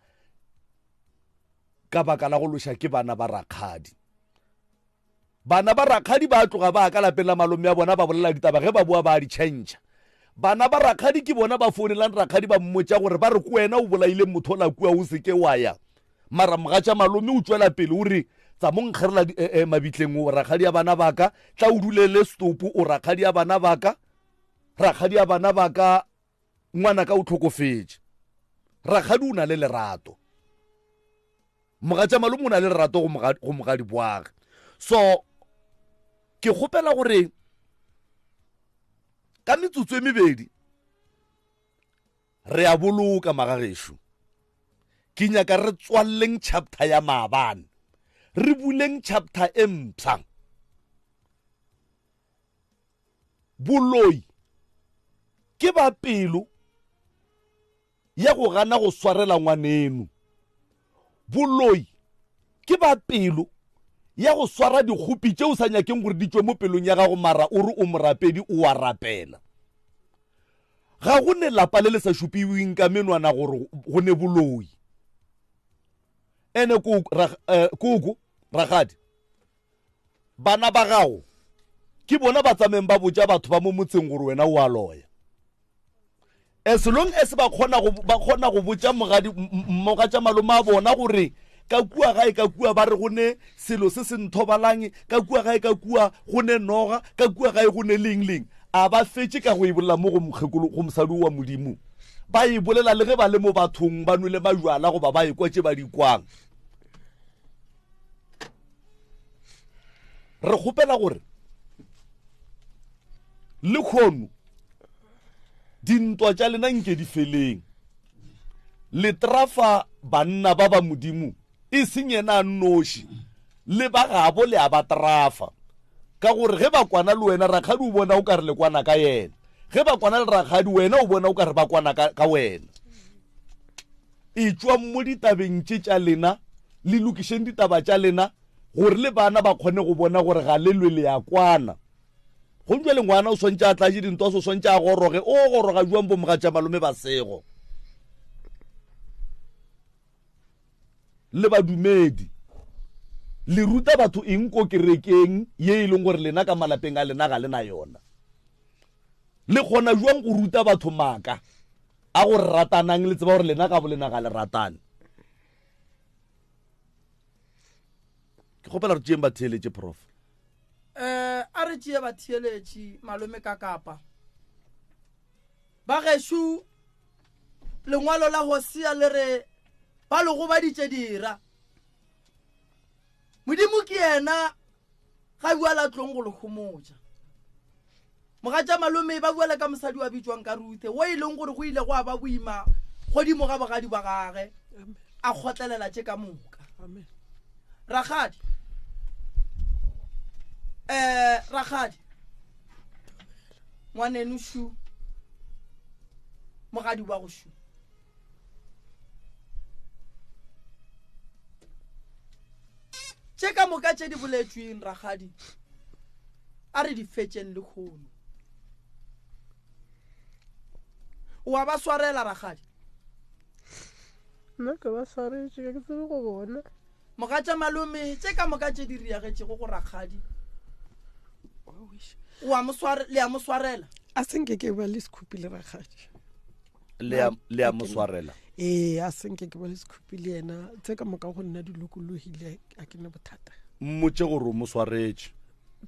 ka baka la go loša ke bana ba rakgadi. Bana ba rakgadi ba tloga ba ka lapeng la malome ya bona ba bolela ditaba ge ba bua ba di tšhentšha. Bana ba rakgadi ke bona ba founelang rakgadi ba mmotša gore ba re ko wena o bolaile motho la kua o seke wa ya. Mara Mogatša Malome o tšwela pele o re tsa mo nkgerela mabitleng o rakgadi ya bana baka tla o dulele stopo o rakgadi ya bana baka ngwana ka o tlhokofetše. Rakgadi o na le lerato, Mogatša Malome o na le lerato go mogadi boage. So ke kgopela gore ka metsotso e mebedi re a boloka magagešo, ke nyaka re tswalleng chapter ya maabane, re buleng chapter e mpša. Boloi ke ba pelo ya go gana go swarela ngwaneno, boloi ke ba pelo ya go swara dikgopi tšeo sa nyakeng gore di tšwe mo pelong ya gago mara o re o morapedi o a rapela. Ga go ne lapa le le sa šupiweng ka menwana gore go ne boloi. Ene koko rakgadi bana ba gago ke bona ba tsameng ba botša batho ba mo motseng gore wena o a loya. As long as ba kgona go botša Mogatša Malome a bona gore ka kua gae ka kua ba re go ne selo se se nthobalang, ka kua gae ka kua go ne noga, ka kua gae go ne leng a ba fetse ka go e bolela mo go mokgekolo go mosadi wa modimo. Ba e bolela le ge ba le mo bathong ba nwele majwala go ba e kwetse ba di kwang. Re kgopela gore le khono dintwa tša lena nke di feleng, le trafa banna ba ba modimo e seng yena noši le ba gabo le a ba trafa, ka gore ge ba kwana le wena rakgadi o bona o ka re le kwana ka yena, ge ba kwana le rakgadi wena o bona o ka re ba kwana ka wena. E tšwa mo ditabeng tša lena le lokišeng ditaba tša lena gore le bana ba kgone go bona gore ga le lwe le ya kwana. Go ntšwa le ngwana o swantše a tlatše dintwa o swantše a goroge o goroga juang bo Mogatša Malome ba sego. Le badumedi le ruta batho eng ko kerekeng ye e leng gore lena ka malapeng a lena ga lena yona. Le kgona juang go ruta batho maaka a gore ratanang le tseba gore lena ka bolena ga le ratane. ke gopela re tšeng ba theeletše prof a re tšee ba theeletše malome ka kapa ba gešo lengwalo la hosia le re ba le go baditše dira modimo ke yena ga bua la tlong go le homotša mogatša malome ba buela ka mosadi wa bitswang ka Ruthe wo e leng gore go ile go a ba boima godimo ga bogadi ba gage a kgotlelela tše ka moka Rakgadi ngwaneno Shu mogadi wa go Shu tše ka moka tše di boletšweng Rakgadi a re di fetšeng le kgono wa ba swarela Rakgadi nna ke ba swaretše ka ke tsebe go bona mogatša malome tše ka moka tše di riagetšego go Rakgadi le a mo swarela a senke ke ba le sekhupi le Rakgadi le a mo swarela a senke ke ba le sekhupi le yena tse ka moka go nna di lokologile a ke ne bothata mmotse gore o mo swaretše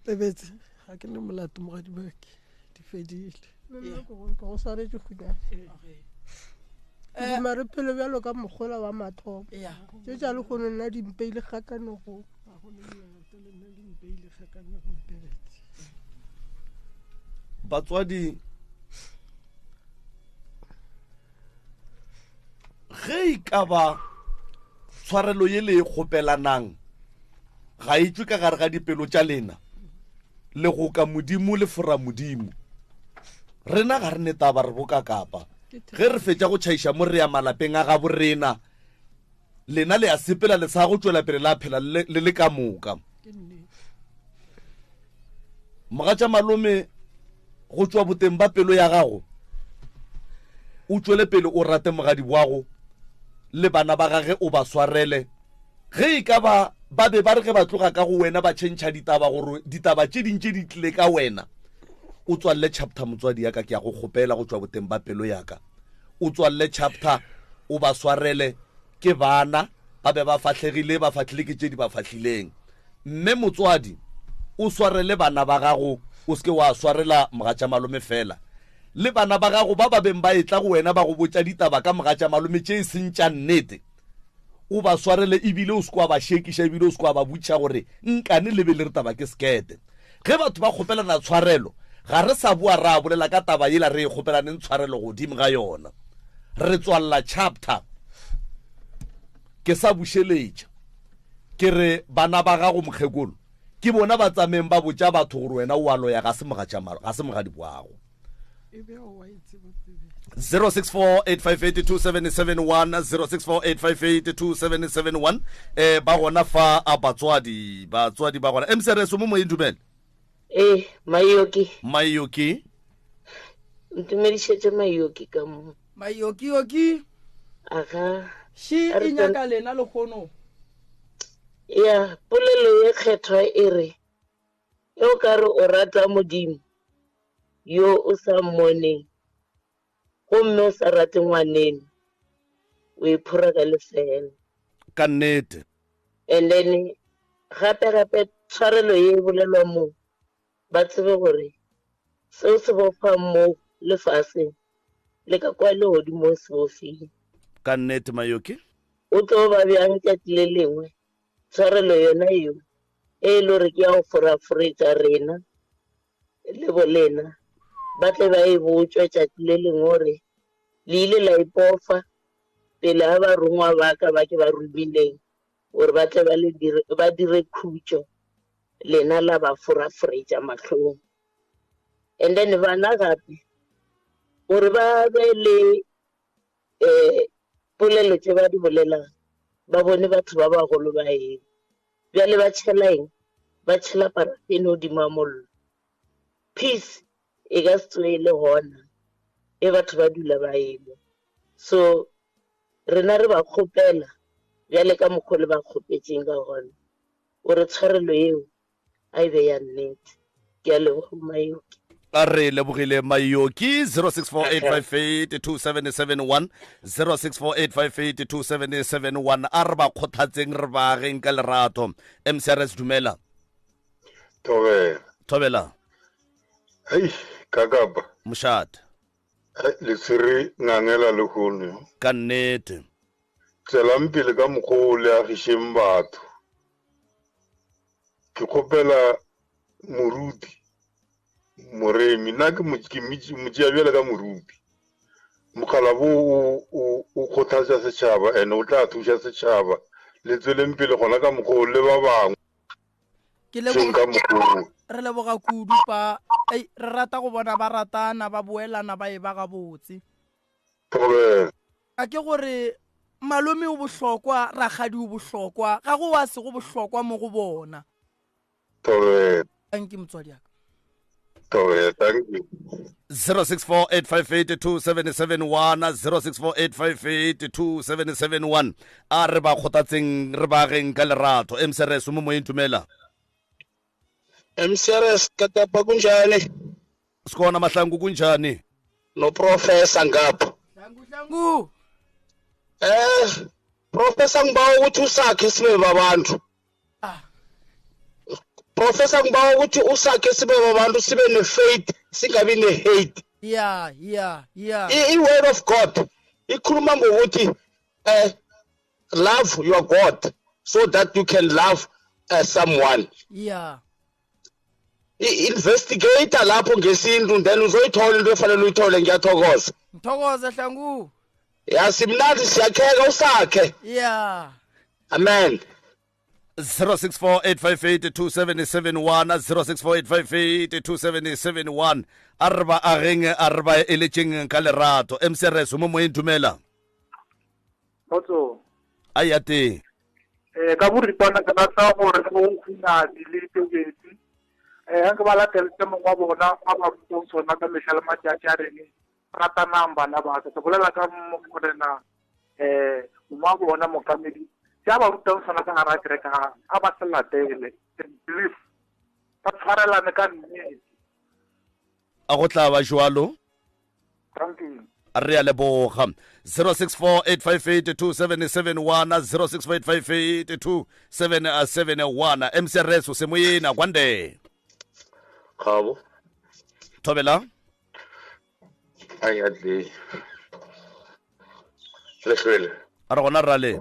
pebetse ga ke ne molato mogadi bake di fedile go swaretše khuda mare phelo bjalo ka mogola wa mathomo tše tša le kgono nna dimpeile kgakanego batswadi ge e ka ba tshwarelo ye le e kgopelanang ga e tswe ka gare ga dipelo tša lena le go ka modimo le fora modimo rena ga re ne taba re boka kapa ge re fetša go tšhaiša mo re ya malapeng a ga borena lena le a sepela le sa go tšwela pele la phela le ka moka mogatša malome go tšwa boteng ba pelo ya gago o tšwele pele o rate mogadi boago le bana ba gage o ba swarele ge e ka ba be ba re ge ba tloga ka go wena ba tšhentšha ditaba gore ditaba tše dintše di tlile ka wena o tswalle chapter motswadi yaka ke ya go kgopela go tšwa boteng ba pelo yaka o tswalle chapter o ba swarele ke bana ba be ba fatlhegile ba fatlhile ke tše di ba fatlhileng mme motswadi o swarele bana ba gago o seke wa swarela mogatša malome fela le bana ba gago ba ba beng ba etla go wena ba go botša ditaba ka mogatša malome tše e seng tša nnete o ba swarele ebile o seke wa ba shekiša ebile o seke wa ba botša gore nkane le be le re taba ke sekete ge batho ba kgopelana tshwarelo ga re sa bua ra bolela ka taba yela re e kgopelaneng tshwarelo godimo ga yona re tswalla chapter ke sa bušeletša ke re bana ba gago mokgekolo ke bona ba tsameng ba botša batho gore wena o a loya ga se mogadi boago 0648582771 0648582771 ba gona fa a batswadi ba gona MCRS mo moyeng dumele Mayoki ntumedišetše Mayoki ka mo Mayoki aga shi e nyaka lena le kgono ya polelo ye kgethwa e re yo ka re o rata modimo yo o sa mmoneng gomme o sa rate ngwaneno o iphora ka lefela ka nnete and then gape tshwarelo ye e bolelwa moo ba tsebe gore seo se bofa mo lefaseng le ka kwa le godimo se bofile ka nnete Mayoki o tlo ba bjang tšatši le lengwe tshwarelo yona eo e le gore ke ya go foraforetša rena le bolena ba tle ba e botswa tšatši le lengwe gore le ile la ipofa pele ga barongwa ba ka ba ke ba romileng gore ba tle ba dire khutšo lena la ba foraforetša mahlong and then bana gape gore ba be le polelo tše ba di bolelang ba bone batho ba bagolo ba eng bjale ba tšhela eng ba tšhela parafene godimo mollo peace e ka se tswe le gona e batho ba dula ba eme so rena re ba kgopela bjale ka mokgwa le ba kgopetšeng ka gona gore tshwarelo eo a e be ya nnete ke a leboga Mayoki a re lebogile mayoki 0648582771 0648582771 a re ba kgothatseng re baageng ka lerato. MCRS dumela. Thobela. Hey, kakapa. Moshate. Le tsere ngangela le hono. Ka nnete. Tselampile ka mokgwa le agisheng batho. Ke kgopela moruti. Moremi na ke mojiabela ka moruti. Mokgala bo o kgothatsa setšhaba ene o tla thuša setšhaba le tsweleng gona ka mokgwa le ba bangwe. Ke re leboga kudu pa re rata go bona ba ratana ba boelana ba e ba ga botse. A ke gore malome o bohlokwa ragadi o bohlokwa ga go wa se go bohlokwa mo go bona. Thank you motswadi aka. Thank you. 0648582771 0648582771 a re ba kgothatseng re baageng ka lerato. MCRS mo moyeng tumela. MCRS katapa kunjani? Sikona mahlangu kunjani? No professor ngapha. Hlangu. Professor ngibawa ukuthi usakhe sibe babantu. Professor ngibawa ukuthi usakhe sibe babantu sibe ne-faith singabi ne-hate. Yeah. I-word of God ikhuluma ngokuthi love your God so that you can love someone. Yeah. Investigate lapho ngesintu then uzoyithola into efanele uyithole. Ngiyathokoza. Ngithokoza Hlangu. Ya simnandi siyakheka usakhe. Yeah. Amen. 0648582771 0648582771 arba ageng arba eletseng ka lerato. MCRS mo moyeng dumela. Motso. Ayate. Ka boripana ka tsa gore go nkuna di le tebedi. Ga ba la tseletse mongwa bona a ba go tsona ka mehla matjatja rene. Rata namba na ba se bolela ka mokorena mo bona mokamedi. Ya ba ruta sana ka hara kereka a ba selatele belief ba tshwarelane ka nnete a go tla ba jwalo. Thank you. A re a leboga 0648582771 0648582771 MCRS o se moyena kwande. Khabo. Thobela. Ayadle. Leshwele. A re gona rale.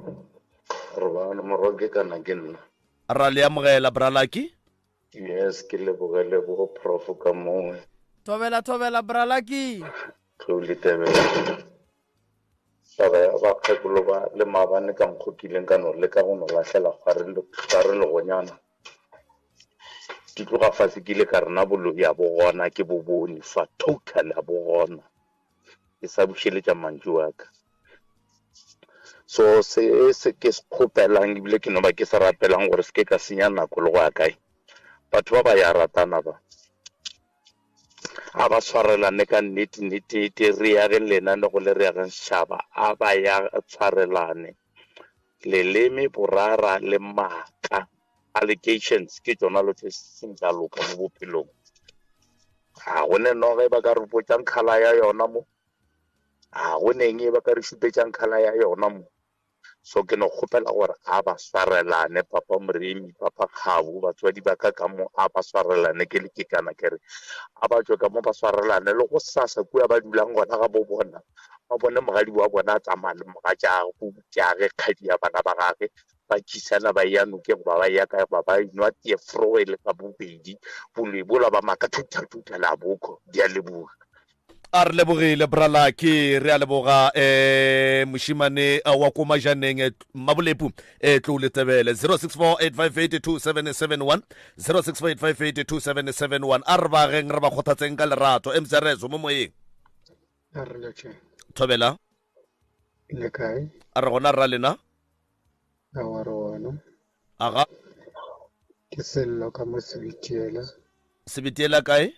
Robana moroge kana kenna. Rale ya mogela bralaki. Yes, ke lebogele bo prof ka mo. Thobela bralaki. Tlole tebela. Ba khekulo ba le mabane ka nkgokileng ka no le ka go no lahlela gare le gonyana. Ke tloga fase ke le ka rena bolo ya bogona ke bobone fa total ya bogona. Ke sa bušeletša mantšu wa ka. So se ke se kgopelang ebile ke no ba ke sa rapelang gore se ke ka senya nako le go ya kae. Batho ba ba ya ratana ba a ba tshwarelane ka nnete re ya ge lenane go le re ya ge setšhaba a ba ya tshwarelane leleme borara le maaka allegations ke tsona lo tse seng tsa loka mo bophelong. A go ne no ge ba ka re potšang khala ya yona mo a go neng e ba ka re šupetšang khala ya yona mo. So ke no kgopela gore a ba swarelane papa Moremi papa Khabu batswadi ba ka mo a ba swarelane ke le ke kana kere a ba tswe ka mo ba swarelane le go sasa kuya ba dulang gona ga bo bona ba bone mogadi wa bona a tsamaya le mogatša go tšage kgadi ya bana ba gage ba kisana ba ya noke ba ya ka ba inwa tie froele ka bobedi bolebola ba maka thuta la boko di a leboga. A re lebogile bralaki re a leboga moshimane wa ko majaneng mabolepu tlole tebele 0648582771 0648582771 a re baageng re ba kgothatseng ka lerato. MCRS mo moyeng. A re letse. Thobela. Le kae? A re gona ra lena. A wa rona. Aga. Ke sello ka mo Sebitiela. Sebitiela kae?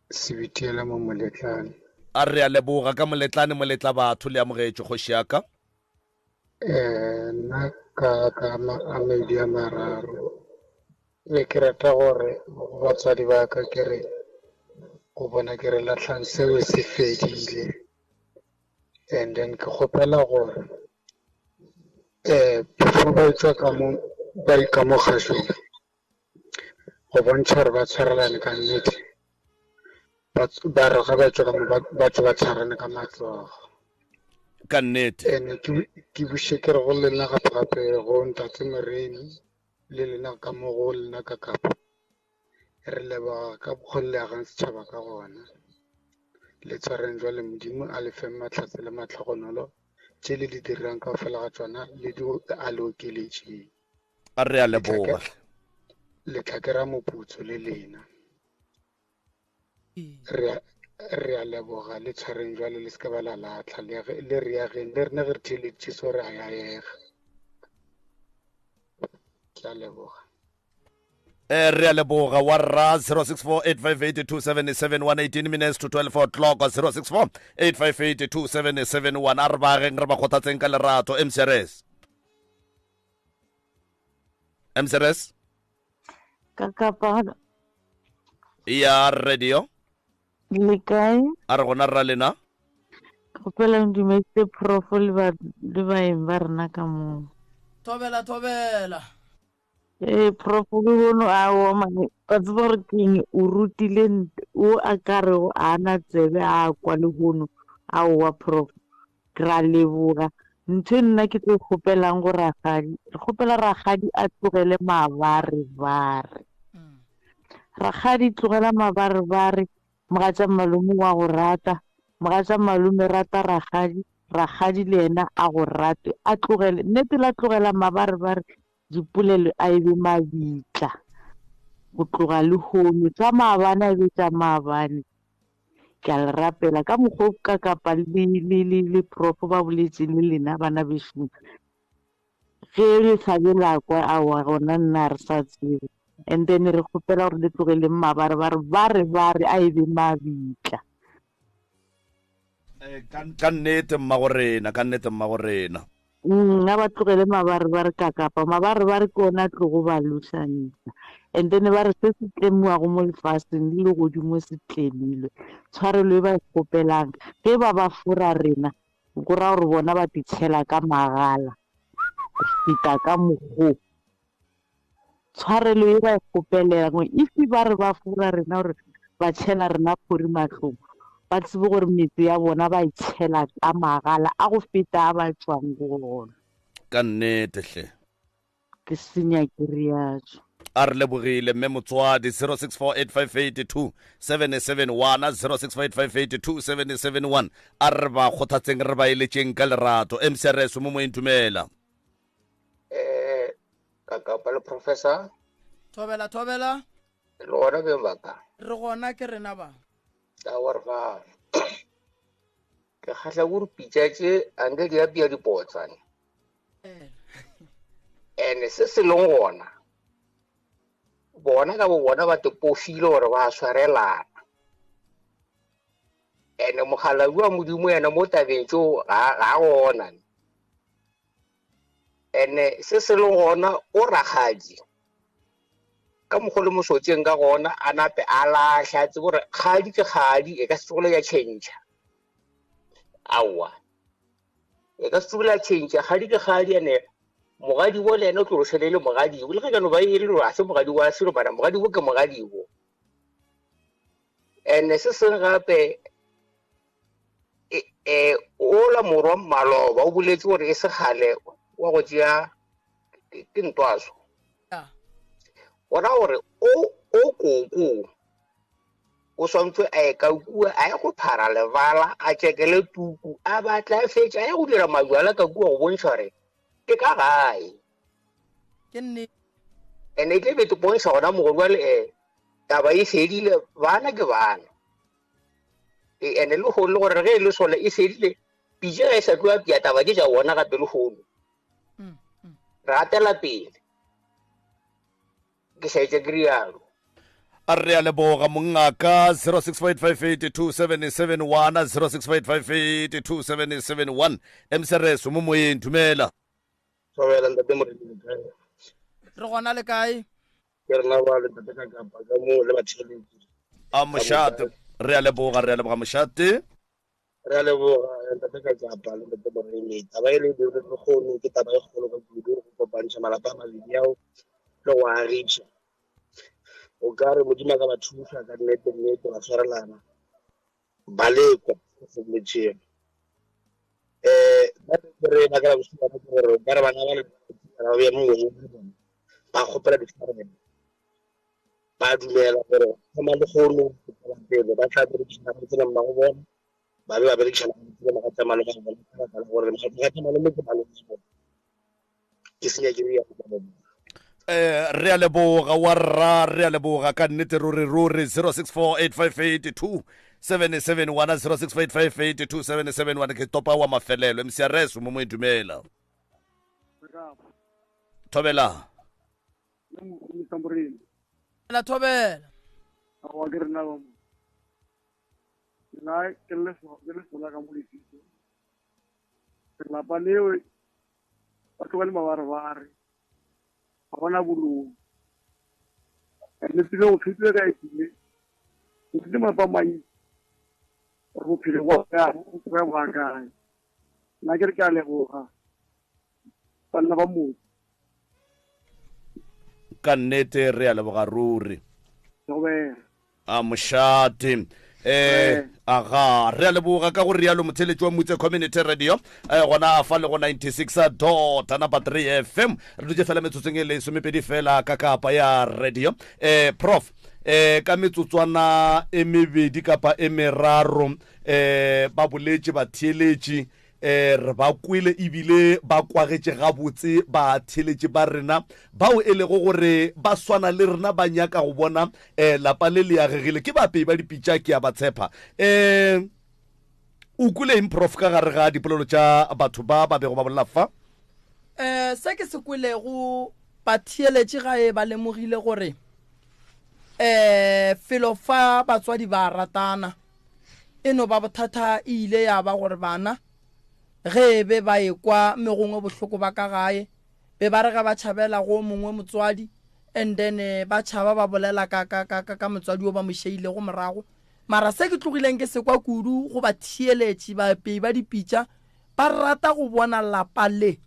Sebitiela mo Moletlane. A re a leboga ka Moletlane moletla batho le amogetše kgoši ya ka. Nna ka medi a mararo le ke rata gore batswadi ba ka ke re go bona ke re latlhang seo se fedile, and then ke kgopela gore before ba tswa ka mo kgašong go bontšha gore ba tshwarelane ka nnete, ba re ga ba tswa ka mo ba tswa ba tshwarane ka matsogo ka nnete. And ke buše ke re go lena gape go Ntate Moreni le lena ka mo go lena ka kapa, re leboga ka bokgolegang setšhaba ka gona le tshwareng jwa le Modimo a le feng matlhatse le matlhogonolo tše le di dirang ka fela ga tsona le di a le okeletšeng. A re a leboga. Letlhakera moputso le lena re a leboga le tshwareng jwa le seke ba la latlha le re yageng le rena ge re theeleditše so re a yaega. Ke a leboga. Re a leboga wa rra 064-858-277 18 minutes to 12 o'clock 064-858-277 a re bageng re ba kgothatseng ka lerato. MCRS Kakapana ya radio le kae a re gona rra lena kgopela ndumetse prof le baeng ba rena ka moo. Thobela Prof ke bono a o mane ba tseba gore keng o rutile o a ka re a na tsebe a kwa le bono a o wa prof kra leboga ntho nna ke tlo kgopelang go ragadi re kgopela ragadi a tlogele mabarebare ragadi tlogela mabarebare mogatša malume wa go rata mogatša malume rata ragadi le yena a go rate a tlogele nnete la tlogela mabarebare dipolelo a ebe mabitla go tloga le hono tša maabane a ebe tša maabane. Ke a le rapela ka mokgwa ka kapa le prof ba boletše le lena bana bešo ge le tšhabela kwa a wa gona nna re sa tsebe and then re kgopela gore le tlogele mabarebare ba re a ebe mabitla. ka nnete mmagorena nna ba tlogele mabarebare ka kapa mabarebare ke ona tlogo ba lusanisa and then ba re se se tlemuago mo lefaseng le godimo se tlemilwe tshwarelo e ba e kgopelang ge ba fura rena go ra gore bona ba ditšhela ka magala go feta ka mokgo tshwarelo e ba e kgopelang ifi ba re ba fura rena gore ba tšhela rena phori matlong ba tsebe gore metsi ya bona ba itšhela ka magala a go feta a ba tswang go gona ka nnete hle ke senya ke riatso a re lebogile mme motswadi 064-858-277 064-858-277 a re ba kgothatseng re ba eletšeng ka lerato. MCRS mo moeng tumela Kakapa le professor Thobela le gona beng baka re gona ke rena ba ta warga ke khatla go re pitšatše ange di apea dipotsane ene se se leng gona bona ka bo bona ba te pofile gore ba swarelana ene mogala wa Modimo ena mo tabeng tšo ga gona ene se se leng gona o ragadi ka mogolo mosotseng ka gona a nape a lahla tse gore kgadi ke kgadi e ka se tsogole ya change awa e ka se tsogole ya change kgadi ke kgadi ene mogadi bo le ene o tlo shelele mogadi o le ga no ba ile a se mogadi wa selo bana mogadi bo ke mogadi bo ene se se gape o la morwa maloba o boletse gore e se gale wa go tšea ke ntwaso ora gore o koko o swantse a ka kua a go phara levala a tšekele tuku a batla fetša a go dira majwala ka kua go bontšha gore ke ka gae ke nne ene ke be te bontšha gona mogolo wa le taba e fedile bana ke bana ene le go le gore ge le sole e fedile pije ga e sa tloa pia taba ke ja bona gape le gono ratela pele ke sa itse krialo a re a leboga mongaka 064-858-277 064-858-277 MCRS mo moyeng dumela sobela ntate moredi re gona le kae ke rena ba le ntate ka kapa ka mo le batšheledi a mošate re a leboga mošate re a leboga ntate ka japa le ntate borele taba e le dire le kgono ke taba e kgolo ka kudu go kopantsha malapa a mabedi ao le go agisha o ka re modimo ka ba thusa ka nnete ba tshwarelana ba lekwa go fokotšeng re ba ka la bosupa ka gore ba re bana ba le ba be mo ba gopela ditshwarelo ba dumela gore go na le kgono pele ba tla berekisana go tsena mmago bona ba be ba berekisana go tsena ka tsamalo ka gore ga tsamalo mo ke ba le ke senya ke ya re a leboga re a leboga ka nnete ruri 0648582771 ke topa wa mafelelo MCRS mo mo dumela thobela la thobela wa ke rena ba la ke le sola ka mo ditsitse la paleo ba tloga le mabarabare ga bona bolong ene tsile go phitse ka itse ke mapa mai go phile go ka go ba ka na ke re ka leboga bana ba mo ka nnete re a leboga ruri a mošate aga re a leboga ka go rialo motheletši wa motse community radio gona fa le go 96.3 FM re dutse fela metsotsong e le somepedi fela ka kapa ya radio prof ka metsotswana e mebedi kapa e meraro ba boletše ba theeletše re ba kwele ebile ba kwagetše gabotse ba theeletše ba rena bao e lego gore ba swana le rena ba nyaka go bona lapa le le agegile ke bapei ba dipitša ke a ba tshepa o kweleng prof ka gare ga dipolelo tša batho ba bego ba bolela fa se ke se kwelego ba theeletše ga e ba lemogile gore felo fa batswadi ba ratana eno ba bothata e ile ya ba gore bana ge be ba ekwa megongwe bohloko ba ka gae be ba re ga ba tšhabela go mongwe motswadi and then ba tšhaba ba bolela ka motswadi o ba mošeile go morago mara se ke tlogileng ke se kwa kudu go ba theeletše bapei ba dipitša ba rata go bona lapa le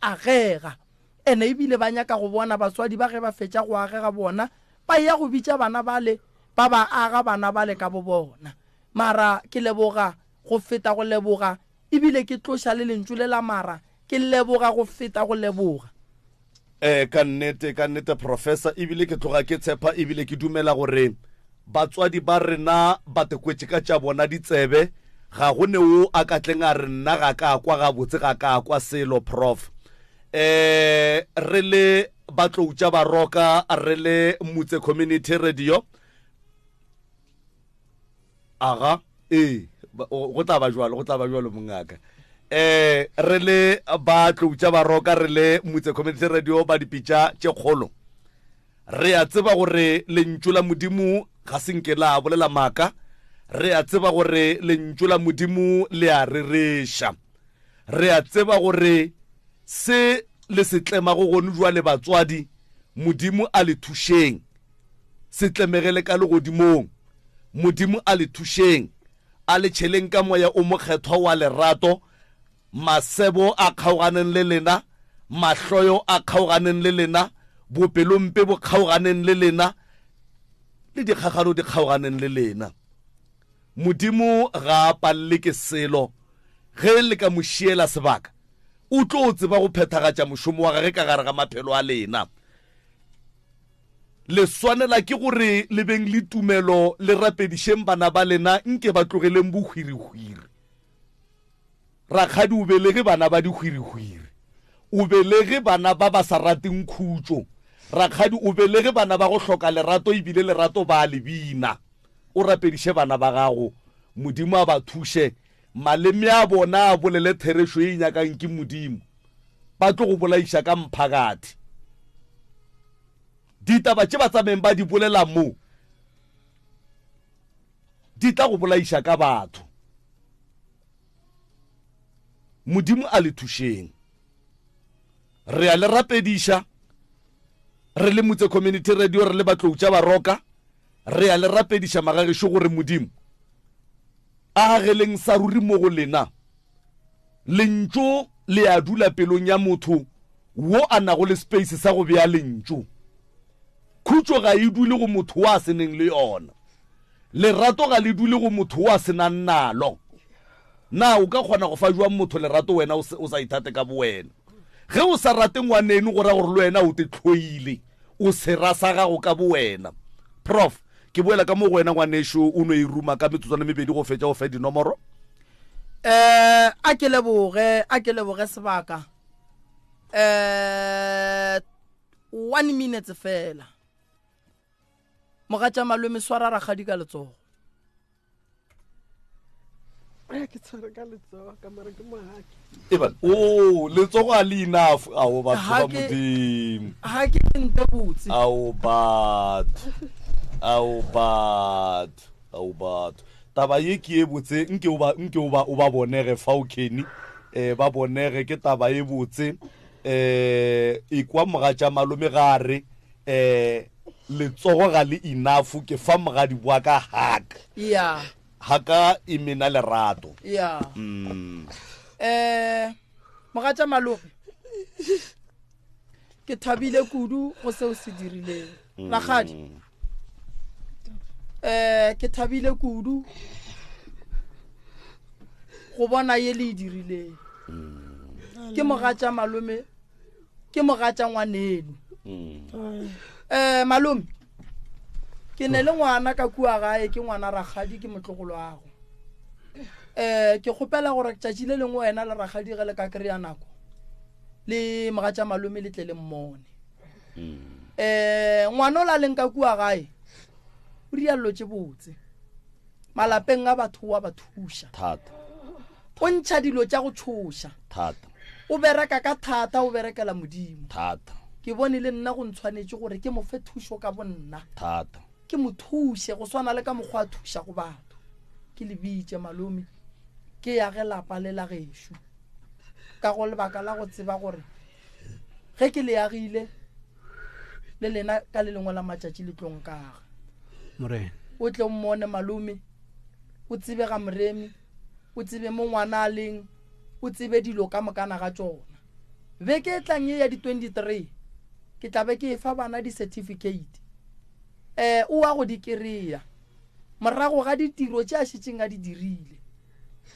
agega ene ebile ba nyaka go bona batswadi ba ge ba fetša go agega bona ba ya go bitša bana bale ba ba aga bana bale ka bo bona mara ke leboga go feta go leboga ebile ke tloša le lentšu le la mara ke leboga go feta go leboga ka nnete professor ebile ke tloga ke tshepa ebile ke dumela gore batswadi ba rena ba tekwetše ka tša bona ditsebe ga go ne o a katleng a re nna ga ka kwa gabotse ga ka kwa selo prof re le batlou tša baroka re le motse community radio aga go tla ba jwalo mongaka re le batlou tša baroka re le motse community radio ba dipitša tše kgolo re a tseba gore lentšu la modimo ga senke la bolela maaka re a tseba gore lentšu la modimo le a rereša re a tseba gore se le setlema go gone jwa le batswadi modimo a le thušeng setlemegele ka legodimong modimo a le thušeng a le tšheleng ka moya o mokgethwa wa lerato masebo a kgaoganeng le lena mahloyo a kgaoganeng le lena bopelompe bo kgaoganeng le lena le dikgagano di kgaoganeng le lena modimo ga a palele ke selo ge le ka mošiela sebaka o tlo tseba go phethagatša mošomo wa gage ka gare ga maphelo a lena le swanela ke gore le beng le tumelo le rapedišeng bana ba lena nke ba tlogeleng bohwirihwiri rakgadi o belege bana ba dihwirihwiri o belege bana ba ba sa rateng khutšo rakgadi o belege bana ba go hloka lerato ebile lerato ba lebina o rapediše bana ba gago modimo a ba thuše maleme a bona a bolele therešo e nyakang ke modimo ba tlo go bolaiša ka mphakati ditaba tše ba tsameng ba di bolela mo di tla go bolaiša ka batho modimo a le thušeng re a le rapediša re le motse community radio re le batlou tša baroka re a le rapediša magagešo gore modimo a ageleng sa ruri mo go lena lentso le a dula pelong ya motho wo a nago le space sa go bea lentso khutso ga e dule go motho wa seneng le yona lerato ga le dule go motho wa senang nalo na o ka kgona go fa jwa motho lerato wena o sa ithate ka bowena ge o sa rate ngwaneno go ra gore le wena o te tlhoile o sera sa gago ka bowena prof ke boela ka mo go wena ngwanesho o no e ruma ka metsotswana mebedi go fetša go fe dinomoro a ke leboge sebaka 1 minute fela mogatša malome swara ragadi ka letsogo ke tshware ka letsogo ka mara ke mohaki eban o letsogo a le enough ao batho ba modimo ha ke nte botse ao batho taba ye ke e botse nke o ba bonege fa o keni ba bonege ke taba e botse e kwa mogatša malome gare letsogo ga le enough ke fa mogadi bwa ka haka e mena lerato mogatša malome ke thabile kudu go seo se dirileng ragadi ke thabile kudu go bona ye le dirileng ke mogatša malome ke mogatša ngwaneno malome ke ne le ngwana ka kua gae ke ngwana ragadi ke motlogolo wago ke kgopela gore tšatši le lengwe wena le ragadi ge le ka kry-a nako le mogatša malome le tle le mmone ngwana o la leng ka kua gae o rialotše botse malapeng a batho wa ba thuša o ntšha dilo tša go tšhoša o bereka ka thata o berekela modimo ke bone le nna go ntshwanetše gore ke mo fe thušo ka bonna ke mo thuše go swana le ka mokgwa a thuša go batho ke le bitše malome ke ya ge lapa le la gešo ka go lebaka la go tseba gore ge ke le yagile le lena ka le lengwe la matšatši le tlong kaga o tle o mmone malome o tsebe ga moremi o tsebe mo ngwana a leng o tsebe dilo ka mokana ga tšona beke e tlang ye ya di-23 ke tlabe ke fa bana di-certificate o wa go di kry-a morago ga ditiro tše a šetšeng a di dirile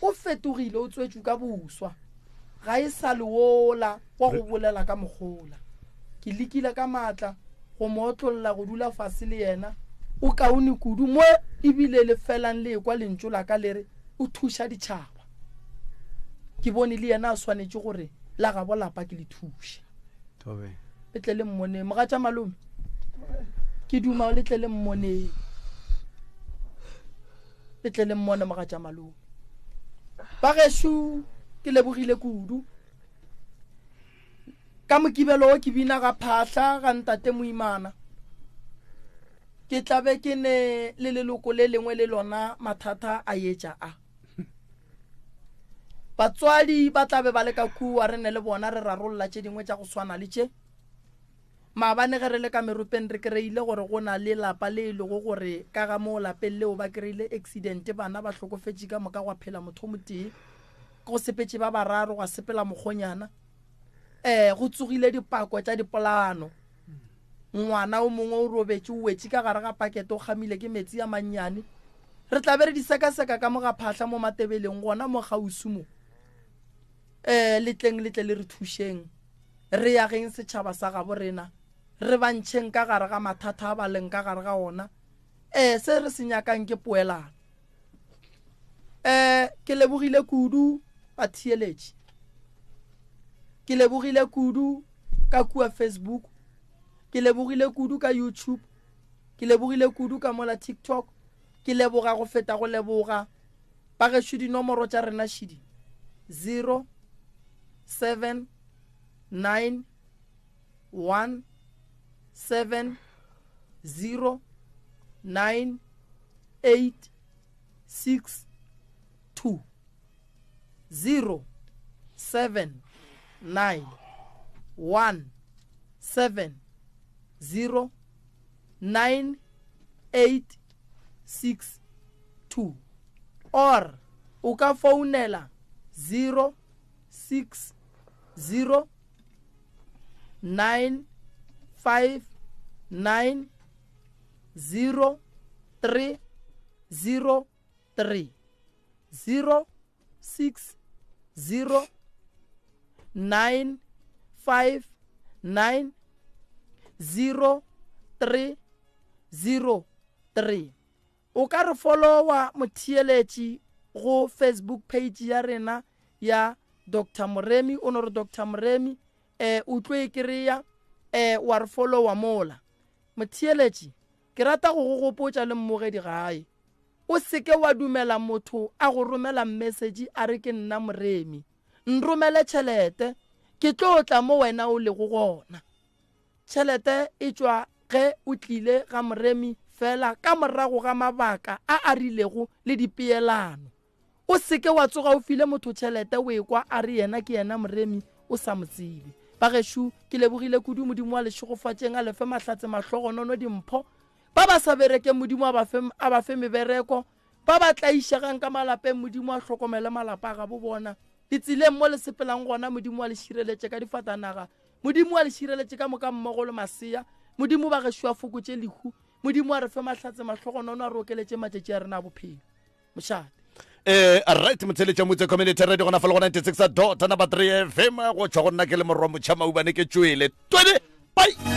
o fetogile o tswetšu ka boswa ga e sa le wola wa go bolela ka mokgola ke lekile ka maatla go mootlolola go dula fase le yena o kaone kudu mo ebile le felang le kwa lentso la ka lere o thuša ditšhaba ke bone le yena a swanetše gore la ga bolapa ke le thuše le tle le mmone mogatša malome ke duma le tle le mmone mogatša malome ba gešo ke lebogile kudu ka mokibelo o ke bina ga phahla ga ntate moimana ke tlabe ke ne le leloko le lengwe le lona mathata a etša a batswadi ba tlabe ba le ka kua re ne le bona re rarolola tše dingwe tša go swana le tše maabane ge re le ka meropeng re kry-ile gore go na le lapa le lego gore ka ga moo lapeng leo ba kry-ile accident bana ba hlokofetše ka moka gwa phela motho motee go sepetše ba bararo gwa sepela mokgonyana go tsogile dipako tša dipolano ngwana o mongwe o robetše o wetše ka gare ga pakete o gamile ke metsi a mannyane re tlabe re di sekaseka ka moga phahla mo matebeleng gona mo gausi mo letleng le tle le re thušeng re yageng setšhaba sa gabo rena re bantšheng ka gare ga mathata a baleng ka gare ga ona se re se nyakang ke poelano ke lebogile kudu ba theeletše ke lebogile kudu ka kua Facebook ke lebogile kudu ka YouTube ke lebogile kudu ka mola TikTok ke leboga go feta go leboga ba ge šudi nomoro tša rena šidi 0791709862 862 or o ka founela 060 959 0303 060 959 0303 o ka re followa motheeletši go Facebook page ya rena ya Dr. Moremi o no re Dr. Moremi o tlo e kry-a wa re followa mola motheeletši ke rata go gopotša le mmogedi gae o seke wa dumela motho a go romela message a re ke nna Moremi nromele tšhelete ke tlo tla mo wena o le go gona tšhelete e tšwa ge o tlile ga Moremi fela ka morago ga mabaka a rilego le dipeelano o seke wa tsoga o file motho tšhelete o ekwa a re yena ke yena Moremi o sa motsebe ba gešo ke lebogile kudu modimo wa lešogofatšeng a lefe mahlatse mahlogonono dimpho ba ba sa bereke modimo a ba fe mebereko ba ba tlaišegang ka malapeng modimo a hlokomele malapa ga bo bona ditseleng mo le sepelang gona modimo wa le šireletše ka difatanaga modimo wa le šireletše ka moka mmogo le masea modimo ba gešo a fokotše lehu modimo a re fe mahlatse mahlogonono a re okeletše matšatši a rena a bophelo mošate right motheletša motse community radio gona fa le go 96 number 3 FM go tšwa go nna ke le morwa motšhama ubane ke tšwele twele bye